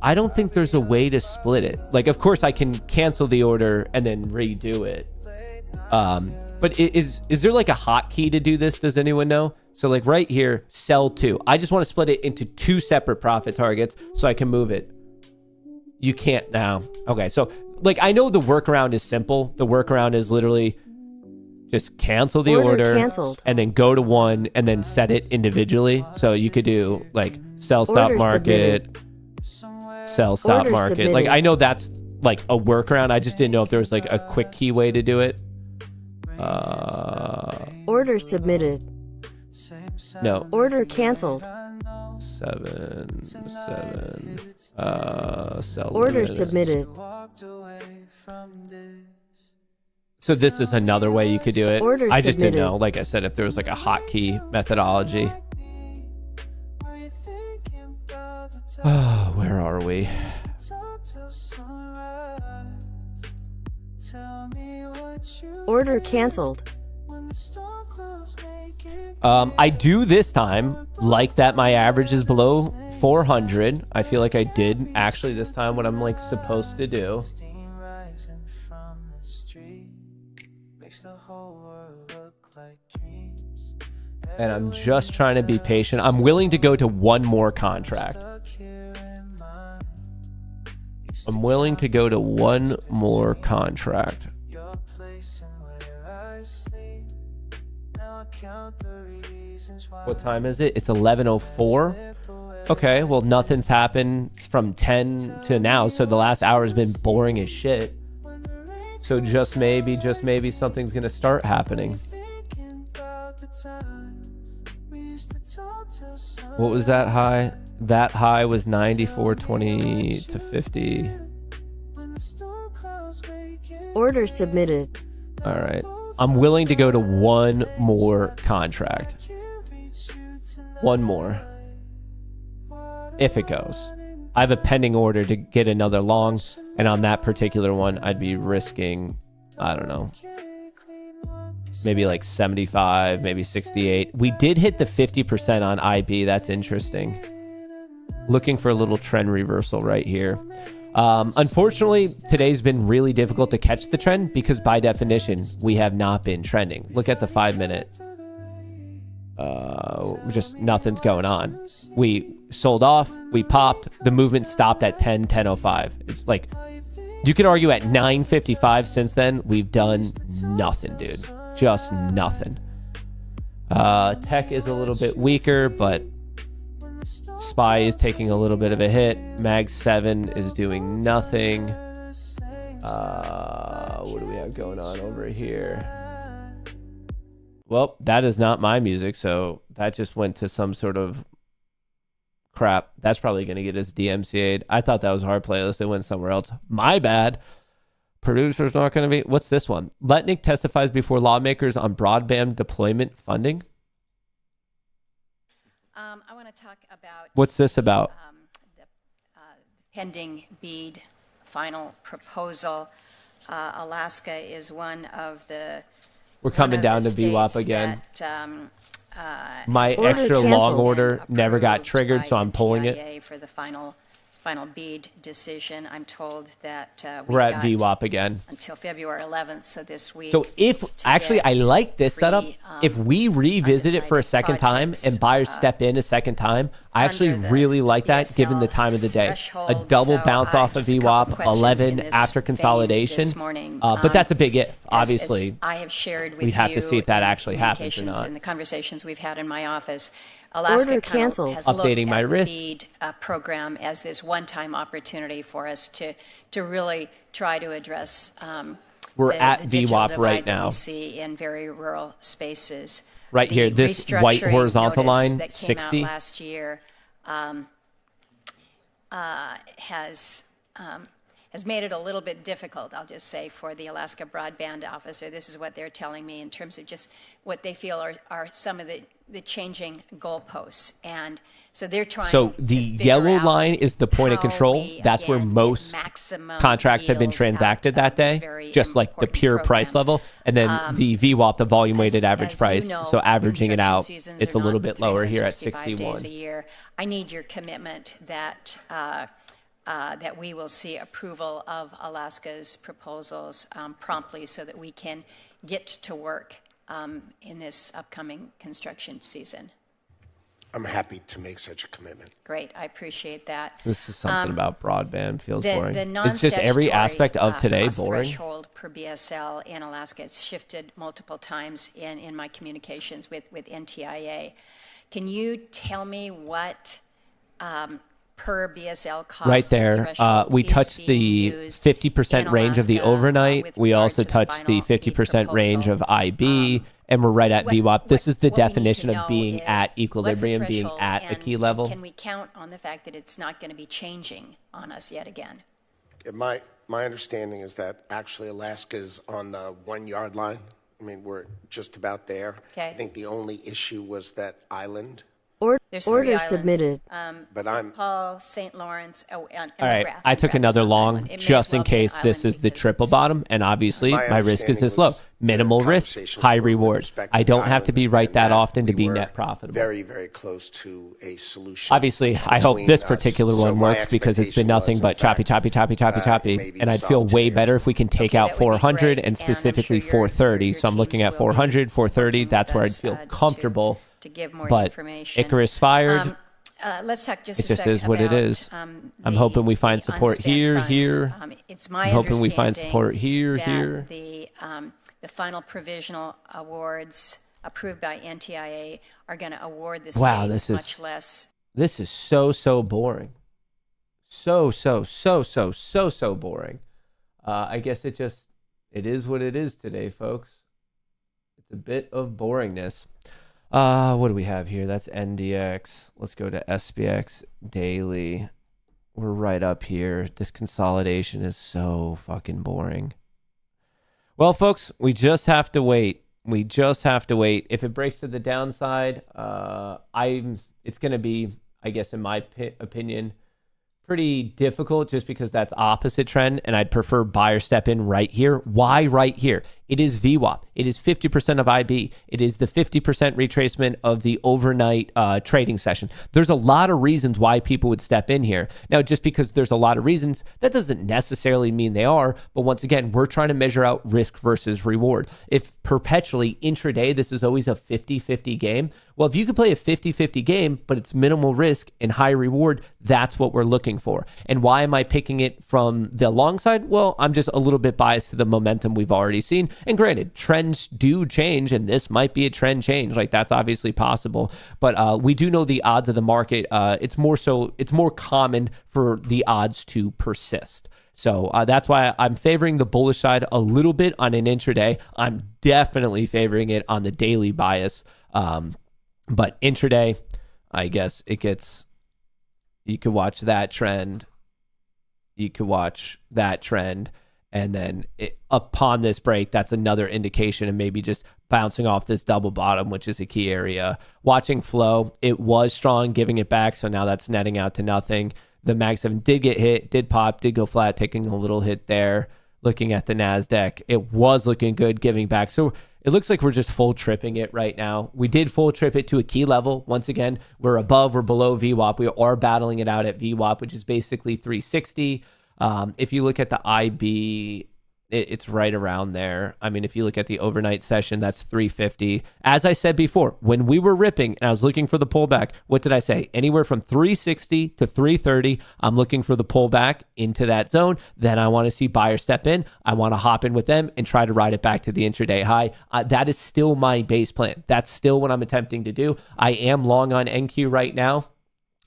I don't think there's a way to split it. Like, of course I can cancel the order and then redo it. But is there like a hotkey to do this? Does anyone know? So like right here, sell 2. I just want to split it into 2 separate profit targets so I can move it. You can't now. Okay, so like I know the workaround is simple. The workaround is literally just cancel the order canceled. and then go to one and then set it individually. So you could do like sell stop Order market, sell stop Order market. submitted. Like I know that's like a workaround. I just didn't know if there was like a quick key way to do it. Order submitted. No. Order canceled. 7 sell Order limit. submitted. So this is another way you could do it. Order I just didn't submitted. know, like I said, if there was like a hotkey methodology. Where are we? Order canceled. I do this time like that my average is below 400. I feel like I did actually this time what I'm like supposed to do. And I'm just trying to be patient. I'm willing to go to one more contract. I'm willing to go to one more contract. What time is it? It's 11:04. Okay, well, nothing's happened from 10 to now, so the last hour has been boring as shit. So just maybe something's gonna start happening. What was that high? That high was 94.20 to 50. Order submitted. All right. I'm willing to go to one more contract. One more. If it goes. I have a pending order to get another long, and on that particular one, I'd be risking, I don't know, maybe like 75, maybe 68. We did hit the 50% on IB. That's interesting. Looking for a little trend reversal right here. Unfortunately, today's been really difficult to catch the trend because by definition, we have not been trending. Look at the 5-minute. Just nothing's going on. We sold off, we popped, the movement stopped at 10:05. It's like, you could argue at 9:55 since then, we've done nothing, dude. Just nothing. Tech is a little bit weaker, but SPY is taking a little bit of a hit. Mag 7 is doing nothing. What do we have going on over here? Well, that is not my music, so that just went to some sort of crap. That's probably going to get us DMCA'd. I thought that was our playlist. It went somewhere else. My bad. Producer's not going to be... What's this one? Letnick testifies before lawmakers on broadband deployment funding. I want to talk about... What's this about? The pending BEAD final proposal. Alaska is one of the... We're coming down to VWAP again. My Order extra long canceled. order never got triggered, so I'm pulling it. For the final BEAD decision, I'm told that We're at VWAP again. until February 11th, so this week. So if actually, I like this setup. If we revisit it for a second time and buyers step in a second time, I actually under the really like that given the time of the day. A threshold. double So, bounce off of just a couple VWAP, questions 11 in this after vein consolidation. this morning. But that's a big if, As obviously. I have shared with we'd have to you see if that in actually happens or communications not. and the conversations we've had in my office, Alaska Order Council canceled. has Updating looked my at risk. the BEAD program as this one-time opportunity for us to really try to address We're the at digital VWAP divide right that now. we see in very rural spaces. Right The here, this white restructuring horizontal notice line, that came 60. out last year has made it a little bit difficult, I'll just say, for the Alaska Broadband Officer. This is what they're telling me in terms of just what they feel are some of the changing goalposts. And so they're trying So to the figure yellow out line is the point of how control. we, That's where again, get most maximum contracts have been yield transacted out that of this day, very just like the important pure price program. level. And then the VWAP, the volume weighted average As price. you know, So averaging it out, construction seasons it's a are little not bit lower here at 365 days 61. a year. I need your commitment that that we will see approval of Alaska's proposals promptly so that we can get to work in this upcoming construction season. I'm happy to make such a commitment. Great, I appreciate that. This is something about broadband feels boring. The It's just every non-statutory, aspect of today cost boring. threshold per BSL in Alaska has shifted multiple times in my communications with NTIA. Can you tell me what per BSL cost Right there, threshold we is touched being the used 50% in range of the Alaska, overnight. with We regard also to touched the final 50% range of proposal? IB, and we're right at VWAP. This is the what we need to definition of know being is at what's the equilibrium, being threshold, at a and key level. Can we count on the fact that it's not going to be changing on us yet again? My understanding is that actually Alaska is on the 1 yard line. I mean, we're just about there. Okay. I think the only issue was that island. There's 3 Order islands. submitted. But St. Paul, St. Lawrence, and All right, McGrath. I took McGrath is another not an long island. It may just as in well be an case this island is the because triple it's- bottom, and obviously my risk is this low. Minimal risk, conversations high were with reward. respect to I the don't have to island be right and that often to we be were net profitable. Very, very close to a solution. Obviously, I hope between this us. particular So one my works because it's been expectation nothing was, but in choppy, fact, choppy, it may be and I'd feel resolved way today or better if we can take Okay, out that would be 400 great, and and I'm specifically sure your 430. So I'm looking teams at will be 400, 430. working That's with where I'd us, feel to comfortable. give more But information. Icarus fired. Let's talk just It a just second is what it about, is. I'm the- hoping we find the support unspent here, funds. here. It's my I'm hoping we find understanding support here, that here. The final provisional awards approved by NTIA are going to award the Wow, states this is- much less. This is so boring. So boring. I guess it is what it is today, folks. It's a bit of boringness. What do we have here? That's NDX. Let's go to SPX daily. We're right up here. This consolidation is so fucking boring. Well, folks, we just have to wait. If it breaks to the downside, it's going to be, I guess, in my opinion, pretty difficult just because that's opposite trend, and I'd prefer buyer step in right here. Why right here? It is VWAP. It is 50% of IB. It is the 50% retracement of the overnight trading session. There's a lot of reasons why people would step in here. Now, just because there's a lot of reasons, that doesn't necessarily mean they are. But once again, we're trying to measure out risk versus reward. If perpetually intraday, this is always a 50-50 game. Well, if you could play a 50-50 game, but it's minimal risk and high reward, that's what we're looking for. And why am I picking it from the long side? Well, I'm just a little bit biased to the momentum we've already seen. And granted, trends do change, and this might be a trend change. Like, that's obviously possible. But we do know the odds of the market. It's more common for the odds to persist. So that's why I'm favoring the bullish side a little bit on an intraday. I'm definitely favoring it on the daily bias. But intraday, I guess you could watch that trend. You could watch that trend. And then upon this break, that's another indication of maybe just bouncing off this double bottom, which is a key area. Watching flow, it was strong, giving it back. So now that's netting out to nothing. The Mag 7 did get hit, did pop, did go flat, taking a little hit there. Looking at the NASDAQ, it was looking good, giving back. So it looks like we're just full tripping it right now. We did full trip it to a key level. Once again, we're above or below VWAP. We are battling it out at VWAP, which is basically 360. If you look at the IB, it's right around there. I mean, if you look at the overnight session, that's 350. As I said before, when we were ripping and I was looking for the pullback, what did I say? Anywhere from 360 to 330, I'm looking for the pullback into that zone. Then I want to see buyers step in. I want to hop in with them and try to ride it back to the intraday high. That is still my base plan. That's still what I'm attempting to do. I am long on NQ right now.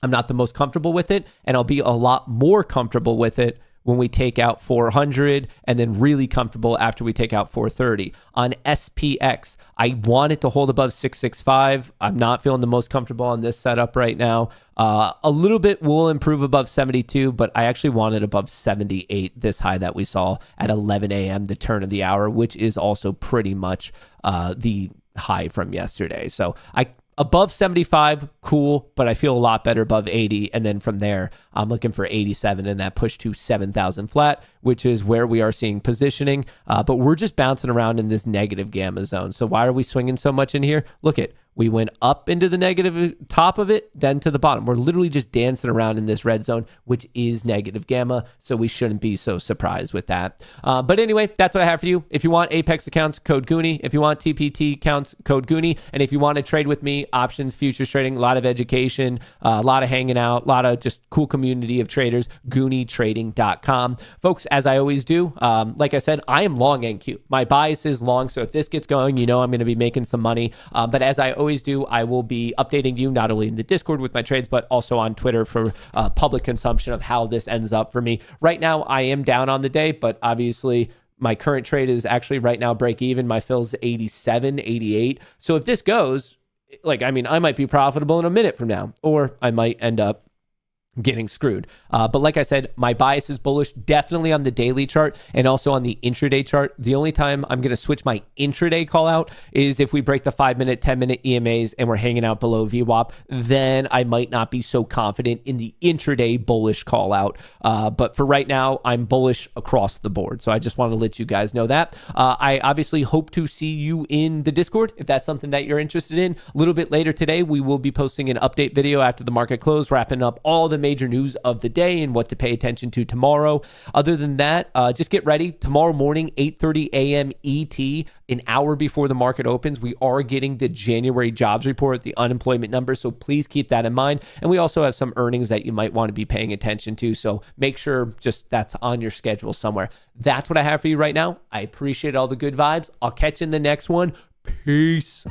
I'm not the most comfortable with it, and I'll be a lot more comfortable with it when we take out 400, and then really comfortable after we take out 430. On SPX, I want it to hold above 665. I'm not feeling the most comfortable on this setup right now. A little bit will improve above 72, but I actually want it above 78, this high that we saw at 11 a.m., the turn of the hour, which is also pretty much the high from yesterday. So above 75, cool, but I feel a lot better above 80. And then from there, I'm looking for 87 and that push to 7,000 flat, which is where we are seeing positioning. But we're just bouncing around in this negative gamma zone. So why are we swinging so much in here? Look We went up into the negative top of it, then to the bottom. We're literally just dancing around in this red zone, which is negative gamma. So we shouldn't be so surprised with that. But anyway, that's what I have for you. If you want Apex accounts, code Goonie. If you want TPT accounts, code Goonie. And if you want to trade with me, options, futures trading, a lot of education, a lot of hanging out, a lot of just cool community of traders, GoonieTrading.com. Folks, as I always do, like I said, I am long NQ. My bias is long. So if this gets going, you know I'm going to be making some money. But as I always do, I will be updating you not only in the Discord with my trades, but also on Twitter for public consumption of how this ends up for me. Right now, I am down on the day, but obviously my current trade is actually right now break even. My fill's 87, 88. So if this goes, I might be profitable in a minute from now, or I might end up getting screwed. But like I said, my bias is bullish, definitely on the daily chart and also on the intraday chart. The only time I'm going to switch my intraday call out is if we break the 5-minute, 10-minute EMAs and we're hanging out below VWAP. Then I might not be so confident in the intraday bullish call out. But for right now, I'm bullish across the board. So I just want to let you guys know that. I obviously hope to see you in the Discord if that's something that you're interested in. A little bit later today, we will be posting an update video after the market close, wrapping up all the major news of the day and what to pay attention to tomorrow. Other than that, just get ready. Tomorrow morning, 8:30 a.m. ET, an hour before the market opens, we are getting the January jobs report, the unemployment numbers. So please keep that in mind. And we also have some earnings that you might want to be paying attention to. So make sure just that's on your schedule somewhere. That's what I have for you right now. I appreciate all the good vibes. I'll catch you in the next one. Peace.